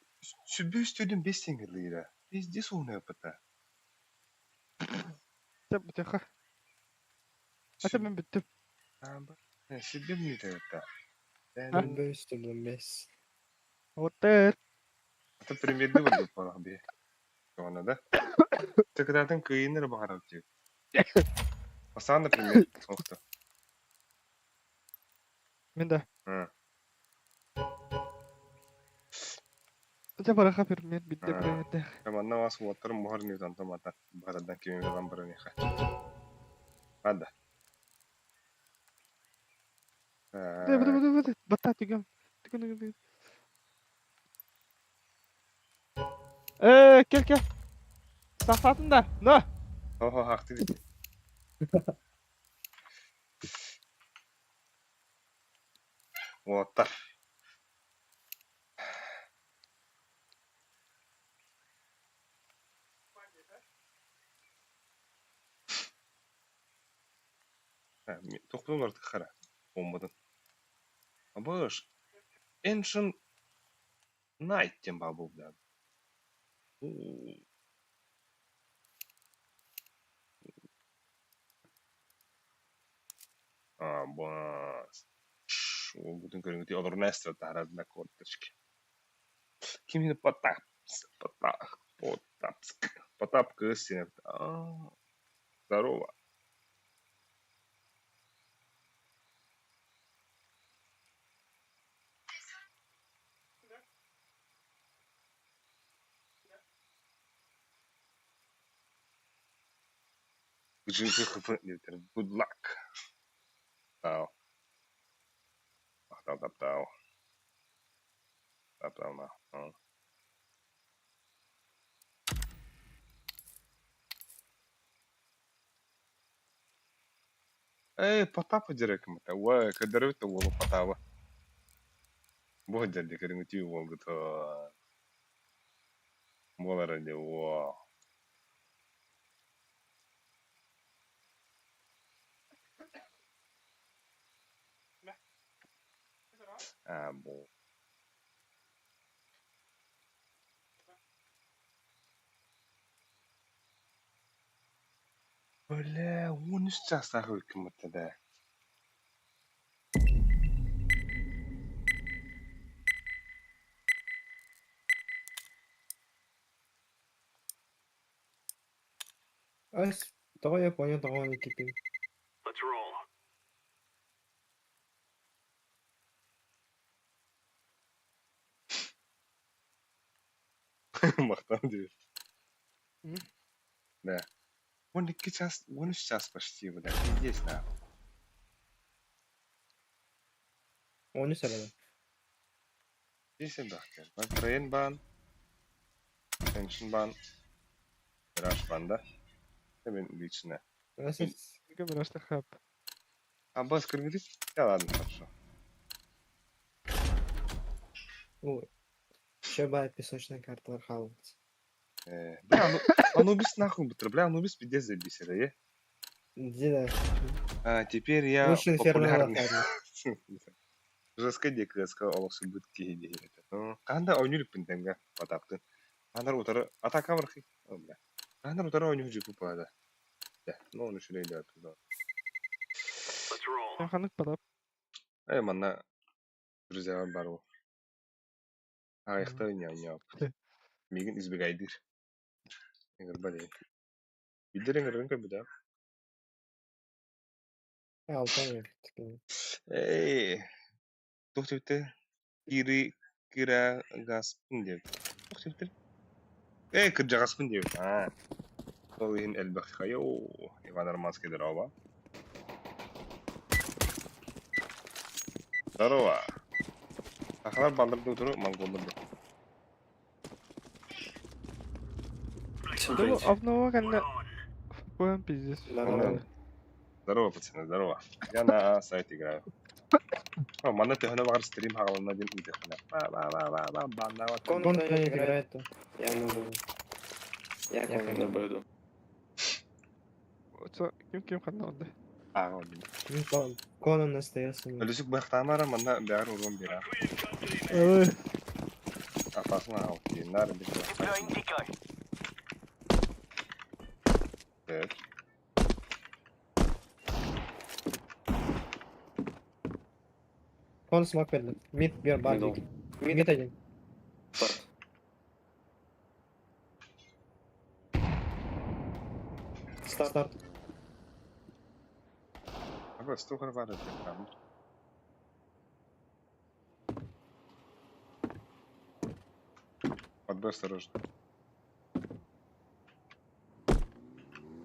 сүббе үстөдүн 5 теңгелире. Везде суунай опыта. Sen bu teha. Hatta ben bittim. Аба. Сүббе мне это. Ben de üstünden 5. Otel. Это примерді болды пара бе. Оны да. Текадардың кыйыныр бағарау тек. Асан, например, оқты. Ben de. Hı. Acaba bırakıp bir men bitti Ha. bir de. Команда вас уаттырым мұғыр не зантым ата. Бағарадан кемем жазан бірі неқа. Hadi. Hadi. Batta tügüm. Tügüm. Gel. Sakladın da. No. Oho, haktı değil. Уаттар. Тоқтың артық қара. Бомбадан. Абыш. Ancient Night тем бабу да. Бас. Ол бүтін көрінгіде олар нәрсті таразына көрдіршкі. Кімені Потап кыз сені. Здорово. Good luck. Тау. Тау. Тау. Потапа диреком это. Уай, когда это было Потапа. Бог дядя, когда ты его готов. Мола ради, вау. Бо. Бля, 13 часах hükümette de. Ась, давай я понял, давай не кипим. Let's roll. Мақтан diyor. Hı? Да. 12 час, 13 час почти, бля. Есть, да. 13 arada. Есть, да. Bak, Train ban. Tension ban. Rush ban da. Hemen bir içine. Nasıl? Tügüm biraz da hap. А бас кыргыз? Да ладно, хорошо. Еще бывает песочная карта хавать. Бля, Анубис нахуй бутер, бля, Анубис пиздец забесил, е. Где А теперь я лучше инферно популярный. локально. Жесткая декреска олосы будет кейде. Канда ойнюлük пинтенге атаптын. Анар утары атака бархи. Бля. Анар утары ойню жику пада. Я, ну onu şuraya da atıyor. Let's roll. Ben kanık para. Manna друзья бар ол. Айхта не. Мигин избегайдыр. Энгер бале. Бидер энгер кем бида. Алтан. Эй. Тоқтыпты. Кира гаспын деп. Тоқтыпты. Кыржа гаспын деп. Ол ин элбахка yo. Иван Арманский дрова. Здорово. Ахлар бандырды тұру монголды. Всем Да ну, привет. одного реально... Прям пиздец. Здорово, пацаны, здорово. Я на сайт играю. Мана ты хана стрим хавал на день идет. Банда вот. Он кто-нибудь играет, то я могу. Я Я когда пойду. Ким kanlı oldu. Вот. Конан настоящий. Лүсүк бахтамара мана бәр урын бира. Evet. Афасына ал. Нар бит. Deploying decoy. Evet. Кон смог вернуть. Мид бьет бардик. Мид один. Старт. Старт. Abi стухар var ya. Подбой осторожно.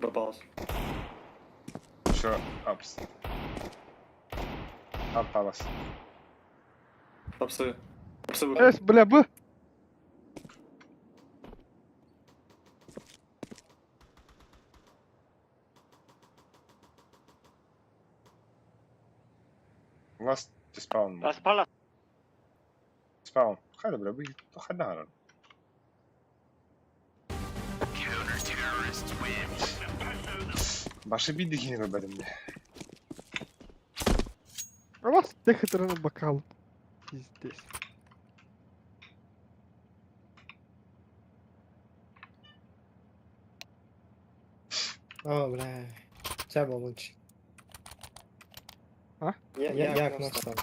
Попался. Еще апс. Апалас. Попсы. Попсы выходят. Evet, bля bu. У вас спаун. Распала. Спаун. Хай добре, ви то хадара. Başı bir dikini be benim de. Ama некоторые bakalım. Пиздец. О, бля. Тебя был лучше. А? Я окно встал.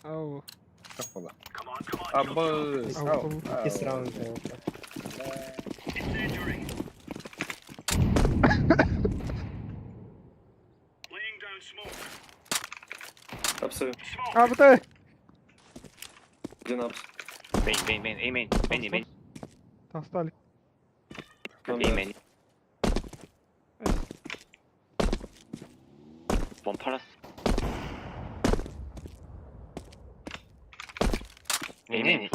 Au. Kafalı. Come on, come on. Abba. Au. Kiss раунд. Incendiary. Laying down smoke. Попсы. Smoke. Abi de. Один апс. Main. Hastalik. Main. One palace. Main.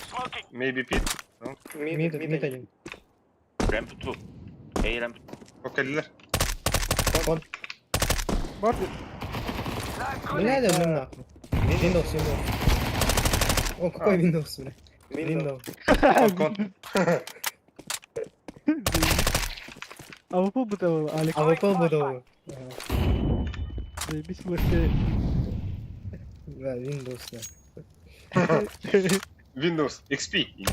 Smoking. Maybe pit. Мид один. Ramp 2. A ramp. Kokeliler. Кон. Var. Бля, да ну нахуй. Windows. О, какой Windows, бля? Windows. Kon. AWP bu da Alex. АВП буду. Bir sürü Да, Windows, да. Windows XP. Yine.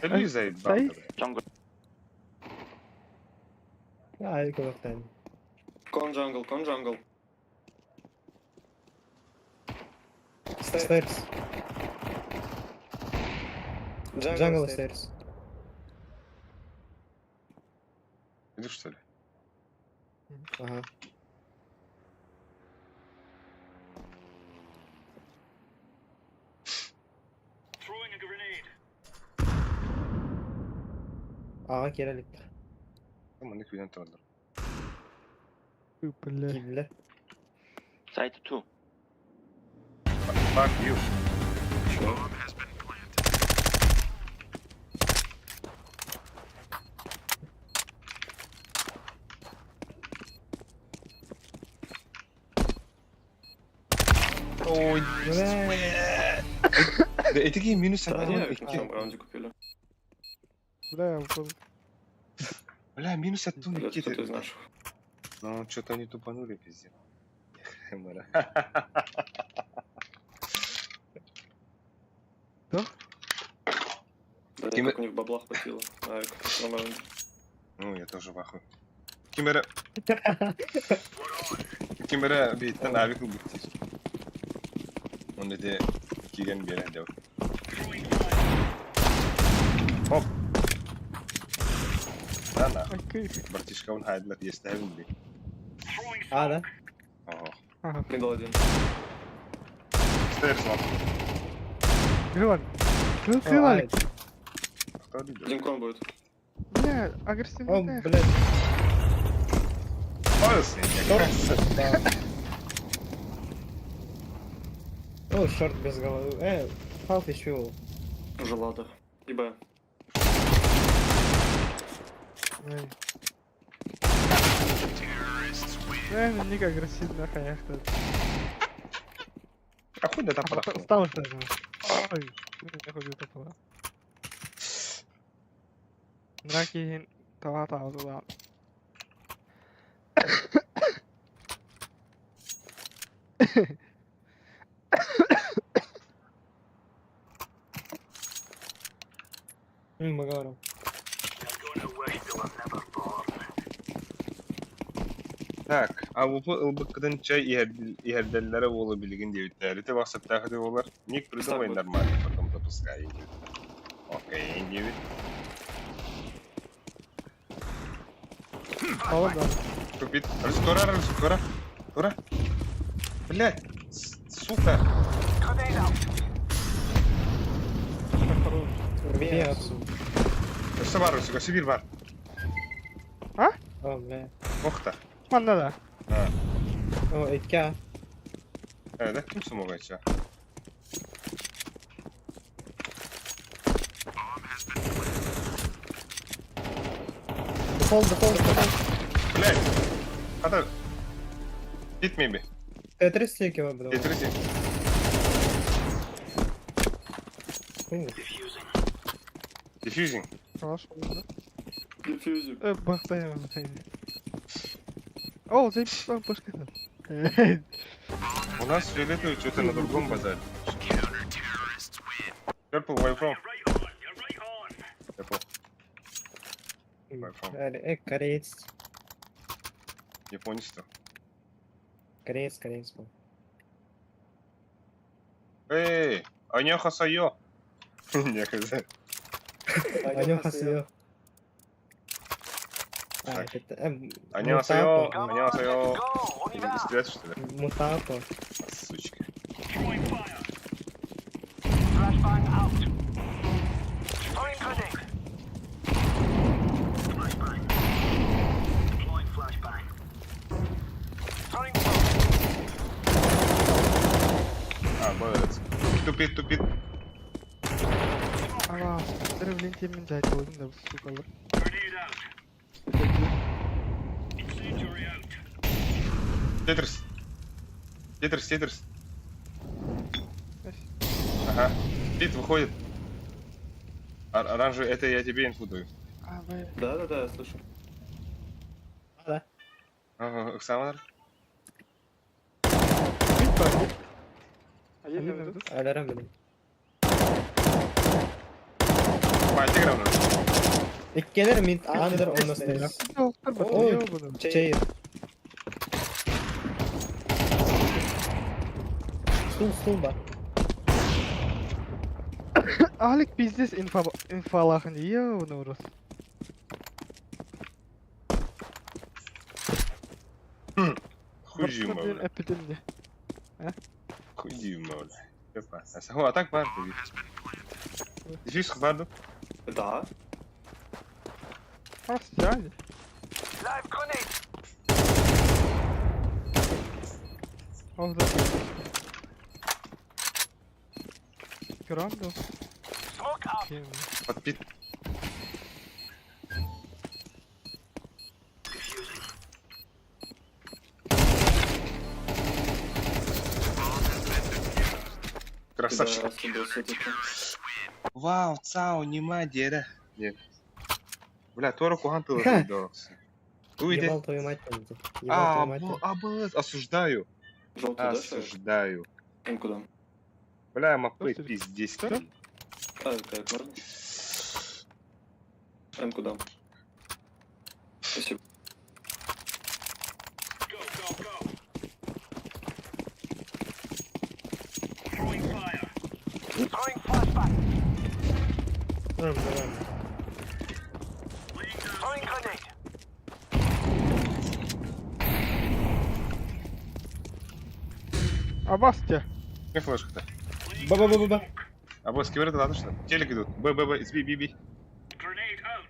Sen yüzey Say. Jungle. А, какой-то. Кон джангл. Stairs. Jungle stairs. Видишь, что ли? Ага. Throwing a grenade. Ага, кералик. Ama ne kuyudan tanıdır. Bля. Килля. Site 2. Fuck you. Ой, да это гейм минус Да, один. они в том раунде купили. Бля, упал. Бля, минус один Или кто-то из Никита. наших. Ну, что-то они тупанули, пиздец. Хэмэра. Да, Тимы- как у них бабла хватило. А, в том раунде. Ну, я тоже в ахуе. Кимера... Кимера бейттен авик убыттир. Он эти киген бере дев. Хоп. Да, Окей. братишка он хайдлер, если я люблю. А, да? Ого. Ага. Мидл один. Стейрс вам. Грилан. Ну О, ты, Валик. ай. Кто идет? Димкон будет. Бля, О, агрессивный. блядь. Пойс, Да. О, шорт без головы. Халф еще. Уже лада. И Б. Ай. Ник агрессивный хаяхта. А хуй да там подохнул. Стал что же. Ой, не ходит такого. Драки тавата аузула. Мы говорим. Так, а ылбыккыдан чай иһэрдэллэре уолу билигин диэбиттээри те вахсаттааха диолар. Ник придумай нормально, потом запускай. Окей, диэбит. Холодно. Тупит. Растора. Тора. Блядь, сука. Рви отсюда. Что бар, сука, Сибирь бар. О, бля. Охта. Манна да. О, этька. Да, ким сумогайча. Дефолт. Блядь. Хата. Hit maybe. Т-3 стейки вы, бля. Детрити. Диффьюзинг. Хорошо. Дефьюзер. Бахтаем. О, заебись, башка. У нас фиолетовый что-то на другом базаре. Purple, where you from? Purple, where you from? Кореец. Японец что? Кореец. Эй, аняха сайо. Не хз. Анёхасё. Так. это... Аняхасайо. Аняхасайо. Стрелять что ли? Мутапо. Сучка. Flashbang out. Throwing grenade. Flashbang. Deploying flashbang. Throwing smoke. А, молодец. Тупит. Ала, древленте мен жайт болдум да, сукалар. Grenade out. Incendiary out. Тетрис. Ага. Пит выходит. Оранжевый, это я тебе инфу даю. А, бля. Да, я слышу. Ага, Оксана. Алярам, блин. Мальчик равно. Иккелер мид андер оннастайс. Ой, чейр. Стул бар. Алик бизнес инфалахын ё, нурус. Хуй жима, бля. Эпидемия. Хуй жима, бля. Опа. А так бар, ты видишь. Дефьюз хварду. Да. А, стяги. Live grenade. Ох, да. Гранду. Smoke out. Подпит. Diffusing. Красавчик. Пидорасы был все-таки. Вау, цау, нема деді. Нет. Бля, Тора куған тылы дорогсы. Уйди. Ебал твою мать. там, ебал твою мать. там. Осуждаю. Желтый, да, шарик? Осуждаю. Он куда? Бля, мапы Что ты- пиздец. что? А, это я можно? М куда? Спасибо. Go, go, go. Throwing fire. Throwing flashback. Ладно, ладно. Laying down. Throwing grenade. Абас тебя. Не флешка-то. Ба-ба-ба-ба-ба. А босс, киверы надо что? Телек идут. Б, сби, би. Grenade out.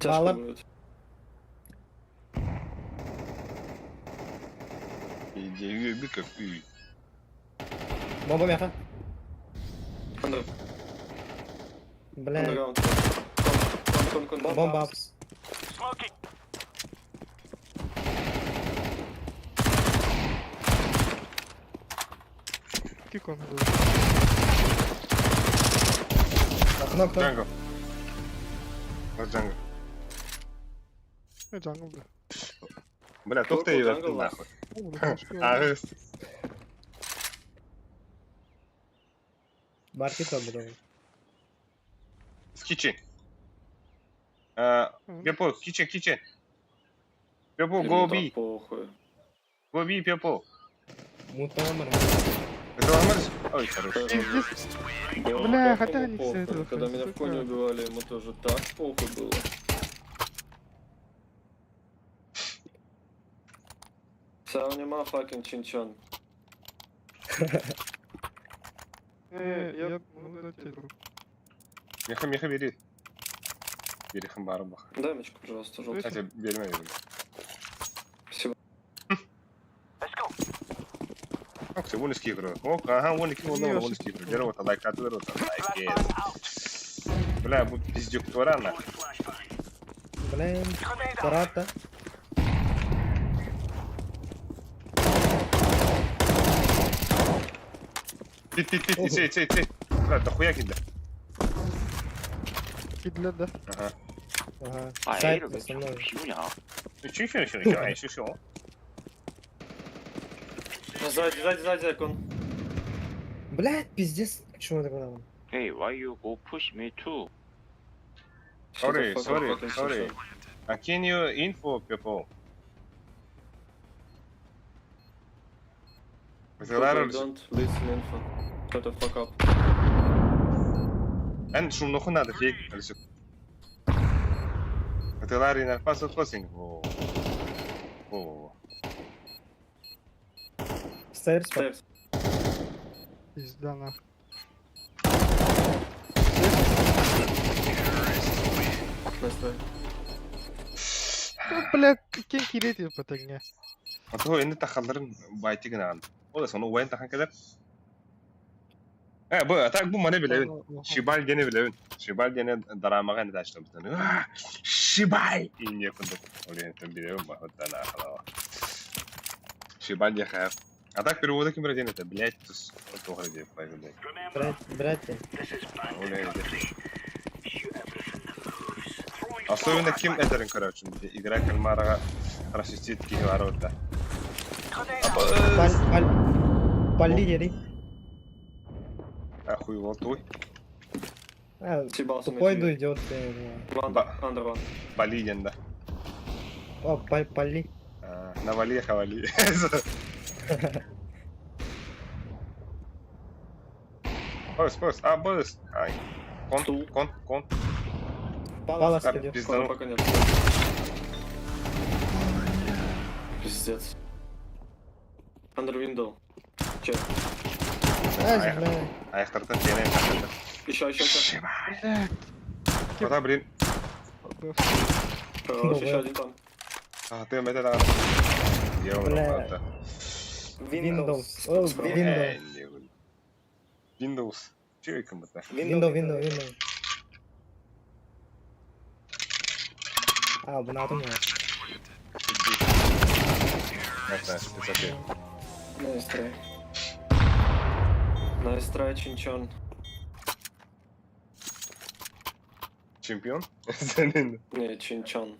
Тяжко Мало. будет. Иди, би как үй. Бомба мяха. Андер, Бля. андерграунд. Кон. Бомба апс. Smoking. Кик он. Нокто. Джангл. Вот джангл. Джангл, бля. Бля, только ты Джангл ее лас. нахуй. О, бля, что я- Ага. Марки то было. Кичи. Пепо, кичи. Пепо, Им go да B. похуй. Go B, Пепо. Мутно номер. Это нормально? Ой, хорошо. Пиздец. Да, Бля, да, хотя похуй, они похуй. все этого Когда меня в хотят, коне да. убивали, ему тоже так похуй было. Сяо нема факин чинчон. Я ну, дать тебе. Меха бери. Бери хамбару бах. Дай мечку, пожалуйста, желтый. Хотя берем. Спасибо. Let's go. Ок, все, вон скигру. Ок, ага, вон скигру. Дерево, то лайк, дерево, то лайк. Flashbang out. Бля, будь пиздюк твора Throwing нахуй. flashbang. Блин. Grenade out. Карата. Ти. Бля, дохуя кида. Кидля, да. Ага. Ага. 아 Сайт A를 왜 основной. 자꾸 비우냐? Шо. Сзади, кон. Блядь, пиздец. Чего так было? Hey, why you go push me too? Sorry. Fucking чинчон. Can you info people? People don't listen info. Shut the fuck up. En шум нахуй надо фейк. Алисюк. Это Ларри на пасу косинг. Во. Стейрс. Стейрс. Пизда нахуй. Настрой. Ну, бля, кем кирети патагня. Ото энэ тахалрын байтыг наа. Ола соно уян тахан кадar. Бу атак бу мане билевин. Шибал гене билевин. Шибал гене дарамага не таштым таны. Шибал. Ине кундук. Олен тен билевин ба хатана хала. Шибал я хав. Атак перевода ким раден это, блядь, тус. Ото хаде пайда. Remember, Брать. this is bad. Олен. Shoot everything that moves. Throwing Особенно Ким Эдерин, короче, игра кальмара расчистит киворота. grenade out. Пали, ери. Ахуй волтуй. Съебался Тупой на идет. Андер ван. Полиден, да. О, пали. Навали, хавали. Пос. Бос. Ай. Кон. Палас Так, идет. пизда. Пока нет. Пиздец. Андер виндоу. Че? Ай, бля. Аяқтардан тене. Еще. Бля. Куда, блин? Хорош, еще один там. Ты это да. Бля. Windows. О, Windows. Windows. Че и кому-то. Windows. А, bunu aldım ya. Это, спецотряд. Nice try. Nice try, Чинчон. Чемпион? Senin. Не, Чинчон.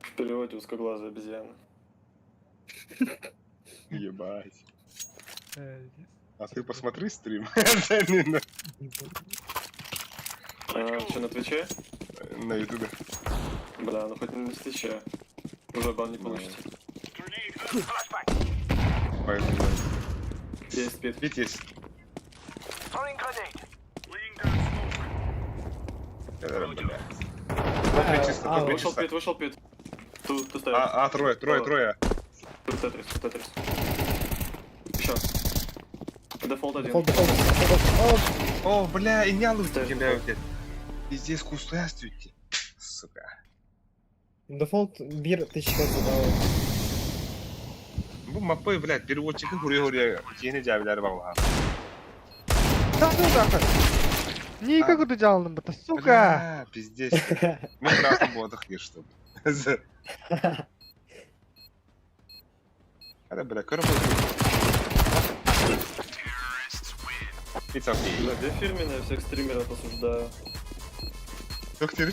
В переводе узкоглазая обезьяна. Ебать. Ee, А ты посмотри стрим. Senin. Что, на Твиче? На ютубе. Бля, ну хоть не на Твиче. Уже бан не получится. Grenade out. Flashbang. Поэтому Есть спид. ведь есть. Throwing grenade. Laying down smoke. Бля. Топ-3 чисто, топ-3 Вышел чисто. пит, вышел пит. Тут стоит. Трое. Тут Тетрис. Еще. Дефолт один. О, бля, и не лучше Ставь. тебя, блядь. Пиздец, кусты остаются. Сука. Дефолт бир 1000 дал. Bu mapayı, блядь, переводчикы хуре-хуре тени жабилары баглаған. Ника куда жалдым бата, сука! Бля, пиздец. Мен красный бодых ешь, что ли. Hadi bля, көріп Пицца окей. Бля, где фирменная, всех стримеров осуждаю. Доктор.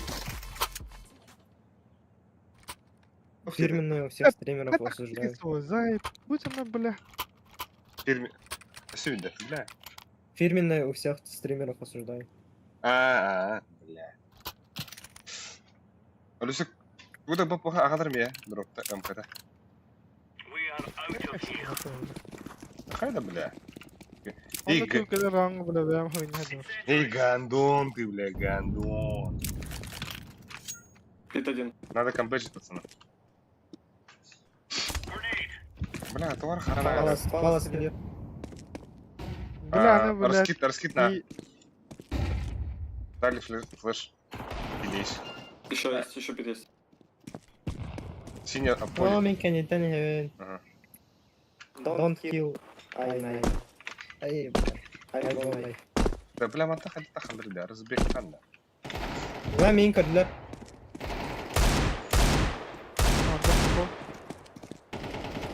Фирменную всех стримеров Это осуждаю. свой зайд, будь она, бля. Фирме. Сюда, бля. Фирменную у всех стримеров осуждаю. Бля. Алюсик, куда бы плохо агадарме, дропта МК-то. We are out of here. Хайда, бля. Он только ранг, бля, прям хуйня. Эй, гандон ты, бля, гандон. Пит один. Надо камбэчить, пацаны. Бля, товар харана. Палас клип. Бля, ну, блядь. Раскид на. И Дали флеш. Делись. Еще есть, еще пит есть. Синяя поле. can you tell him? Ага. Don't kill. I go away. Да, бля, мантаха тахандыр, да, разбег ханда. Lan main kırdılar.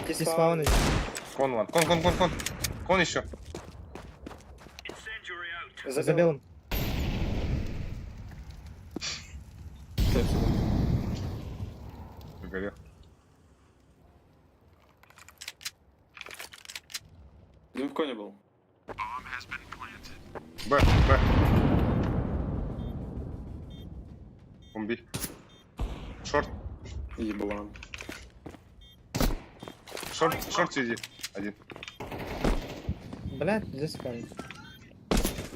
Spawn edin. Кон ван. Кон еще. Incendiary out. Забелым. Загорел. Один в коне был. Б. Бомби. Шорт. Еблан. Шорт сиди. Один. Блядь, здесь камень.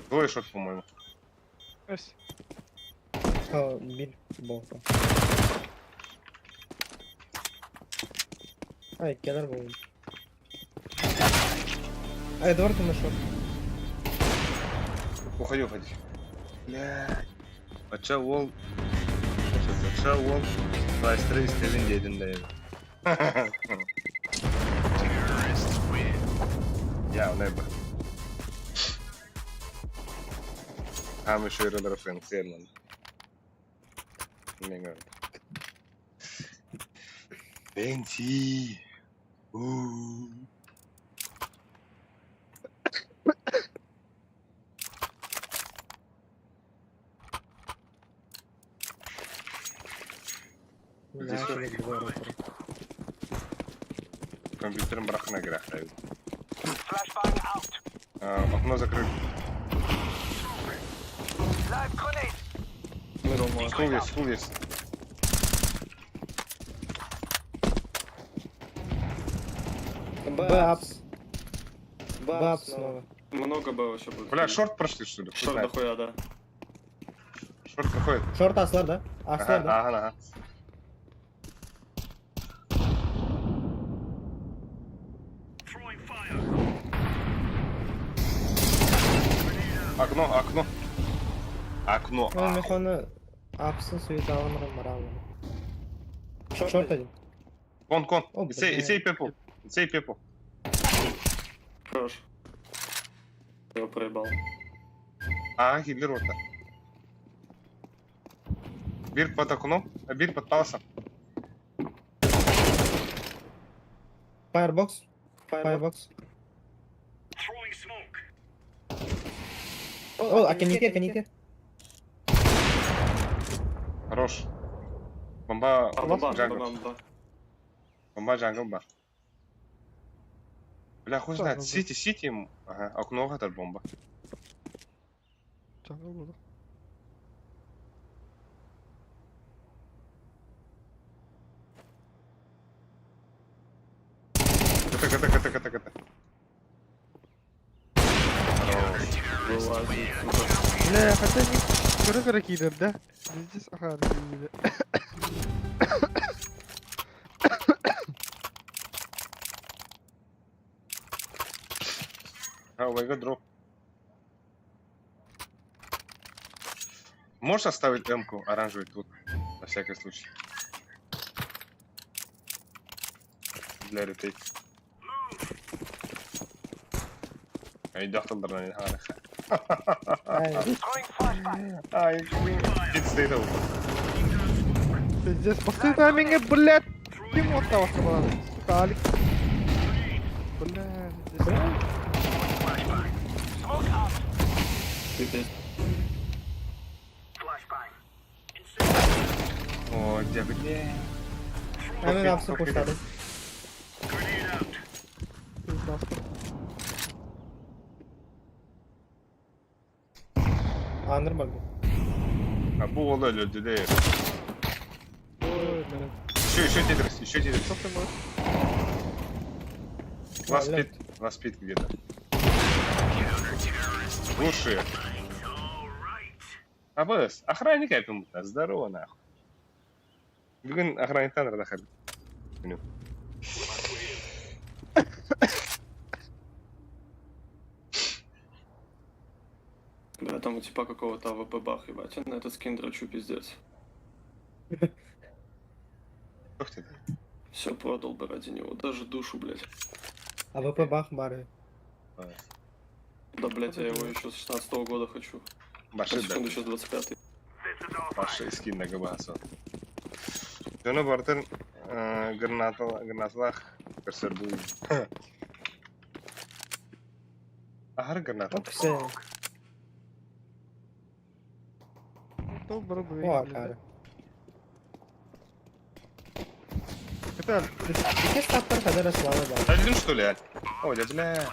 Двое шорт, по-моему. О, биль. Болка. Ай, кедр был. Ай, Эдвард нашел. Уходи. Блядь. Пача вол. Майстры istediğin yerinde Ya ne bu? Hem şöyle referans lan. Ne gördün? Benti. Компьютером брахна играх. Flashbang out. Окно закрыто. Live grenade. Стул есть. Бабс снова. Много было еще будет. Бля, шорт прошли, что ли? Шорт дохуя, да. Шорт проходит. Шорт Аслар, да? Аслар, да? Ага. Throwing fire. Окно. Ben mekonu apsın suyu dağılmırım var abi. Шорт один. Кон. О, Исей пепл. Хорош. Я его проебал. Хиллер вот. Бир под окном, бир под паласом. Firebox. Firebox. Throwing smoke. Oh, I can hit here. Хорош. Бомба, Бомба, джангл. бомба. Бомба джангл бар. Бля, хуй знает, Джангл, сити ему. Ага, окно катар бомба. Джангл болды. Ката. Хорош. Бля, хотя не көрі кейдер, да? Здесь ага, кейдер. А, ой, дроп. Можешь оставить М-ку оранжевый тут? На всякий случай. Для ретейк. Ай, дахталдардан не хана. Ай, Throwing flashbang. Ай, кит стейт ау. Здесь пустой тайминге, блядь! Кем остался, брат? Сука, Алик. Бля, здесь... Smoke out. Пипец. Flashbang. Incendiary. О, где, бля. I'm in все пуштали. Grenade out. Пиздавка. А, нормально. А bu oldu öldü değil. Ой, блядь. Еще тетрис, еще тетрис. Что ты можешь? Вас спит где-то. Слушай. Абыс, охранник yapayım. Здорово, нахуй. Bugün охранниктан рахат. Бля, там у типа какого-то АВП бах, ебать. Я на этот скин дрочу, пиздец. Ух ты. Все продал бы ради него. Даже душу, блядь. А ВП бах бары. Да, блядь, я его еще с 16-го года хочу. На Баши, секунду, да. сейчас 25-й. Баши скин на габасо. Жона бартын гранаталах көрсөрдү. Ахыр граната. Оксе. Добро, О, блядь. cara. Это, Какие стартер когда слава, да? Один что ли? О, да бля.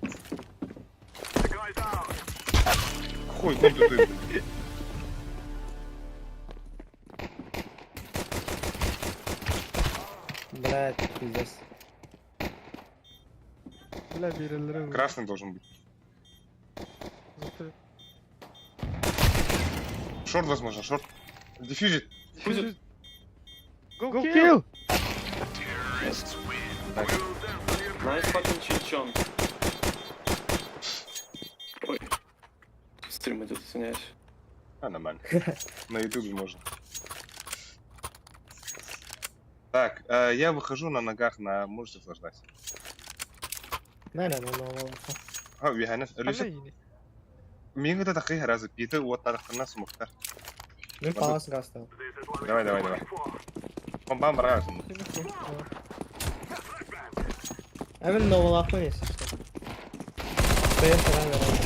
The guy's out. Хуй, куда ты? Блядь, пиздец. бля, берелері. Красный должен быть. Шорт, возможно, шорт. Дефьюзит. Будет. Go kill! Найс fucking чичон. Ой. Стрим идет, извиняюсь. А, нормально. На ютубе можно. Так, я выхожу на ногах на... Можете флаждать. Не. А, виханес. Hala Люсит. yine. Мен когда такие разы питы, вот надо на смухтар. Мен палас гаста. This is what Давай. we're looking for. Бомбам брат. Hemen novalak oynayız işte. B'ye falan verelim.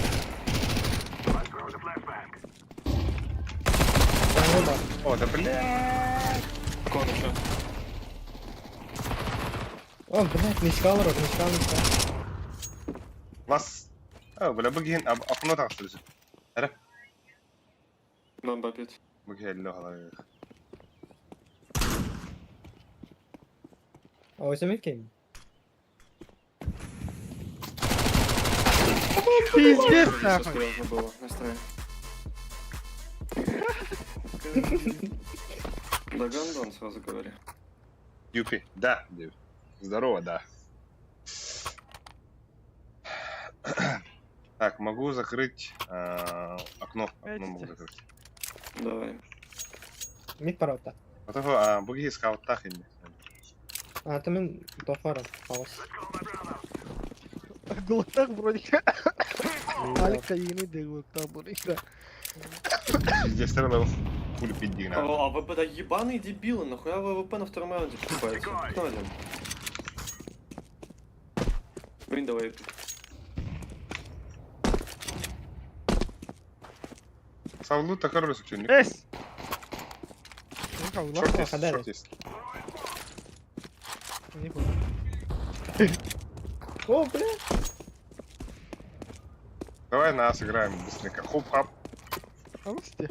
Let's throw the flashbang. Jungle var. О, да бля. Конча. О, блядь, мишка var orada, mишka. Вас... А, бля, бігін, окно так что ли? Бомба пить. Бігін, лёгала. А ось мid game. Пиздец, Все нахуй. серьезно было. Настроение. Да гандон, сразу говори. Юпи, да, Дев. Здорово, да. Так, могу закрыть окно. Окно могу закрыть. Давай. Mid parotta. Потому буги скаут так и не. А, то мен тофарım. Палас. Глотак вроде как. Алик yeni de глотак burayı da. Пиздец, стрелял. пулю піддігна. А ВП, да ебаные дебилы, нахуя ВВП на втором раунде покупается? Кто один? Window AP. Саулута хороший ученик. Эс! Ну, как, Шорт ладно, есть, Хадари. шорт есть. не понял. О, бля! Давай нас играем быстренько. Хоп-хап. А вот где?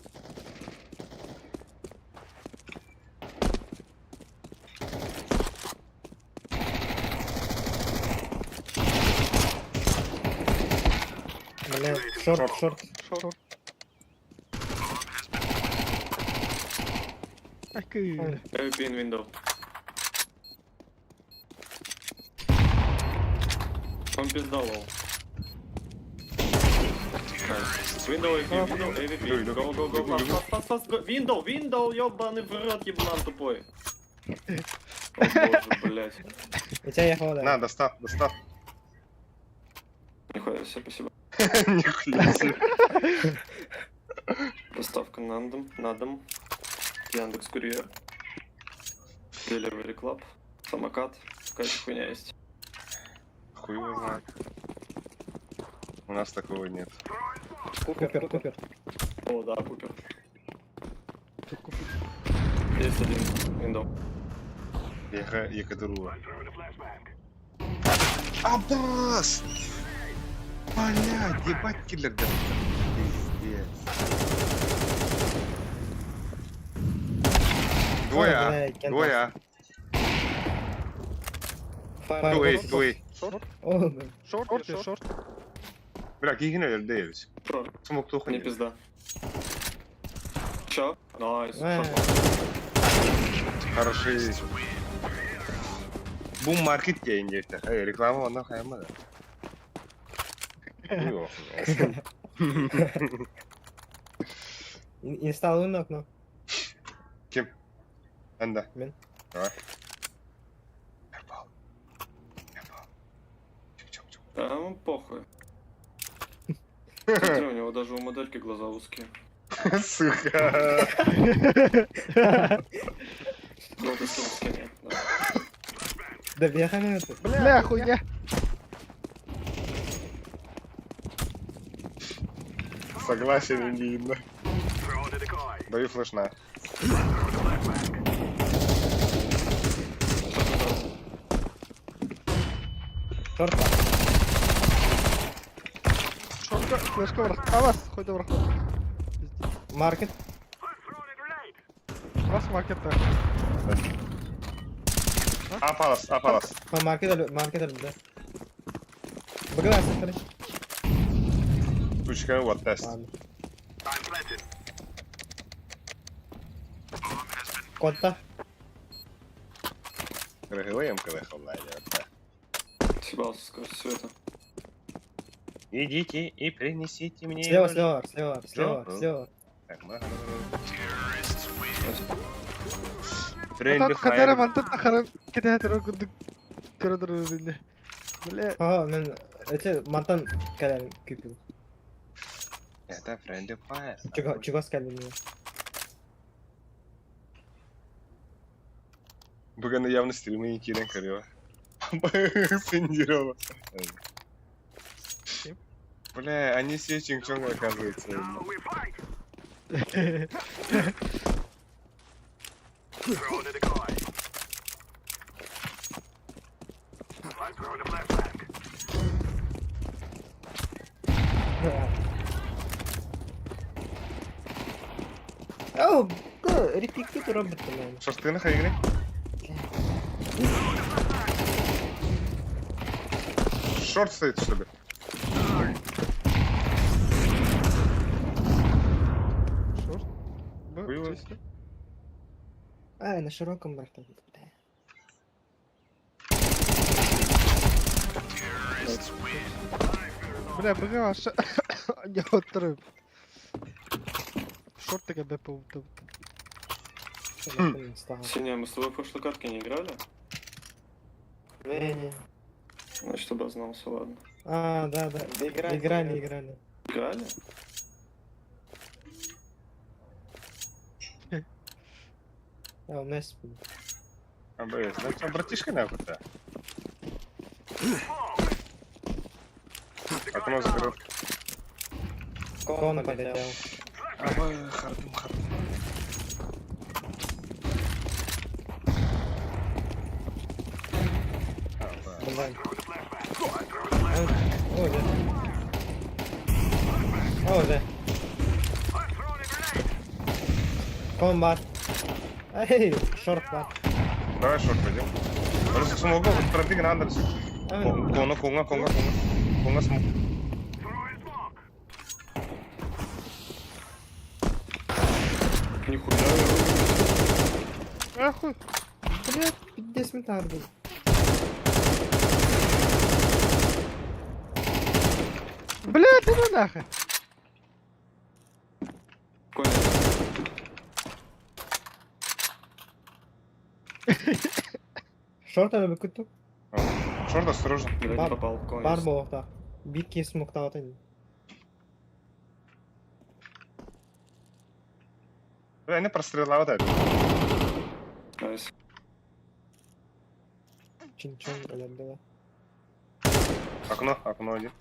Бля, шорт, шорт. Шорт. Ай, кы. AP in window. Он пизда лол. Window AP, window AVP. Go, go, go, fast, fast, fast, go. Window, window, ёбаный в рот, еблан тупой. О боже, блядь. У тебя ехала, да? На, достав, достав. Нихуя себе, спасибо. Нихуя себе. Доставка на дом. Яндекс Курьер. Delivery Club. Самокат. Какая-то хуйня есть. Хуй его знает. У нас такого нет. Купер, купер. О, да, Купер. Есть один. Window. Екатерула. Аббас! Блядь, ебать киллер, да. Пиздец. Двое, а? блядь, кента. Двое, а? Фаер. Дуэй. О, бля. Шорт, шорт. Бля, кигин öldü Шо? Смог плохо Не не пизда. Чё? Найс. Э. Хороший. Бум маркет deyince işte. Hayır, reklamı ondan kayamadı. Yok. Инсталлируй окно. Kim? Ben de. Ben. Давай. Yapal. Çık. А, ну похуй. Смотри, у него даже у модельки глаза узкие. Сука. Ну, ты скинь, да. Да бегай это. Бля, хуйня. Согласен, не видно. Даю флеш на. Шорт. Шортка, флешка враг. А вас, хоть враг. Маркет. Вас маркетта. Апалас, апалас. Маркет ölü, да. Бля, смотри. Пучка, вот тест. Ладно. Конта. Регулием, когда хавлайдер. Съебался, скажешь, все это. Идите и принесите мне... Слева, нож. слева. Так, мы... Атат кадара мантат ахарам кеде хатыра күндүк көрөдүр. Бля, Ага, мен эти мантан калем купил. Это friendly fire. Чего сказали мне? Бүгін явно стримы не кирен корева. Сендирова. Бля, они все чинг-чонг оказывается. Оу, репикты робот, по-моему. Что ж ты нахуй игры? Шорт стоит, что ли? шорт. Хуёво. Чисто. А, на широком борту. Бля, бага аша. Не отрыв. Шорт таки бе паутал. Синяя, мы с тобой в прошлой катке не играли? Не. Значит, обознался, ладно. А, да. Играли. Играли? А, у нас... АБС, да? Там братишка нахуй-то. Окно закрыл. Кон полетел. Хардым. Давай. О, да. О, да. Кон бар. Эй, шорт бар. Давай шорт пойдем. Просто смогу, пробег надо. Конга смог. Нихуя. Ахуй. Блядь, 50 метров был. Блядь, ну нахуй. Конец. Шорт ada bir kutu. Шорт осторожно. Блядь, Бар- попал. Конец. Бар bu orta. Bir kez smokta atayım. Они простреловали. Найс. Чин-чин öyle было. Окно один.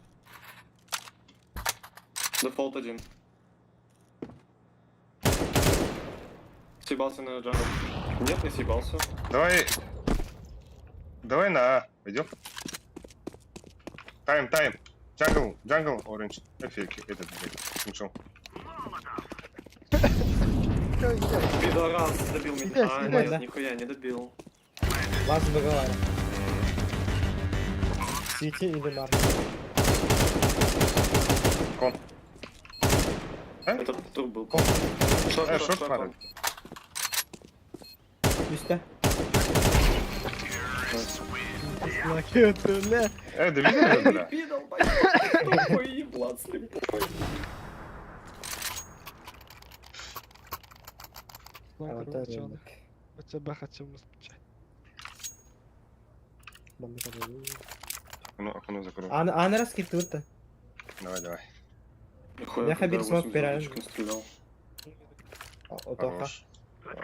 Дефолт 1. Съебался на джангл. Нет, не съебался. Давай на А. Пойдем. Тайм. Джангл, оранж. Эфирки. Этот, блядь. Ничего. Пидорас, добил меня. Стреляй, А, стреляй, нет, да. нихуя не добил. Вас договариваю. Сити или Марк. Кон. Это тур был. Шорт Шорт, пара. Üste. Лакетуля. Да видели, бля? Пидал, блядь. Тупой еблан слепой. Тебя хочу мускучать. Окно закрой. Аны раз кетті өтті. Давай. Нихуя, Я хабир когда смог 80 пирать. точек настрелял. Отоқа. Хорош.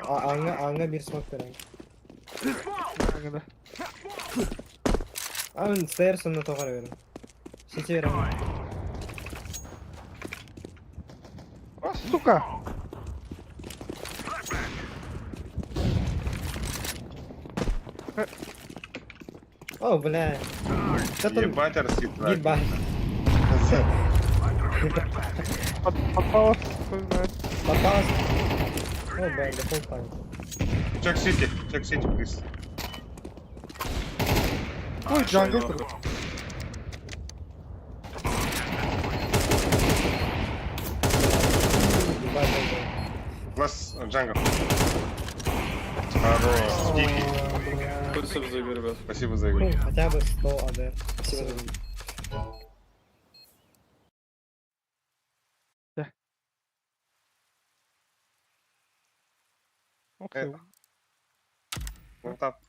Аңа bir smok берейін. Аңда. Аңын стейр сонына тоғара берейін. Сити берейін. А, сука. О, бля. Что там? Ебать, арсит, да. Ебать. Попалась, хуй знает. Попалась. О, бля, дефолт память. Чек Сити, плиз. Ой, джангл. Ебать, бля. Класс, джангл. Хорош, тихий. Спасибо за игру, ребят. Спасибо за игру. Хотя бы 100 АД. Спасибо. Окей. Голтап.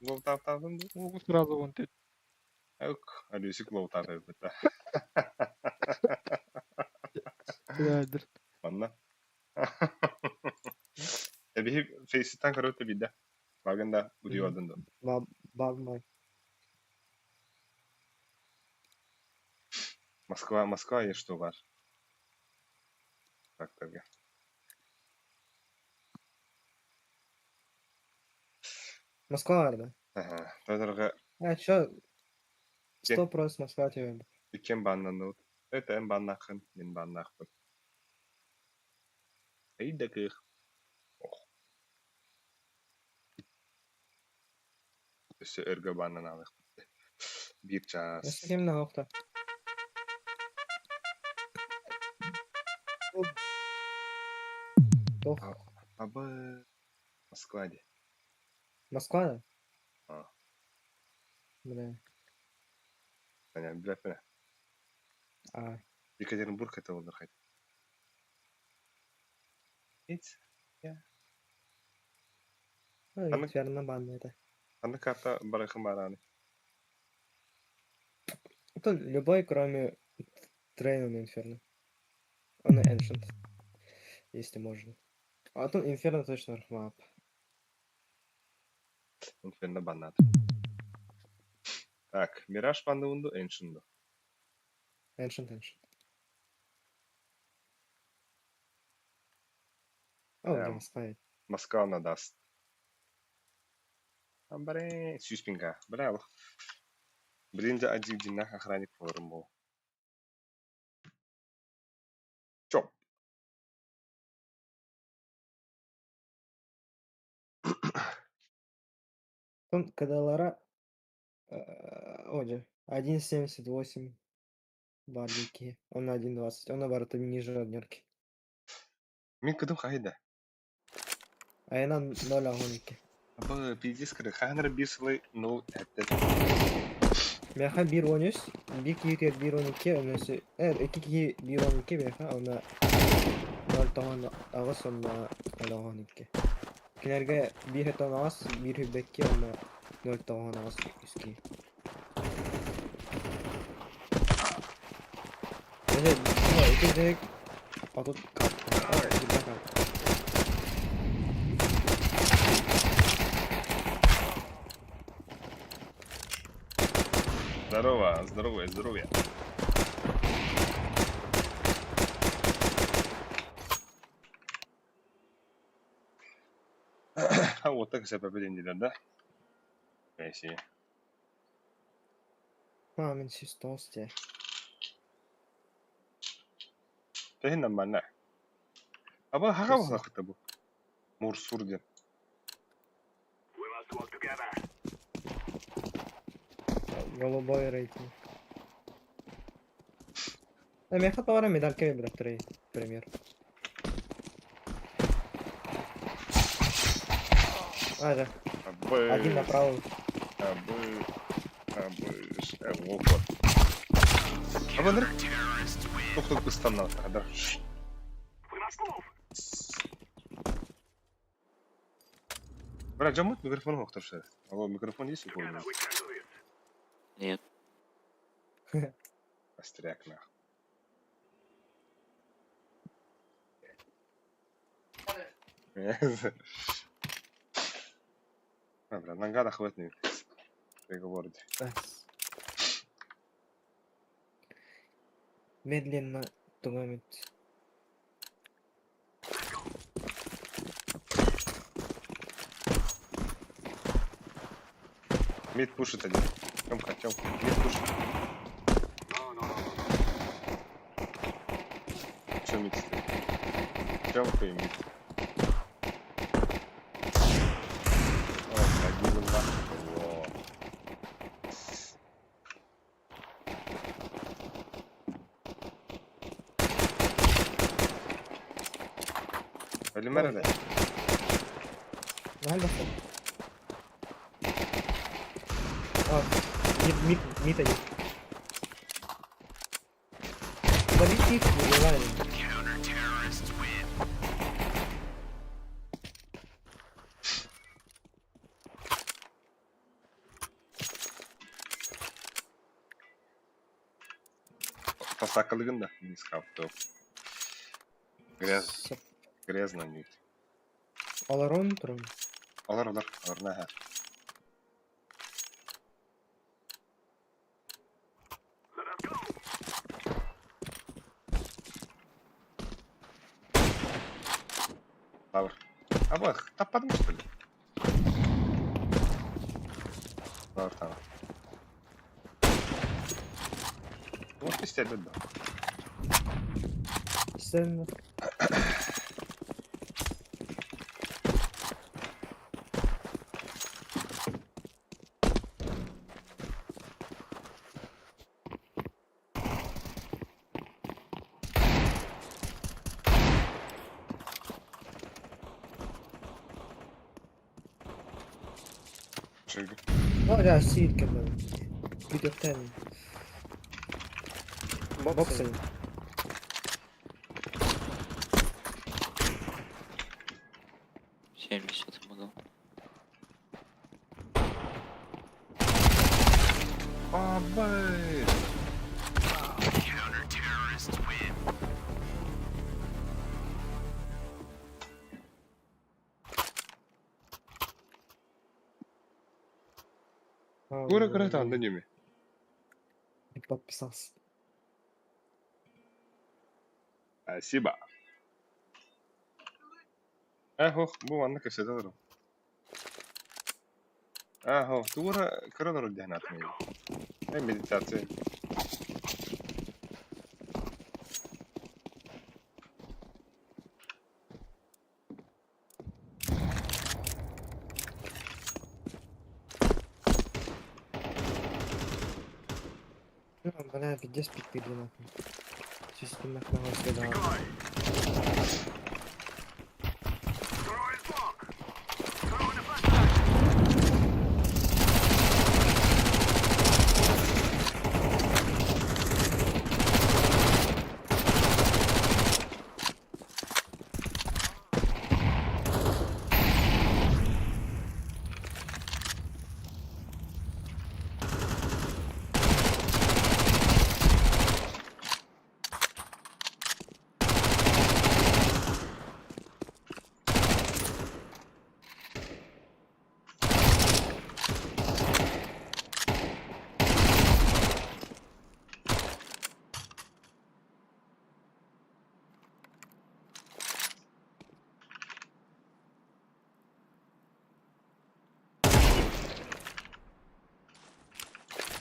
Могу сразу вон ты. Ök, előszik lótát előtte. Тядер. Vanna. Bir Face'ten karötte bir de. Baganda udiyor adında. Bagmay. Москва есть что var? Так, tabii. Москва vardı. Tadırga Ha, şu 100% Москва тебе. iken banlandı. Evet, en banlakın, min banlakın. İyi dakika. İşte erge banlanalık. Bir çağız. Nasıl kim ne hafta? Doch. Aba Москваде. Москва da? Ha. Бля. Yani bir ne? А. Екатеринбург это olur хоть. Hiç. Ну, верно, банда это. Аны карта барахын бараны. Это любой, кроме Трейна Инферно. Он Ancient. Если можно. А тут Инферно точно рахмап. Inferno bannato. Так, Мираж bandı Ancient'du. Ancient. Oh, Ja. yes, fine. Moskva даст. Амбаре, 100 пинга. Браво. Birinci acı cinnah охранник форум bu. Çok. Тут кадалара... Оде. 1.78 бардики. Он на 1.20. Он наоборот ниже однерки. Min kıdım kayda. Aynen 0.12. Bu pizis kırı. Hanır bir sıvı no etti. Meha 1.13. 1.12 önüsü. Evet 2.1.12 meha ona 0.9 ağız ona 0.12. Kinerge 1.10 ağız 1.2 ona 0.10 ağız üstü. Evet, ama iki direkt atıp kalktı. Evet, bir dakika. Здорово, здорово, здоровья. Ha, вот так sebebi dendiler de. Neyse. Mamen systoste. Tehinden ben ne? Ama haka mı hakta bu? Mursur diye. We must work together. Голубой рейтинг. Меха товара медалька выбрать, пример. Ада, Абы. один направо. Абы. Вот. Абы ныр? Тоқтық ұстаннан қадар. We must move. Бля, жамут микрофон оқтыршы. Алло, микрофон есть у кого? Together we can do this. Нет. Остряк нах. Dobra, nagada chwytny. Tego wordy. Бас. Медленно тумамит. Мид пушит один. Тёмка. Мид пушит. Чё мид стоит? Тёмка и мид. О, могилы нахуй. Во. Ölümer de. Nerede sen? Мид один. Забить их, не желаю. Посакалыгын да. Не скаптал. Грязно нюд. Аларон турун. Алар. Наха. Let us go. Лавр. А вот, тападым что ли? Лавр там. Вот ты стебет, да. Sen Çevir. hala seed kadar. Video 10. Boxing. Семьдесят отмогал. Абай. кура таанда неме. Подписался. Спасибо. Ох, бу анна кэсэдэ дуру. Тура кыра дуру дяхнат мэй. Медитация. Бля, пиздец пикпили нахуй. Чисто нахуй сюда. Throwing smoke. Throwing a flashbang.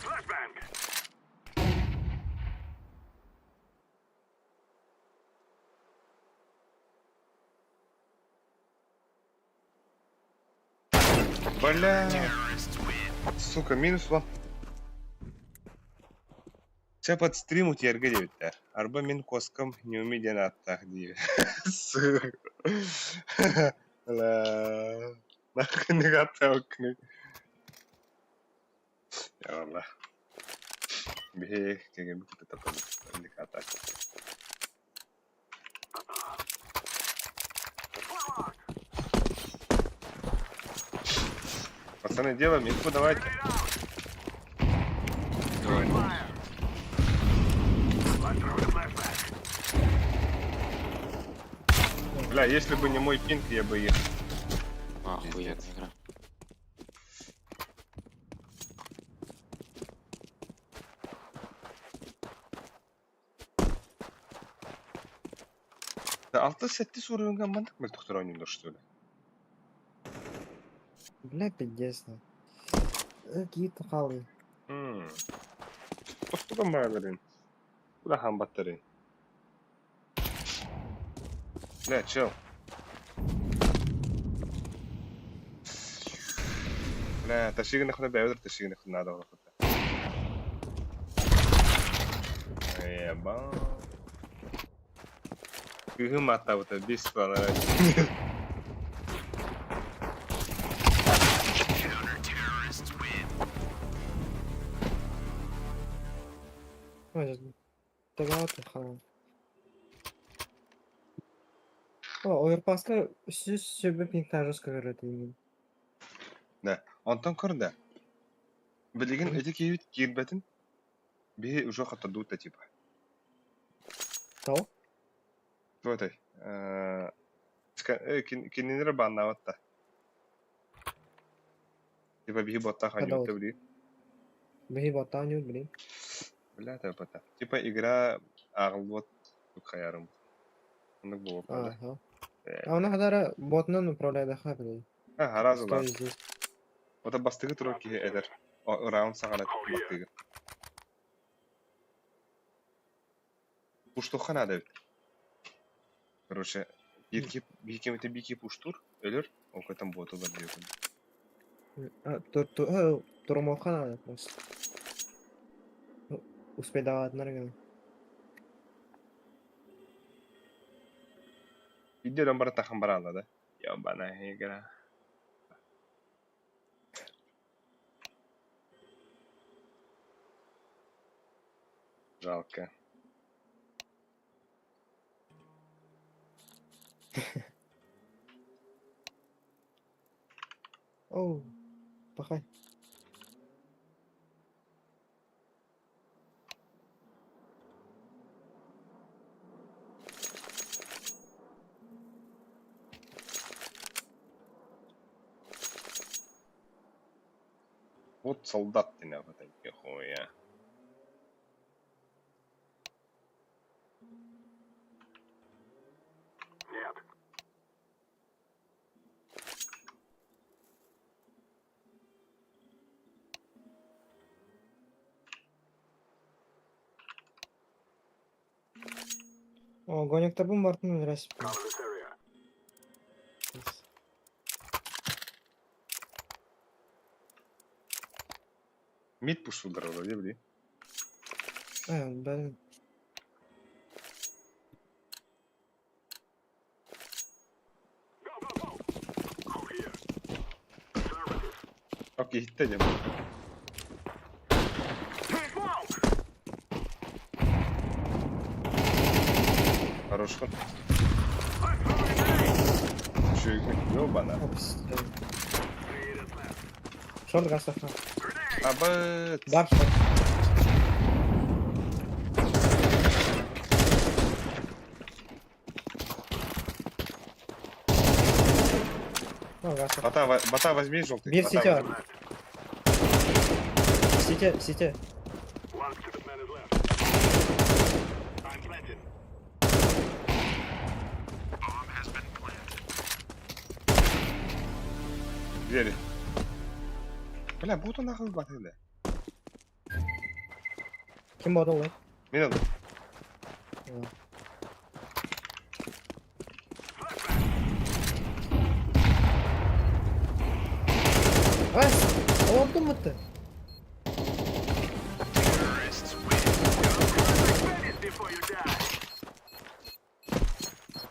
Flashbang. Бля. Сука, минус ван. Čia pat streamų tie irgi dėvite. Arba min koskam neumidien attaq diye. La. Nakını gatta okunu. Ya Allah. Bir kege bir kutu tapalım. Öyle kata. Пацаны, делаем инфу, давайте. Бля, если бы не мой пинг, я бы их. Охуенная игра. Да, 6-7 уровеньга мандык мэл доктор ойнуңдар, что ли? Бля, пиздец. Какие-то халы. Постуган бағаларын. Бля, хамбаттарын. Бля, чел. Бля, ташиги нахуна бәвдір, ташиги нахуна надо ғырқыта. Еба. Күйім атта бұта, бес бана. Tagaatı халы. Overpass'ta süs sebep pintajos kagaradı. Да, онтон көрді. Білеген әді кейбет кербетін бе уже қатырдуыта типа. Тау? Вот ай. Киненері баннаватта. Типа бігі ботта ханюта білі. Бігі ботта ханют білі. Бля, это пота. Типа игра Аглбот хаярым. Ну было правда. Ага. А она хадара ботнан управляет хабли. Харазы Что да. здесь? Вот бастыгы турар ки эдер. Раунд сагалат бастыгы. Пуштуха надо. Короче, бики пуштур, элер, он к этому боту забьет. Турмоха надо просто. Успей давать нормально. Иди дом брата хамбарала, да? Ёбаная игра. Жалко. Оу, пахай. Вот солдат ты на потенке хуя. О, гонектор бум бартын расип. Мид пуш удар вроде, бли. Бәлем. Окей, хитте дем. Хорош ход. Чё, ёбана. Шорт гастафна. Абыт. Бар шорт. О, гастаф. Бота возьми желтый. Бир бота сетя. возьми. Сете. Двери. Бля, будто нахуй батыды. Ким болды олай? Мен алдым. Ай, оларды мықты.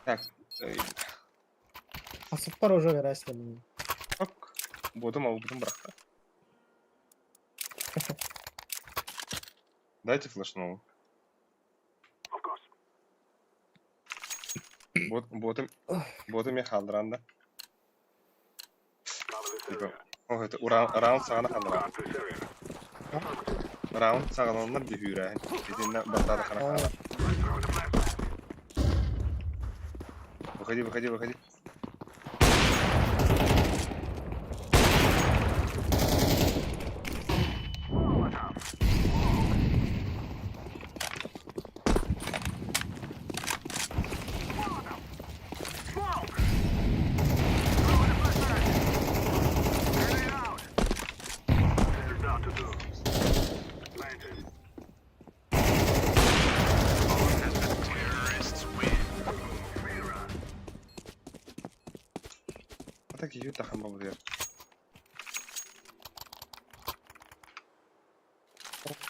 Так. Асып бар уже расип. Ок. Ботом алып бутын быракта. Дайте флешну. Ботом я халдыранда. Типа, о, это раунд сагана халдыран. Раунд сагананlar bir hüre. Dediğinden battada kana kala. Выходи. Так ее тахам бабы.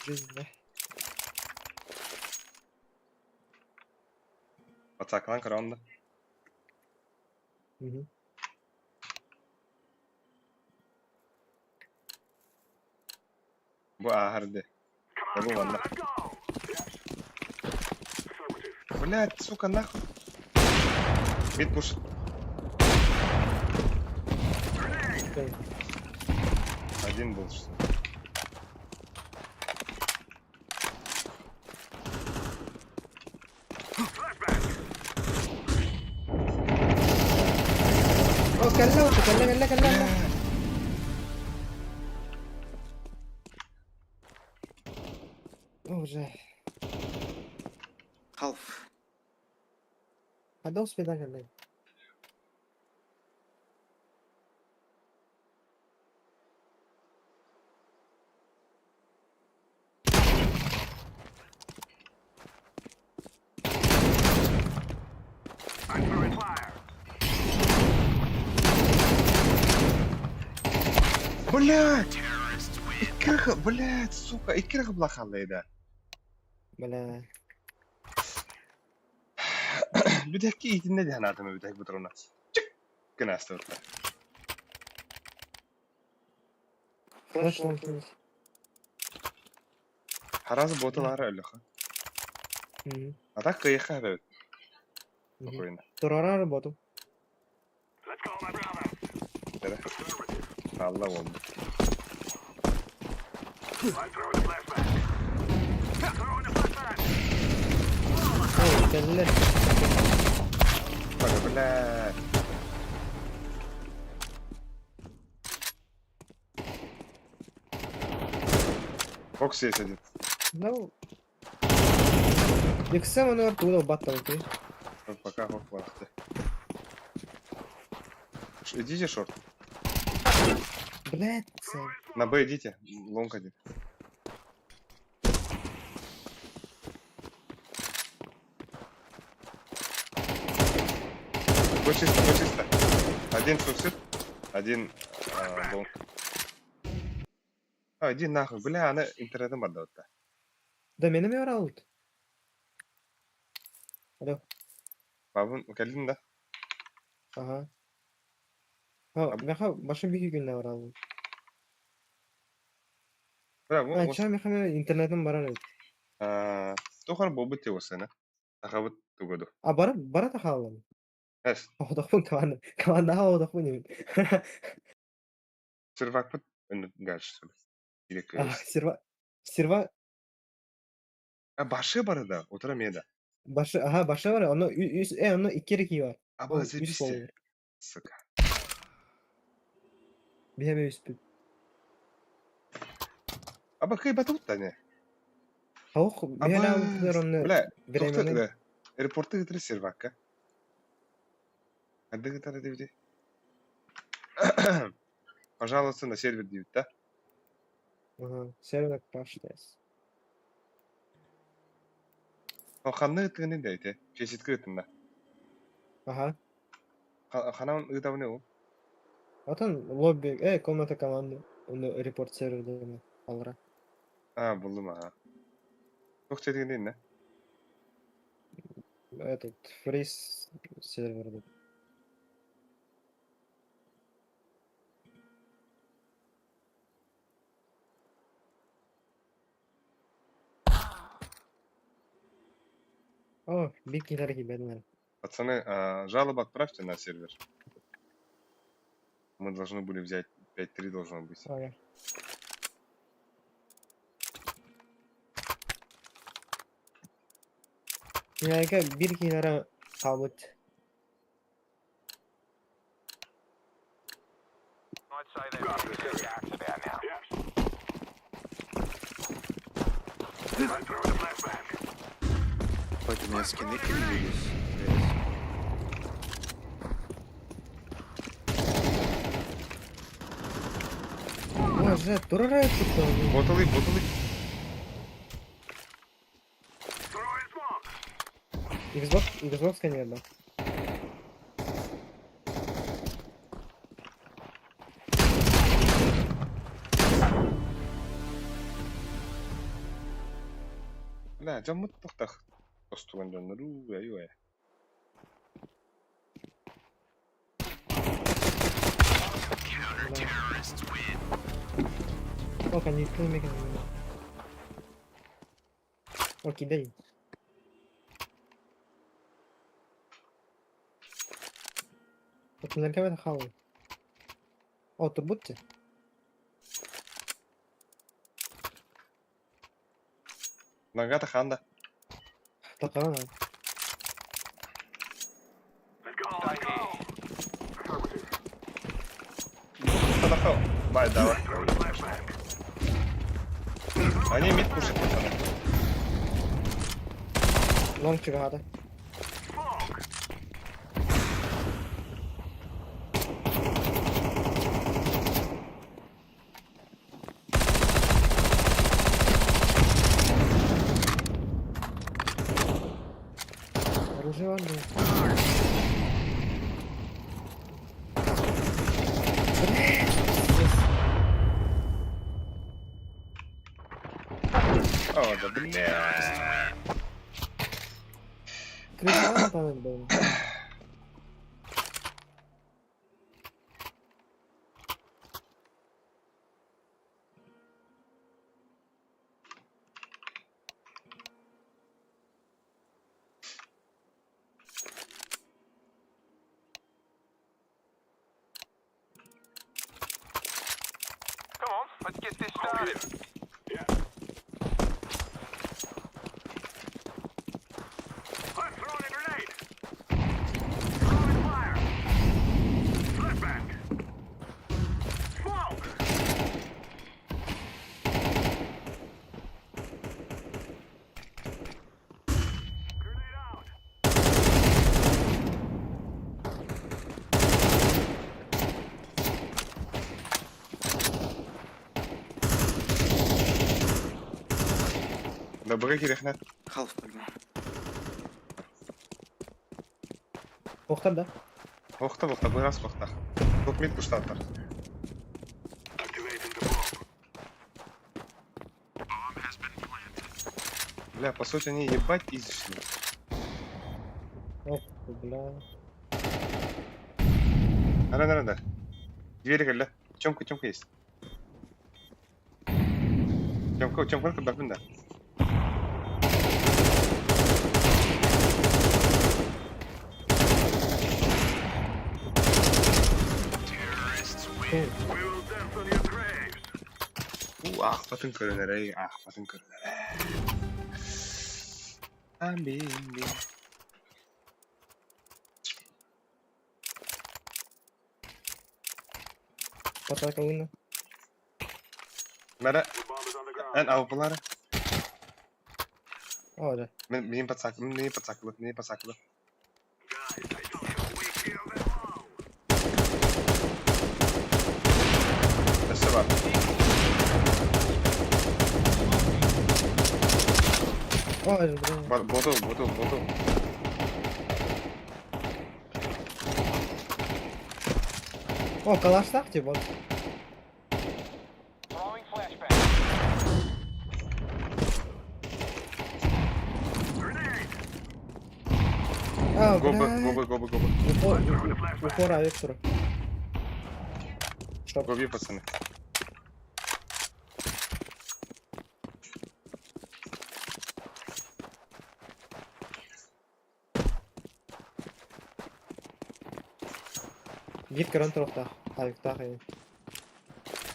Жизнь, да? Пацаклан краунда. Bu ahırdı. Ya bu valla. Блядь, сука, нахуй. Мид пуш. Один был, что ли. О, калла. Уже. Халф. Когда успеет калла? Блядь! Блядь, сука, икрах блахаллайда. Бля. Büdek ki itinde de hanatımı büdek bu durumda. Çık! Gına astırtla. Флеш лонг. Harazı botaları öyle ha. Atak kıyıkı hebe. Oyunda. Durara работу. Dere. Allah oldu. Ой, калла. Bak blad. Фокс есть один. Ну... Икса мануар туда баттал, окей? Пока Фокс вахты. Идите шорт. Блядь, На Б идите. Лонг один. Б чисто. Один сусид, один лонг. Иди нахуй. Бля, она интернетом отдал. да менің ме оралды? Алло, Бабын, келдің да? ага. Меха башым беки күнне оралды. Бля, Ча меха мен интернетім барар еді. Тухар бұл біте осы, не? Тақабыт түгіду. Бара тахалым. Әс, Оғдақпын командаға оғдақпын емен. сырвак бұт, үні гәлші сөйлі. Ирек өз. Сирва... Башы бары да, отыра меді. Başı var ya, onun iki reki var. Абы, Ол үс забисте. болу. Сука. Беме үс бүт. Абы, кай батут та не? Хауқ, беме алыптыр оны Бля, временен. тоқты, аэропорты гітірі сервакка. Әді гітары девде. Пожалуйста, на сервер девді, да? Ага, сервер паштайс. Қанны гітігіне де айты, феситкі гітінде. Ага. Қанауын гітабы не ол? Atan lobby, комната команды. Оны репорт серверден алыра. Бұлдым, аға. Тоқты едігінде не? Этот, фриз серверді. О, бикилер гибедмер. Пацаны, жалобу отправьте на сервер. Мы должны были взять 5-3 должно быть. Ага. Яйка bir kenara kalmış. I'd say they're reactive out now. I'm throwing a flashbang. Хоть у меня скины появились. Боже, дурак тут. Боталы. Throwing smoke. Xbox конечно. لا جمت تختخ أسطوان جنرو أيوة О, они filmmaking. Окей, дай. Вот наверняка это хавал. О, тут будьте. Нагата ханда. Такая. Let's go. Stay here. Подохал. Бай, давай. Throwing a flashbang. Они мид пушат, пацаны. Лонг чигада. Smoke. Оружие вон. О, да бля. Кричал там был. Come on, let's get this started. I'm throwing a grenade. Throwing fire. Flashbang. Smoke. Добрый керехне. Half пойдем. Тоқтар да? Оқта, бұй раз оқта. Топ мид пуштаттар. Activating the bomb. Бля, по сути, они ебать изишли. Оп, бля. Ара. Двери гелле. Чомка есть. Чомка кырдак мында. We will dance on your graves. Ахпатын көрінер, ей, ахпатын көрінер. Амбин. Патака ойна. Мәді, The bomb is on the ground. ән ауыпылары. О, да. Мен пацаклы. Guys, I told you, we kill them all. Әсі бар. О, бля. Боду. О, калаштақ те, вот. Throwing flashbang. Grenade. А, Гобы. бля. Упор авектора. Чтоб. Гоби, пацаны. Гид каран тоқтақ. Авектақ ей.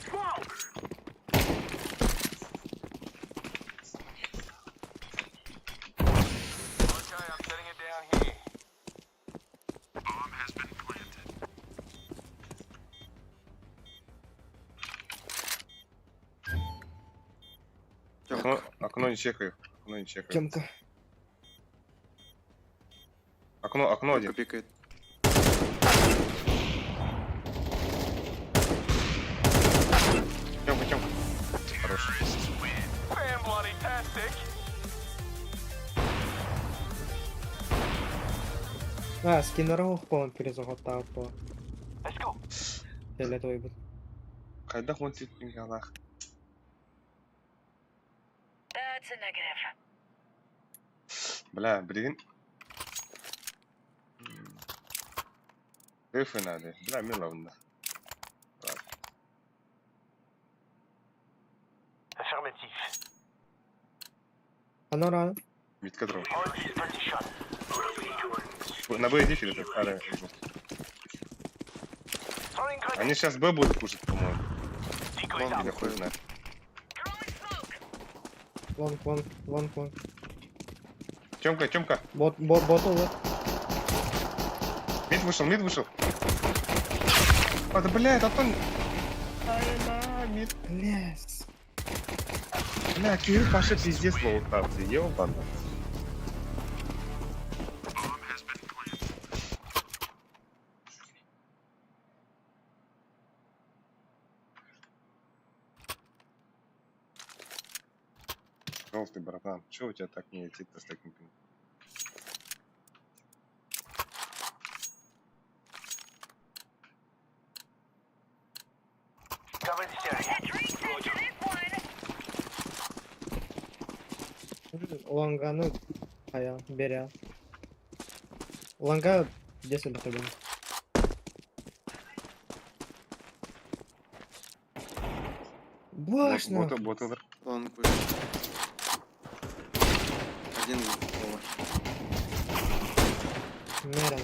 Smoke. Okay, I'm setting it down here. Bomb has been planted. Окно не чекаю. Тёмка. Окно один. Пикает. Тёмка. Хорош. Fan bloody tastic. А, скиннерға қолын перезағаттағы по. Let's go. Телет ойбыт. Қайда он тетпен алақ. That's a negative. Бля, блин. Эфы надо. Бля, миловно. Affirmative. Ано рано. Митка дров. All is position. На Б иди через это. Throwing grenade. Они сейчас Б будут кушать, по-моему. Decoys Или out. хуй знает. Лонг. Тёмка. Ботл, вот. Мид вышел. А, да бля, это он. Мид. Блядь. Бля, Кирилл Паша пиздец лоутап. Ебан. Желтый, братан. Чего у тебя так не летит-то с таким пингом? Cover this area. Лонганы ая, беря. Лонга 10 бітірген. Башна! Ботылыр. Лонг вышел. Один лоу. Мерен.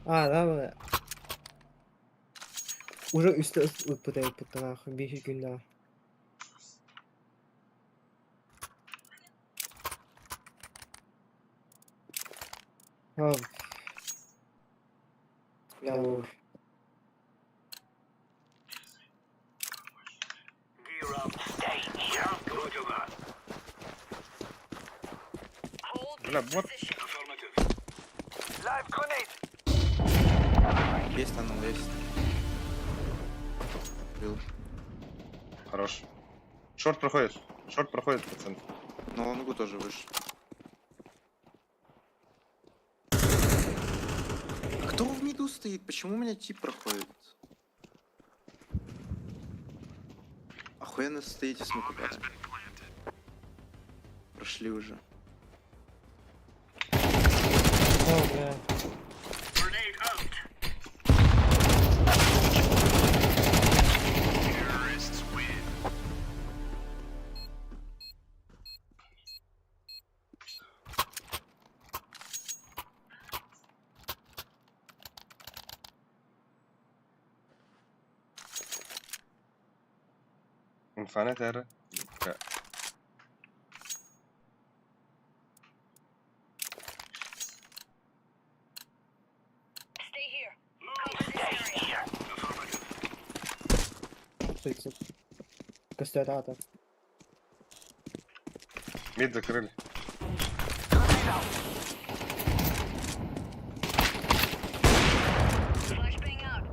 А, да, бля. Уже üstte öpütte nach bir iki günde. Ha. Yavur. Gear up. Stay here. Roger that. Бля, бот. Live grenade. Есть она, есть. Был. Хорош. Шорт проходит. Шорт проходит, пацан. На лонгу тоже вышел. А кто в миду стоит? Почему у меня тип проходит? Охуенно стоите, смоку, парни. Прошли уже. О, бля. Grenade out. Terrorists win. Инфана терра. Stay here. Cover this area. Стоит, стоит. Кастетата. Мид закрыли. Grenade out. Flashbang out.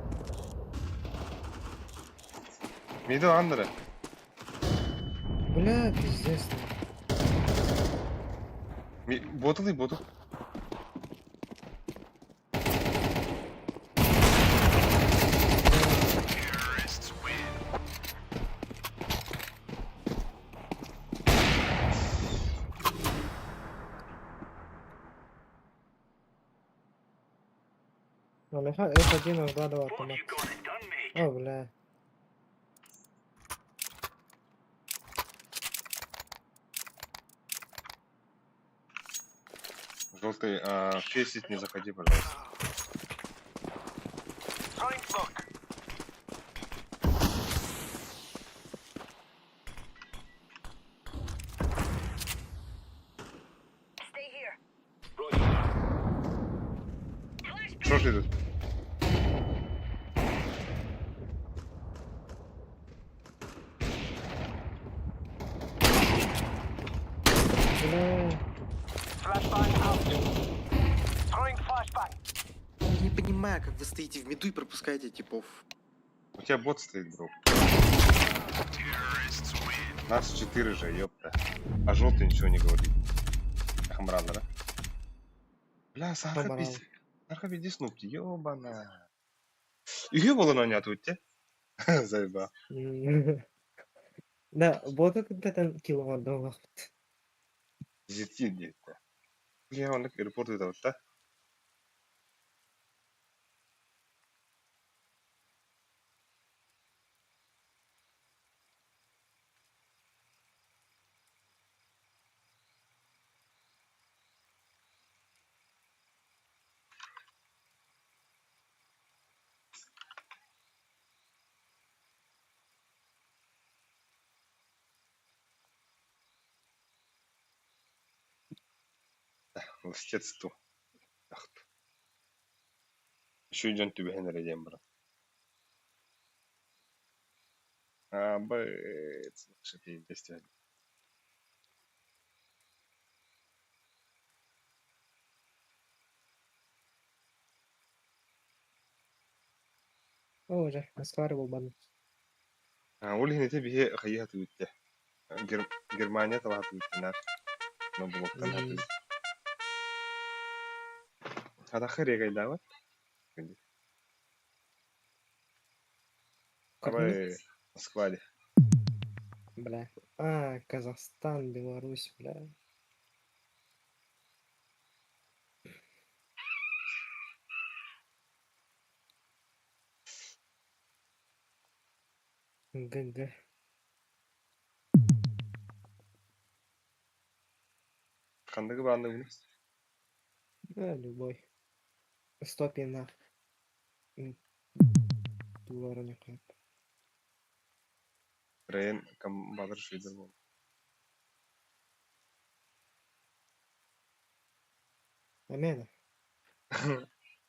Миду андера. Бля, пиздец. Ботл. Terrorists win. Ну, F1 аж 2 What автомат. you got it done, mate. О, бля. Желтый, фейсить не заходи, пожалуйста. Throwing smoke. Stay here. Flashbang. Шорт идут. Бля. Flashbang out. Throwing flashbang. Я не понимаю, как вы стоите в миду и пропускаете типов. У тебя бот стоит, бро. Нас 4 же, ёпта. А желтый ничего не говорит. Хамран, да? Бля, Хамран. Сархапиди снупки, ёбана. Үйге болон ойнатып өтте. Зайба. Да, боты когда-то килл отдал. Жетти дейт. Бля, оны репорт етіп да. Ластец ту. Еще идем тебе генеридем, брат. Бэц. Шипи, действия. О, уже, Аскар был бан. ول هنا تبي خيها تويته. Германия طلعت تويتنا. ما بوقتها تويت. هذا خير يا جدعان. Давай Москва. Бля. А, Казахстан, Беларусь, бля. ГГ. Қандай банды бұны? Любой. 100 пина. Дуларыны қойып. Рейн кам бадыр шүйдер болды. Амена.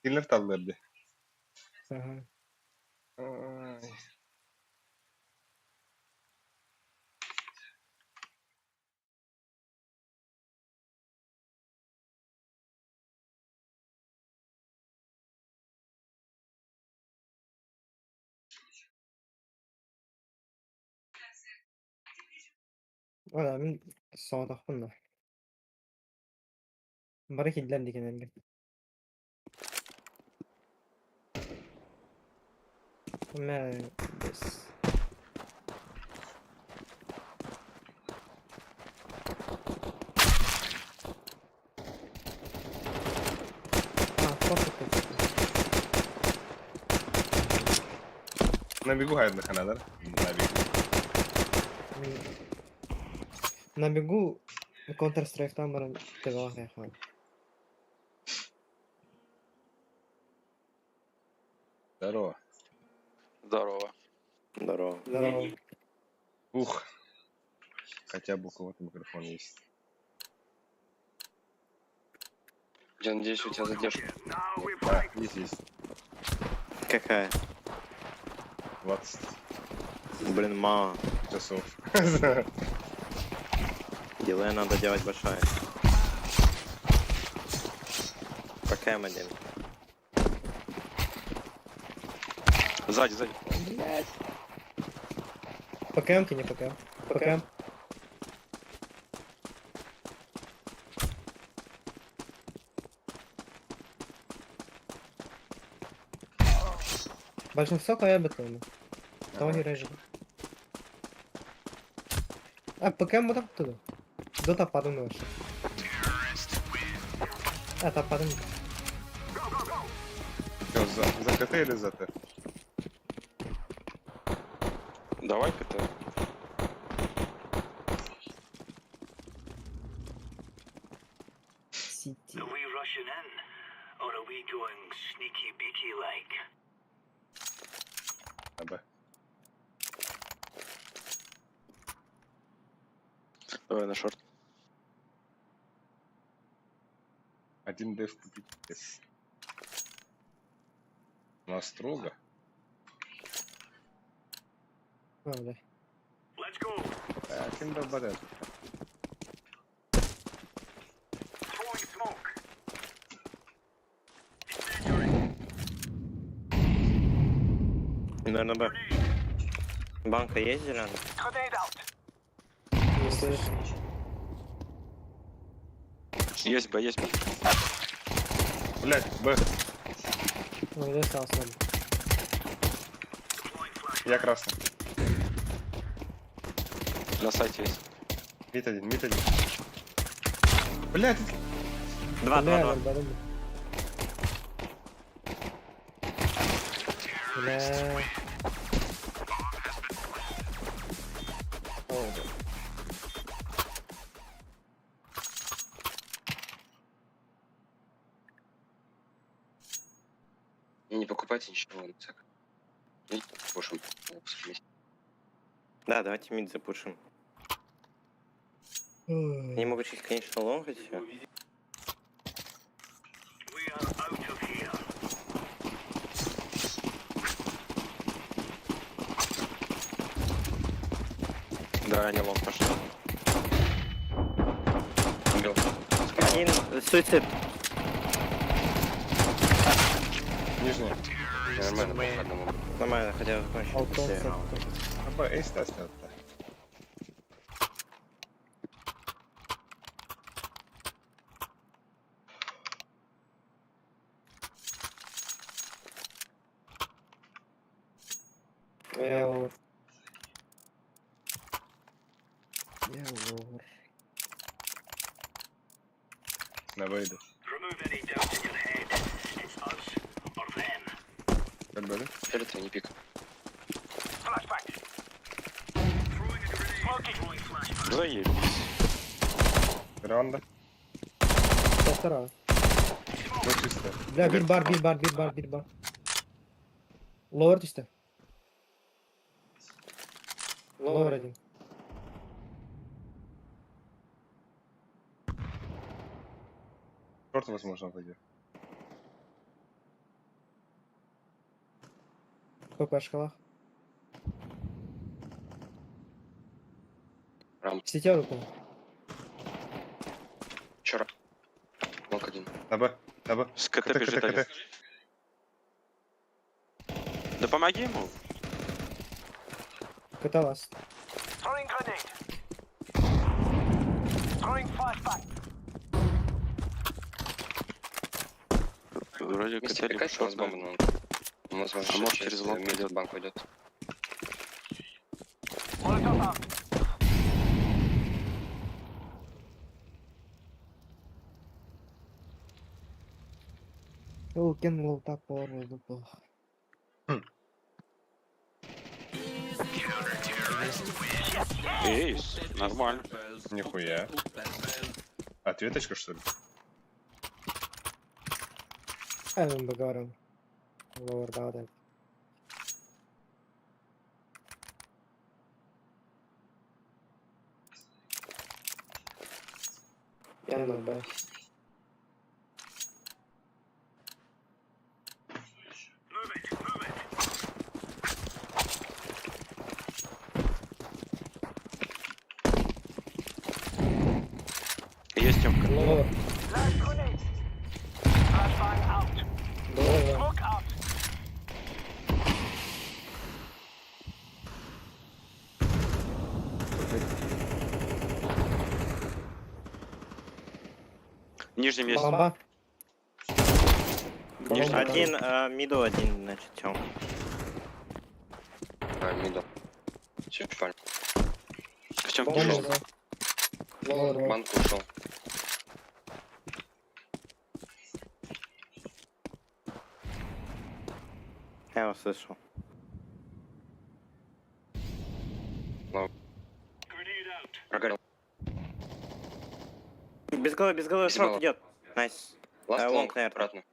Киллер талдырды. Ага. Valla ben sağa taktım da. Bari kilitlendi genelde. Ben... Yes. Набегу гайд на канал, набегу. На бегу Counter-Strike там баран тевах яхан. Здорово. Здорово. Здорово. Здорово. Ух. Хотя бы у кого-то микрофон есть. Я надеюсь, у тебя задержка. Now we Да, fight. есть. Какая? 20 Блин, мало. часов. Дела надо делать большое. Пока один. Сзади, сзади. ПКМ не ПКМ. ПКМ. Большинство кая бетону. Того не реже. А, ПКМ вот так туда. До та паду ще. А, та паду. Что, за КТ или за Т? Давай КТ. Сіті. Are we rushing in? Or are we going sneaky beaky like? АБ. Давай на шорт. Один деф купить. Yes. У нас строго. А, да. Let's go. Кем добавят? Throwing smoke. Incendiary. Наверное, Б. Банка есть зеленая? Grenade out. Не слышу. Есть Б, есть Б. Блять, Б. Ну, я стал с вами. Я красный. На сайте есть. Мид один, мид один. Блять, Два. Бля. О, да. И не покупайте ничего на цех. И пушим. Да, давайте мид запушим. Они могут чуть, конечно, лонгать все. We are out of here. Да, они лонг пошли. Убил. Один суицид. нижний. Нормально, по одному. Нормально, хотя бы закончили. Алтон, Все. сектор. АБ, эйс тест это. Я лор. Я лор. На выйду. Remove any doubt in your head. It's us or them. Как бы, Перед не пик. Flashback. Throwing a grenade. Smoking. Throwing flashback. Заебись. Ранда. Полтора. Б чисто. Бля, бир бар. Лор чисто. Лор один. Шорт, возможно, пойдет. ПП шкалах. Рамп. Сетя руку. Вчера. Лонг один. На Б. На Б. С КТ бежит один. Да помоги ему. Каталас. Throwing grenade. Throwing flashbang. Вроде хотели бы шорт бомбу, но... Возможно, А может, через через лоб медиа банк пойдет. Molotov out. Oh, can low top or low. Эйс, нормально. Нихуя. Ответочка, что ли? Hemen begonnen. Lower down. Yeah, not bad. Move it, move it. Есть темка. Lower. Live grenade. Flashbang out. Lower. Smoke out. В нижнем есть. Бомба. Нижний. Бомба. Миду один, значит, тём. Мидл. Все, понял. В чем Бомба. ушел? Lower. Банк ушел. Я его слышал. Grenade out. Прогорел. Без головы, Без шорт головы. идет. Найс. Ласт лонг, лонг, наверное. обратно.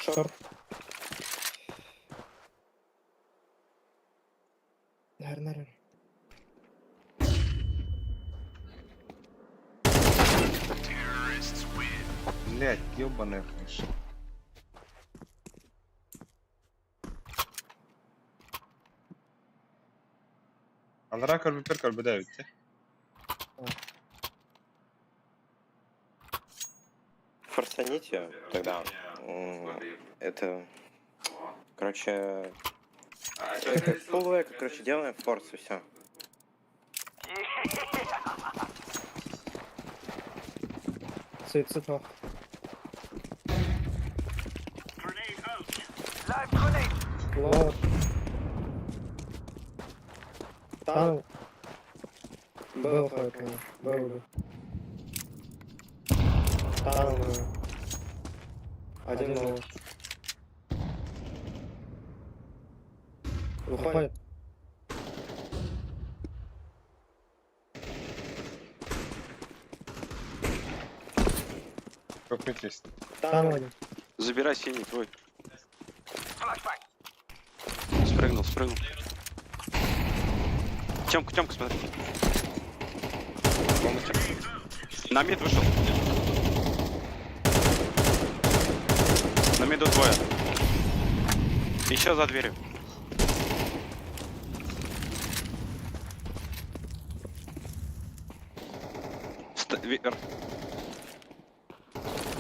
Short. Наверное. Блять, ёбаная крыша. Анара карбипер карбидавит, Форсаните тогда. Это... Короче... Фуллвейк, короче, делаем форс и все. Суицид off. Grenade out. Live grenade. Lower. Tunnel. Был хайп. Был. Tunnel. Один lower. Выходит. Как мид есть. Tunnel один. Забирай синий твой. Flashbang. Спрыгнул. Темка, смотри. Бомба темка. На мид вышел. На миду двое. Еще за дверью.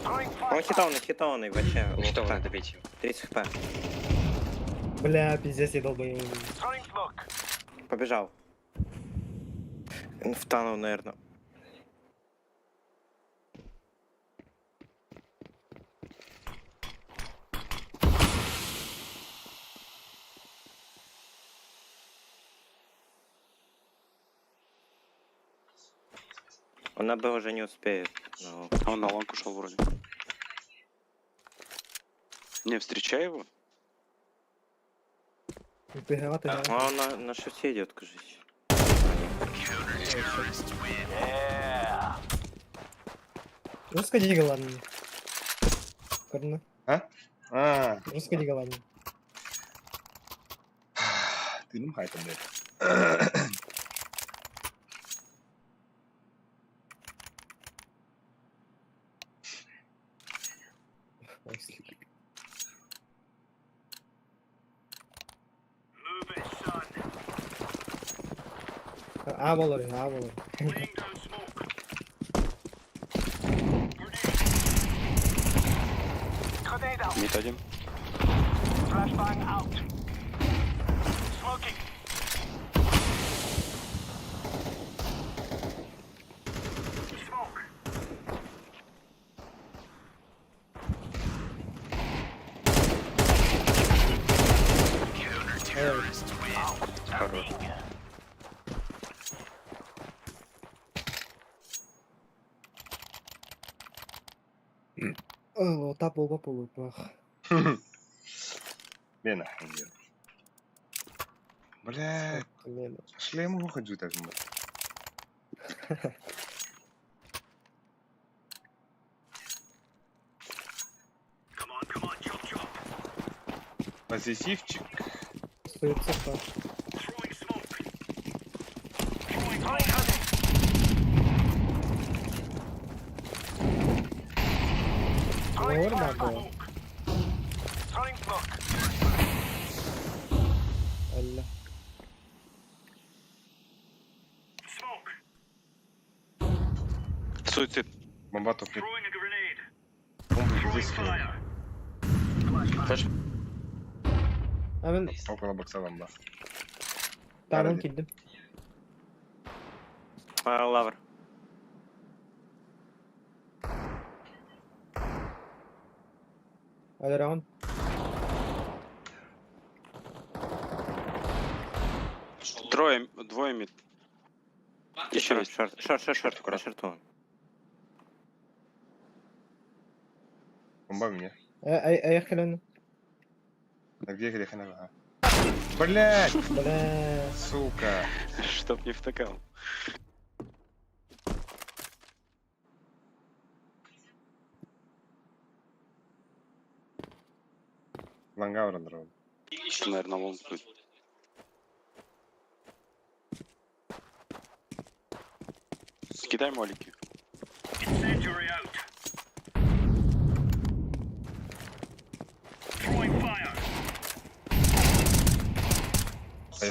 Throwing Он flashbang. хитованный вообще. Что лоу-хп. надо добить его? 30 хп. Бля, пиздец, я долбоёб. Throwing smoke. Побежал. В тану, наверное. Он на Б уже не успеет. Но... Он на лонг ушел вроде. Не, встречай его. Ты А он на шоссе идет, кажись. Yeah. Ну сходи голодный. Корна. Ну сходи голодный. Ты ну хайта, блядь. Move it, son. А болор. Laying down smoke. Grenade out. Мид один. Flashbang out. Smoking. Лота болба болуп бах. Мен ахын. Блядь, шлем выходит так. Come on, chop chop. Позитивчик. Стоит цепа. Throwing smoke. Throwing grenade. Норма было. Throwing smoke. Алла. Smoke. Суицид. Бомба топит. Throwing a grenade. Бомба Throwing здесь. fire. Ben Около бокса бомба. tamam Nerede? kildim. Лавр. Hadi round. Двое мид. Еще есть. Шорт, шорт. Бомба мне. Ayak kılanı. А где греха? Блядь, Бля. сука. Чтоб не втыкал. Лангаура дрон. Наверное, лом будет. Кидай молики. Incendiary out. Throwing fire.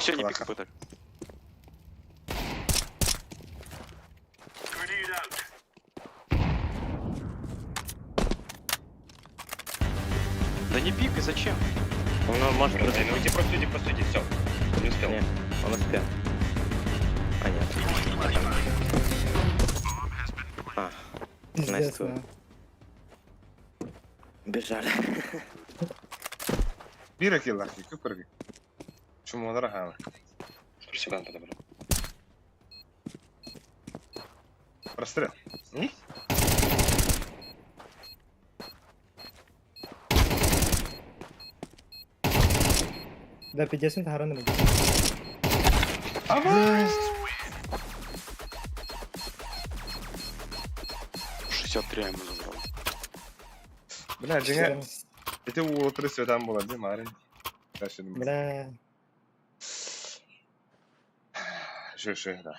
Все не пикай, Петр. Grenade out. Да не пикай, зачем? Он может иди просто иди, все. Не успел. Не, он успел. А, нет. А, Пиздец, Настя. да. бежали. Бира киллахи, купырги. Чему раха? Парсиган подобрал. Прострел. М? Да, 50 таранı mı? Авась! 63 ему забрал. Бля, джига. Эти улотры светам было, где Марин. Бля. Шо, да.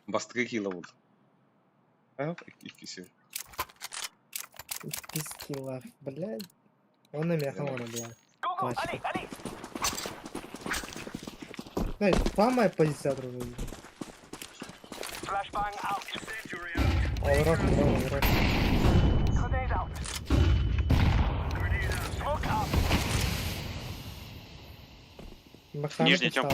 Бастыгы кило болды. А, икisi. Пискилах, блядь. Он на мехом он, блядь. Go, Класс. Ali. Эй, самая позиция другая. Flashbang out. Incendiary out. Overrock. Grenade out. Grenade out. Smoke out. Максимально Нижний тём.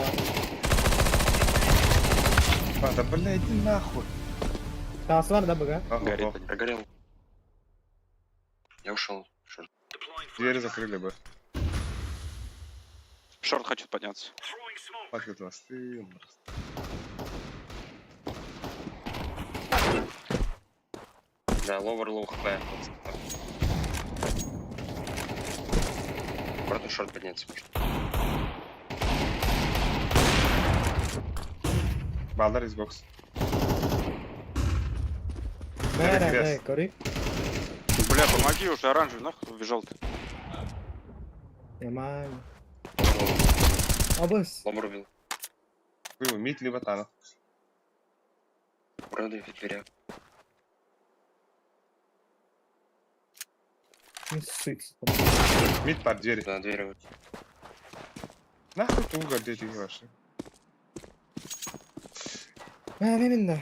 А, да бля, иди нахуй. Тас var da бага. Горит. Прогорел. Я ушел. Шорт. Двери закрыли бы. Шорт хочет подняться. Throwing smoke. Пакет вас, ты... Да, ловер лоу хп. Обратно шорт подняться может. Балдар из бокс. Nere Biraz. be korik. Бля, помоги уже, оранжевый, нахуй убежал ты. Нормально. Абыс. Ломер убил. Вы мид либо тана. Правда, в дверях. Не ссысь. Мид под двери. Да, дверь вот. Нахуй ты угол дети ваши. Именно.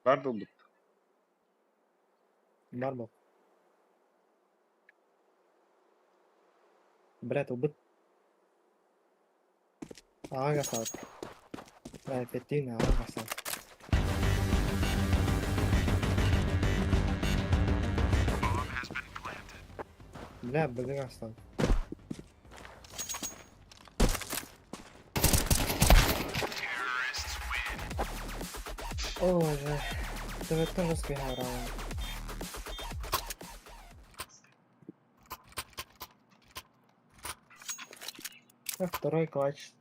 Var da olduk. Марбл. Брат, убит. Ага, сад. Да, пятина, ага, сад. Бля, блин, остал. Ой, же. Ты тоже сбегал. Второй клатч.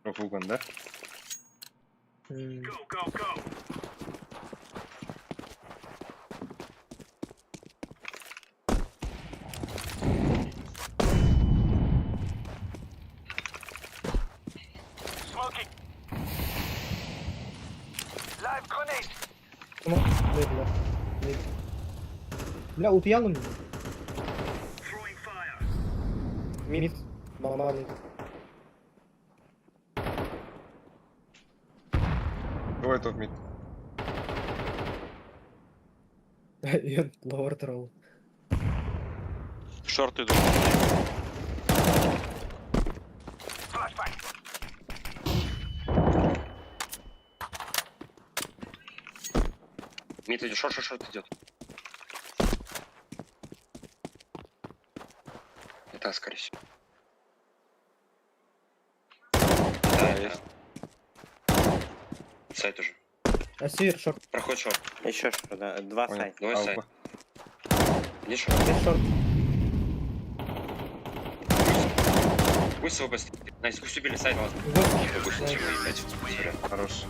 Профуган, да? М, Go, go, go. Smoking. Live grenade. Ну, бля. Бля, упьял он. Throwing fire. Мид. Мама мид. Давай топ мид. Я ловер тролл. Шорт иду. Flashbang. Мид идет, шорт идет. Это, скорее всего. Да, есть. Сайт уже. Асир, шорт. Проход шорт. Еще что, да. Два Понял. сайта. Давай сайт. Алпа. Иди шорт. Здесь шорт. Гусь его быстрее. Найс, гусь убили сайт. Ладно. Гусь. Гусь ничего, ебать. Сорян. Хорош.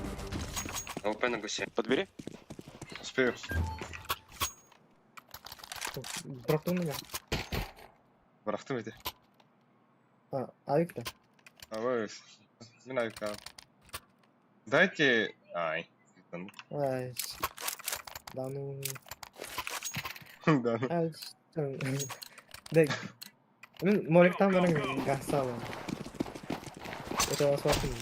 ЛП на гусе. Подбери. Успею. Дропнул меня. Бырақтым ете. Авик-то. А вы... Мен айка. Дайте... Ай. Ай. Да ну. Да, ну. Ай. Да. Мен моликтан барың гасалы. Это свартын.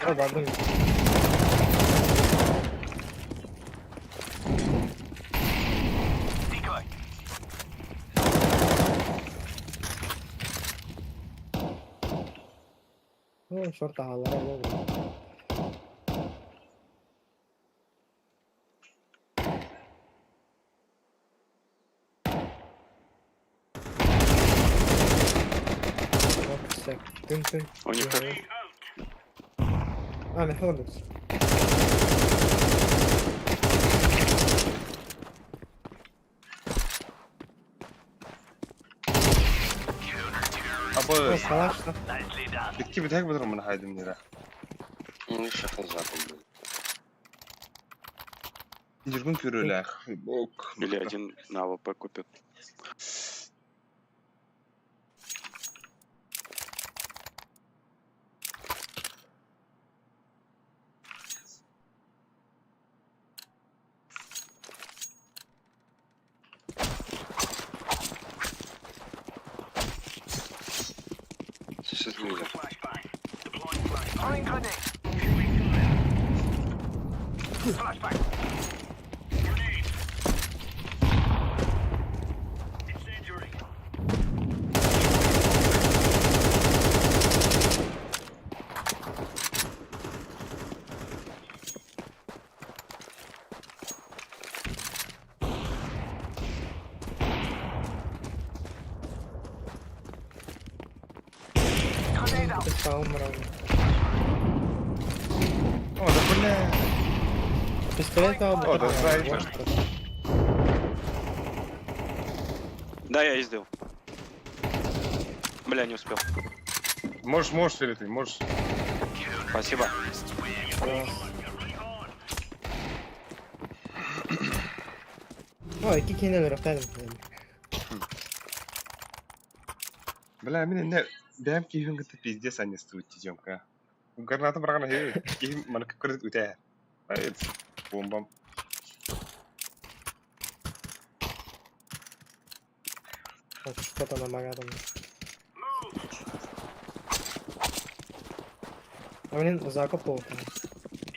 Ой, бабрын. Decoy. Ой, шорт агалара болду. Тын. У них А, механикс. Абы... Калашта. Nicely done. Битки битек бітір мұны хайдым нера. Ну, шафл закон был. Жүргін көрілі ақ. Бок. или один на АВП купит. Сейчас мидер. Flashbang. Deploying flashbang. Throwing grenade. Throwing fire. Flashbang. Grenade. Incendiary. Grenade out. Ты умрал. О, да бля. Пистолет О, да снайпер. Да, я ездил. Бля, не успел. Можешь, Филипп, можешь. Спасибо. Ой, кикинен рахтан. Бля, мен не... Бәм кейхін күтті пиздец анесті өтті жемка. Гранаты барғана хей. Кейхін маныққа көрдік өте. Айт. Бомбам. Что-то намагадом. А блин, закопал.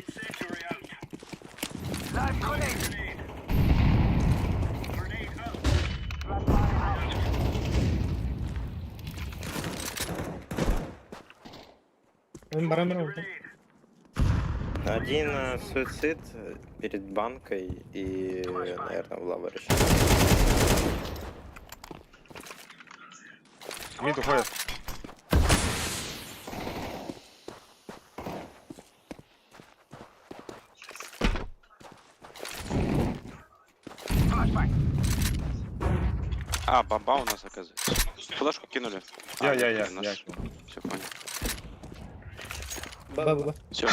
Incendiary out. Live grenade. Grenade out. Flashbang out. Он барамиром. Один суицид перед банкой и, наверное, в лаваре. Мид уходит. А, бомба у нас оказывается. Флешку кинули. Я. Все понял. Ба-ба-ба. Все.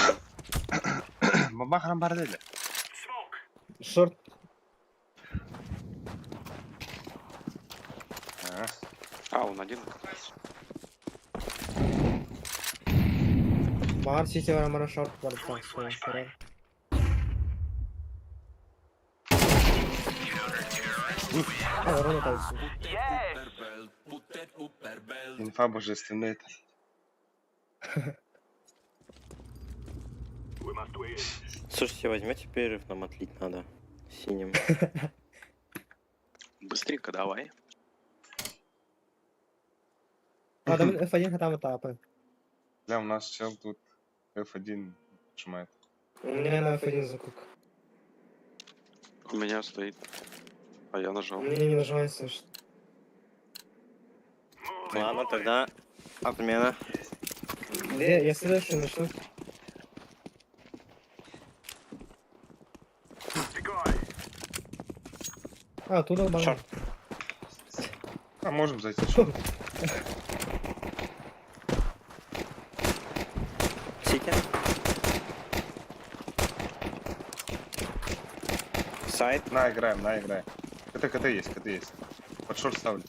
Бомба харам бар dedi. Шорт. А, он один. Мар сити мара шорт бар там. Все. Ворона там. Инфа божественная. Слушайте, возьмете перерыв, нам отлить надо. Синим. Быстренько давай. А, там F1 хотам этапы. Да, у нас чел тут F1 нажимает. У меня на F1 закук. У меня стоит. А я нажал. У меня не нажимается. Ладно, тогда отмена. Где? Я следующий начну. А, туда банан. Шорт. А можем зайти. Сити. Сайт. На, играем. КТ есть. Под шорт ставлю.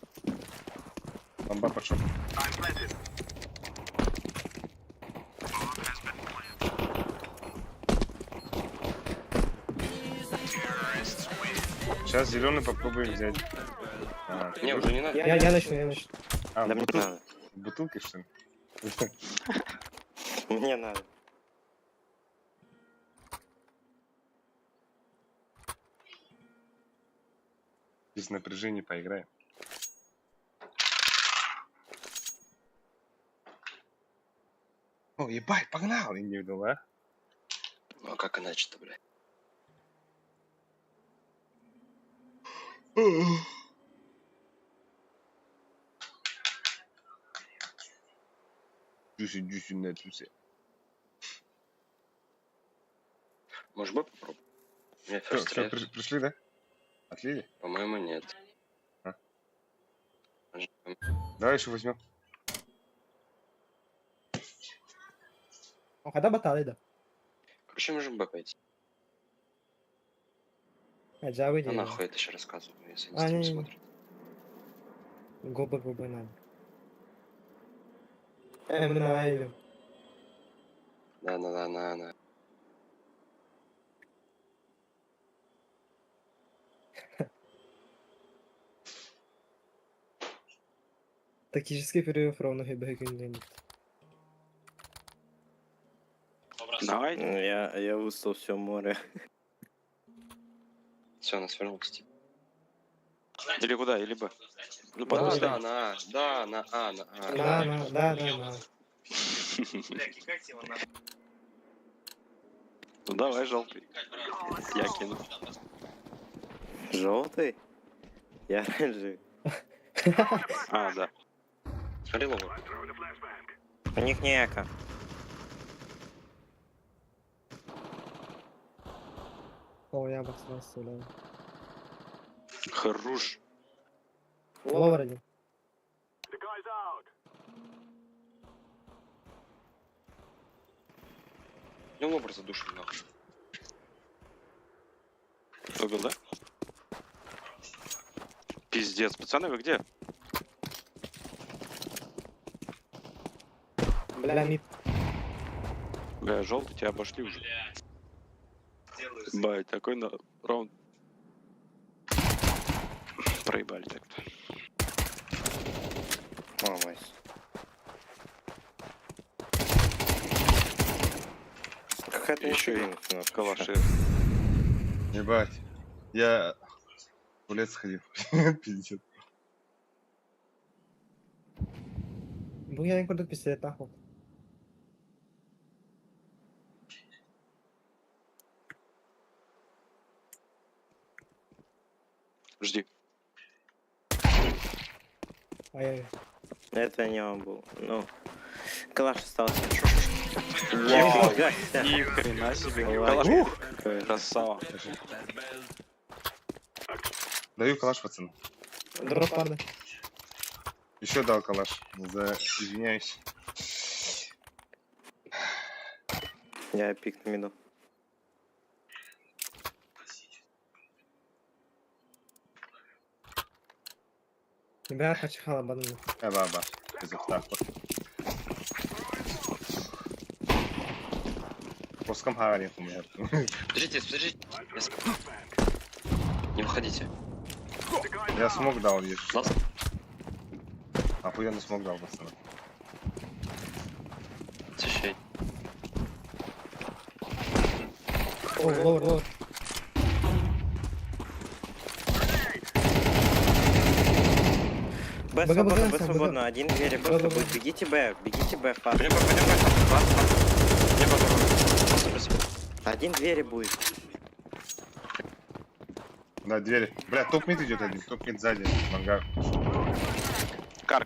Бомба под шорт. Сейчас зеленый попробуем взять. А, Не, уже не надо. Я начну. А, Да мне надо. бутылки, что ли? Мне надо. Без напряжения поиграем. О, ебать, погнал! Не видел, а? Ну а как иначе-то, блядь? Дюси на тусе. Может быть попробуем? У меня Все, first red. пришли, да? Отлили? По-моему, нет. А? Давай еще возьмем. Когда баталы, да? Короче, можем Б пойти. А, Java А иди. нахуй это еще рассказываю, если А, не не. смотрят. Губы надо. Мы на Айве. Да. Тактический перерыв ровно ГБ. Давай. Я устал все море. Все, она свернулась, типа. Или куда, или Б. Ну, Да, подожди. да, на А. Да, на А, на А. Да. Ну давай, желтый. Я кину. Желтый? Я оранжевый. А, да. Смотри, лову. У них не эко. О, я обосрался, да. Хорош. Ловер один. Ну, лобр задушил, нахуй. Угол, да? Пиздец, пацаны, вы где? Бля, мид. Бля, желтый, тебя обошли уже. Бать, такой на раунд. Проебали так-то. О, майс. Какая-то еще и калаши. Ебать. Я в лес сходил. Пиздец. Ну, я не кладу пистолет, нахуй. Жди. Ай-яй. Это не он был. Ну, калаш остался. Вау. Да. Ни хрена себе. Калаш. Красава. Даю калаш, пацаны. Дроп падает. Еще дал калаш. Извиняюсь. Я пик на миду. Тебя почихала банана. Баба. Без автафа. Пускам хари, умер. Подождите. Не выходите. Я смог дал, ешь. Нас? Охуенно смог дал, пацаны. Защищай. О, ловер. Б Б, свободно, Б, Б Б, свободно. Б. Один двери Б, просто Б, Б. будет. Бегите Б, фаст. Пойдем. Не потом. Спасибо. Один двери будет. Да, двери. Бля, топ-мид идет один. Топ-мид сзади. Мангар. Кар.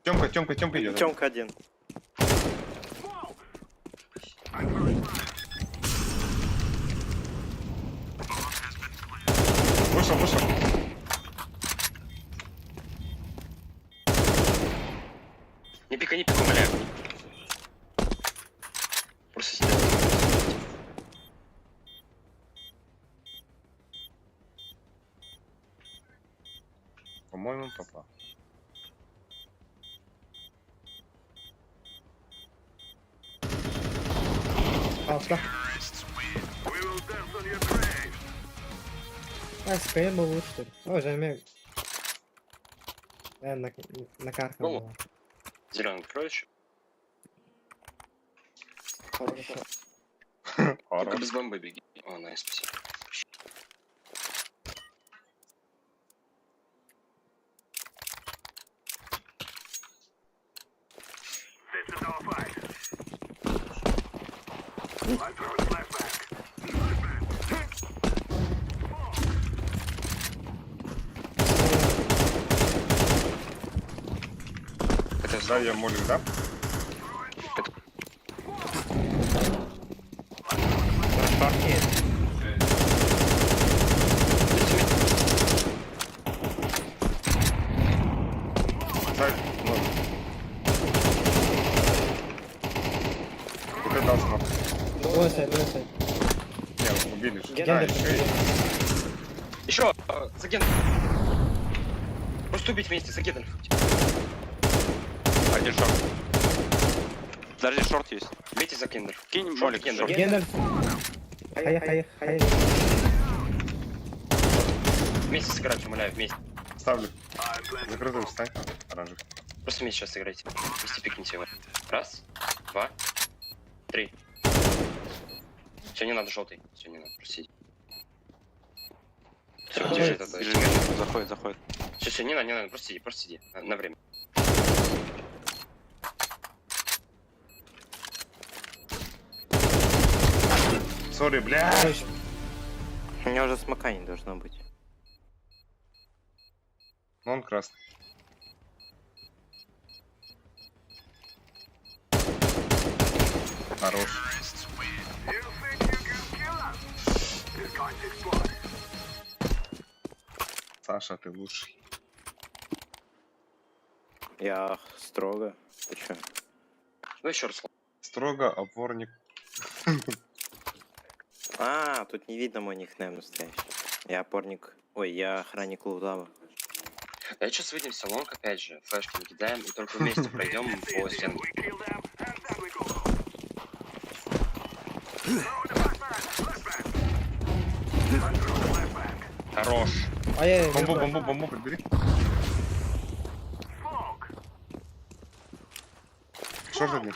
Тёмка идет. Тёмка один. Вышел. Не пикай, умоляю. Просто сидел. По-моему, попал. Алта. А, СПМ был лучше, что ли? Ой, Жамек. На карте Ну. была. Зеленый открой еще. Хорошо. Только Хорош. без бомбы беги. О, найс, спасибо. This is our fight. I'm throwing flashback. Это Да, я молю, да? Сайт, ну. Ты дал смог. Двое сайт. Не, убили же. Да, Гендер. еще и... Еще! Заген! Просто убить вместе, заген. Один шорт. Подожди, шорт есть. Бейте за кендер. Кинь молик, кендер. Гендер. Хай. Вместе сыграть, умоляю, вместе. Ставлю. Закрытый встань. Оранжевый. Просто вместе сейчас сыграйте. Вместе пикните его. Раз, два, три. Все, не надо желтый. Все, не надо, просить. Все, держи это. Заходит. Все, не надо, просто сиди. На время. Сори, бля. У меня уже смока не должно быть. Но он красный. Хорош. You think you can kill us? You're going to explode. Саша, ты лучший. Я строго. Ты чё? Ну еще раз. Строго опорник. А, тут не видно мой никнейм настоящий. Я опорник. Ой, я охранник Лудава. Да сейчас выйдем в салон, опять же. Флешки накидаем и только вместе пройдем по стенке. We kill them, and then we go home. Throw the flashback. I'm throwing the flashback. Хорош. Ай-яй-яй. Бомбу прибери. Smoke. Шорт один.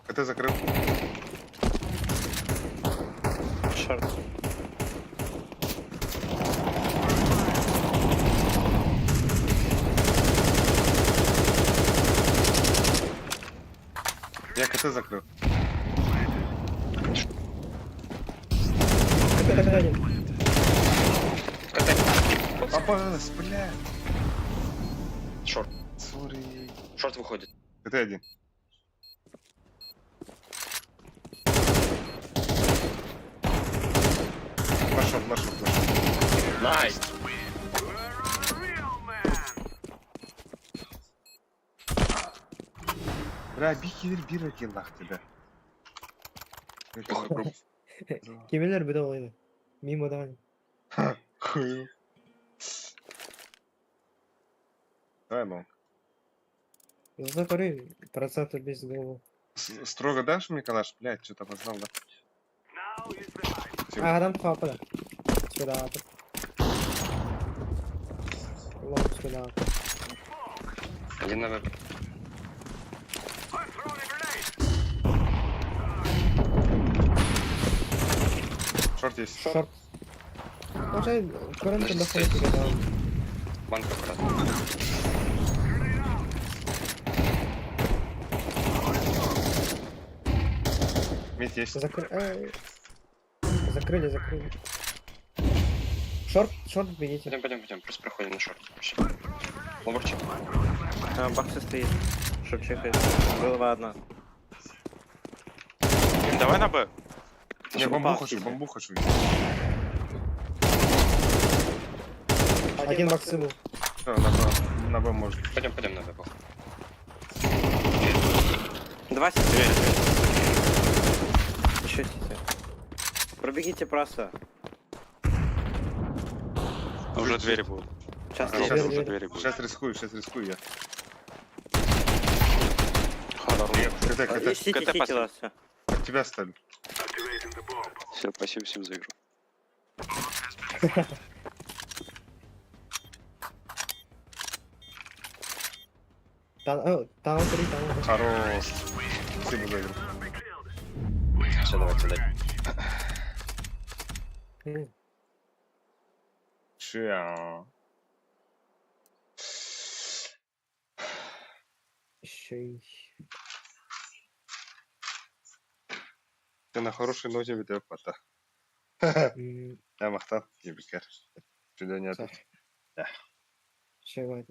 Это закрыл. Шорт. Я КТ закрыл. один. Попалась, бля. Шорт. Сори. Шорт выходит. КТ-1. Нашел. Найс! Бля, бир екен лақтыда. Кемелер bir de olaydı. Mimo da hani. Хуй. Давай, ну. Закрой процентов без головы. Строго дашь мне калаш? Блядь, что-то опознал, да? А, adam kapıda. Şöyle abi. Long şöyle abi. Один на веб. Шорт есть. Short. Może korunka da sobie gadał. Банк аккурат. Медь есть. Закрыли. Шорт бегите. Пойдем. Просто проходим на шорт. Ловорчик. Баксы стоит. Чтоб чекать. Голова одна. Давай на Б. Не, бомбу хочу. Один баксы был. Всё, на Б можно. Пойдем на Б. Два сети. Еще сети. Пробегите просто. Уже двери будут. Сейчас Сейчас. лезет. Двери будут. Сейчас рискую я. Хорош. КТ. Сети ласса. От тебя ставлю. Все, спасибо всем за игру. Там 3. Хорош. Спасибо за игру. Все, давайте дальше. Ча. Şey. Ты на хорошей ноте ведь пата. Я махтал. Ебикер. Чудо нет. Şey var.